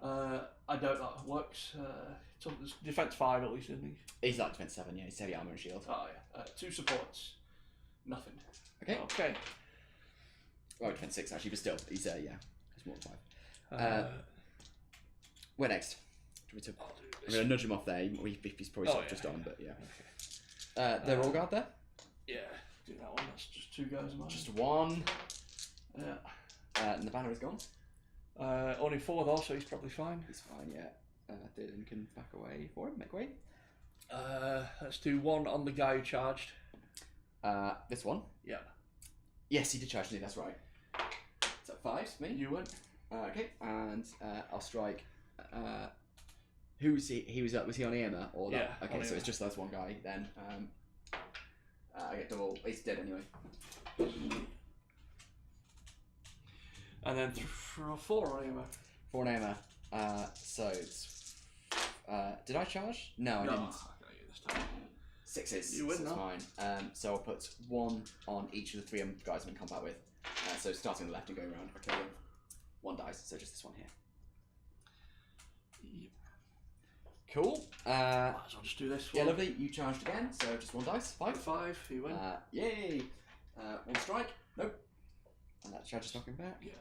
I doubt that works. So there's defense 5 at least, isn't he? He's like defense 7. Yeah, he's heavy armor and shield. Oh yeah. 2 supports. Nothing. Okay. Okay. Oh, defense 6 actually, but still, he's yeah, he's more than 5. Where next? I'm gonna nudge him off there. He's probably sort of just on, but yeah. They're all guard there. Yeah. Do that one. That's just 2 guys of mine. Just 1. Yeah. And the banner is gone. Only 4 though, so he's probably fine. He's fine, yeah. Theoden can back away for him, make way. Let's do 1 on the guy who charged. This one. Yeah. Yes, he did charge me. That's right. Is that 5? Me. You win. Okay, and I'll strike. Who was he? He was he on Irma or that? Yeah, Okay, on so Irma. it's just that's one guy then. I get double. He's dead anyway. And then for a 4 on him. 4 on Irma. So it's. Did I charge? No, I didn't. I got you this time. 6s. You win so it's now. fine. So I'll put 1 on each of the 3 guys I'm in combat with. So starting on the left and going around. Okay, 1 dice. So just this one here. Yep. Cool. Might as well just do this Yeah, one. lovely. You charged again, so just 1 dice. 5. 5, you win. Yay. 1 strike. Nope. And that charges knocking back. Yeah.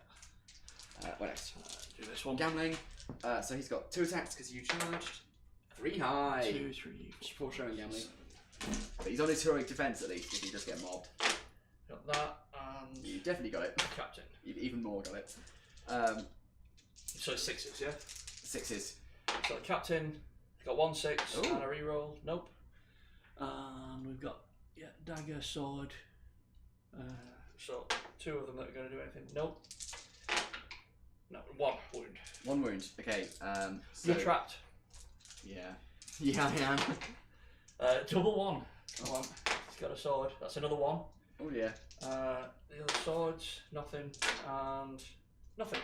What next? Do this one. Gambling. So he's got 2 attacks because you charged. 3 high. 2, 3, 4. 4 showing gambling. But he's on his heroic defense at least if he does get mobbed. Got that and You definitely got it. captain. You've even more got it. So it's 6s, yeah? 6s. So the captain got 1 6 Ooh. and a reroll. Nope. And we've got dagger, sword. So 2 of them that are going to do anything. Nope. No, 1 wound. 1 wound. Okay. So, You're trapped. Yeah. Yeah, I am. Double 1. Come on. He's got a sword. That's another 1. Oh yeah. The other swords, nothing, and nothing.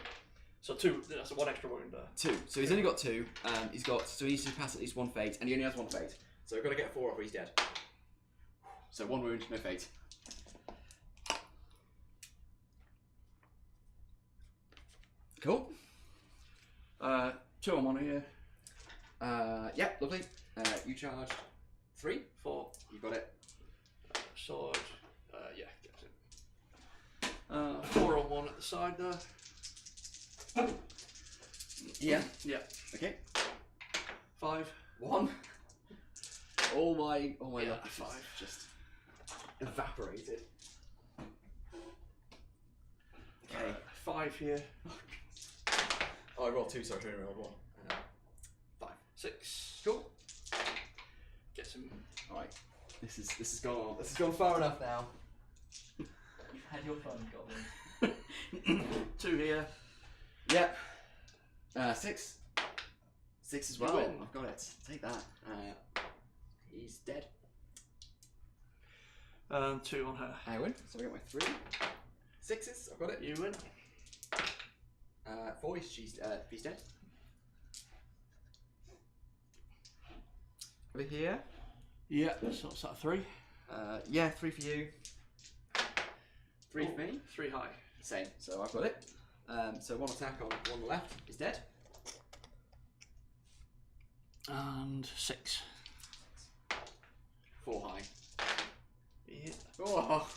So 2. That's 1 extra wound there. 2. So he's only got 2. So he needs to pass at least 1 fate, and he only has 1 fate. So we've got to get 4 off or he's dead. So 1 wound, no fate. Cool. 2 on 1 here. Yeah, lovely. You charged 3. 4. You got it. Sword. Yeah, gets it. 4 on 1 at the side there. Yeah. Yeah. Okay. 5. 1. All my Yeah, luck is 5. just evaporated. Okay. 5 here. Oh, I rolled 2, so I only rolled 1. 5. 6. Cool. Gets him. All right. This has gone far enough now. You've had your fun, Goblin. 2 here. Yep. 6. 6 as well. win. I've got it. Take that. He's dead. And 2 on her. I win. So I got my 3. 6s. I've got it. You win. 4. He's dead. Over here. Yeah. So it's that 3. Yeah, 3 for you. 3 for me. 3 high. Same. So I've got it. So 1 attack on 1 on the left. He's dead. And 6. 4 high. Yeah. Oh.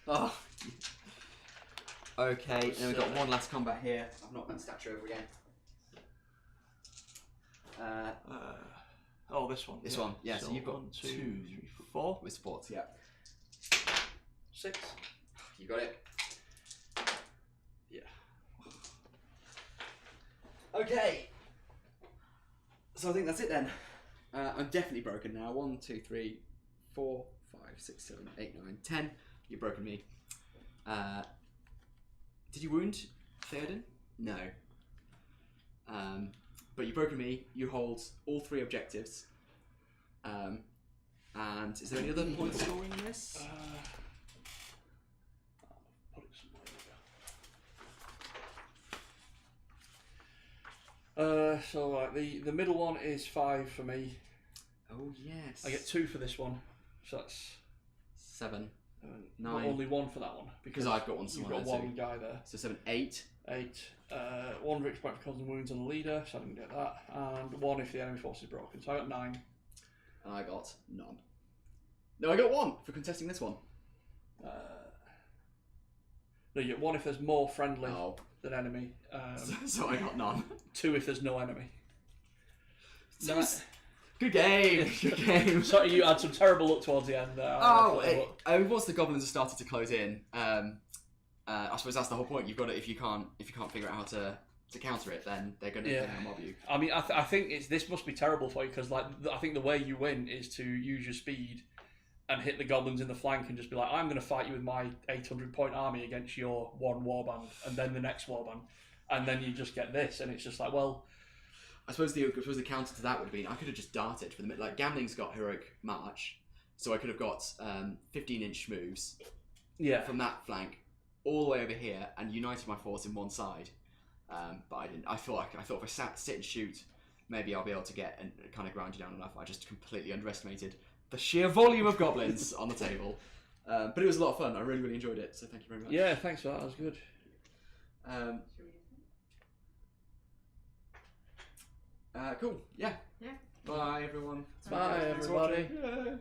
Oh. Okay, and then we've got 1 last combat here. I've not done statue over again. Oh, this one. This one, yeah. So you've got 1, 2, 2 3, 4. with supports, yeah. 6. You got it. Yeah. Okay. So I think that's it then. I'm definitely broken now. 1, 2, 3, 4, 5, 6, 7, 8, 9, 10. You've broken me. Did you wound Theoden? No. But you've broken me. You hold all 3 objectives. And is there any other point scoring in this? I'll put it somewhere. So like the middle one is 5 for me. Oh yes. I get 2 for this one, so that's 7. but 9. only 1 for that one Because I've got one you've somewhere got there one too. guy there. So 7, 8. 8. 1 victory point for causing wounds on the leader, so I didn't get that, and 1 if the enemy force is broken. So I got 9. And I got none. No, I got 1 for contesting this one. No, you get 1 if there's more friendly Oh. than enemy. So I got none. 2 if there's no enemy. So good game. Good game. Sorry, you had some terrible luck towards the end there. Once the goblins have started to close in, I suppose that's the whole point. You've got to, if you can't figure out how to counter it, then they're going to mob you. I mean, I think this must be terrible for you because like I think the way you win is to use your speed and hit the goblins in the flank and just be like, I'm going to fight you with my 800 point army against your 1 warband and then the next warband, and then you just get this, and it's just like, well, I suppose the counter to that would have been I could have just darted for the mid. Like Gambling's got heroic march, so I could have got 15-inch moves from that flank all the way over here and united my force in one side. But I didn't. I thought if I sit and shoot, maybe I'll be able to get and kind of grind you down enough. I just completely underestimated the sheer volume of goblins on the table. But it was a lot of fun. I really, really enjoyed it. So thank you very much. Yeah, thanks for that. That was good. Cool. Yeah. Yeah. Bye everyone. Bye everybody. Yeah.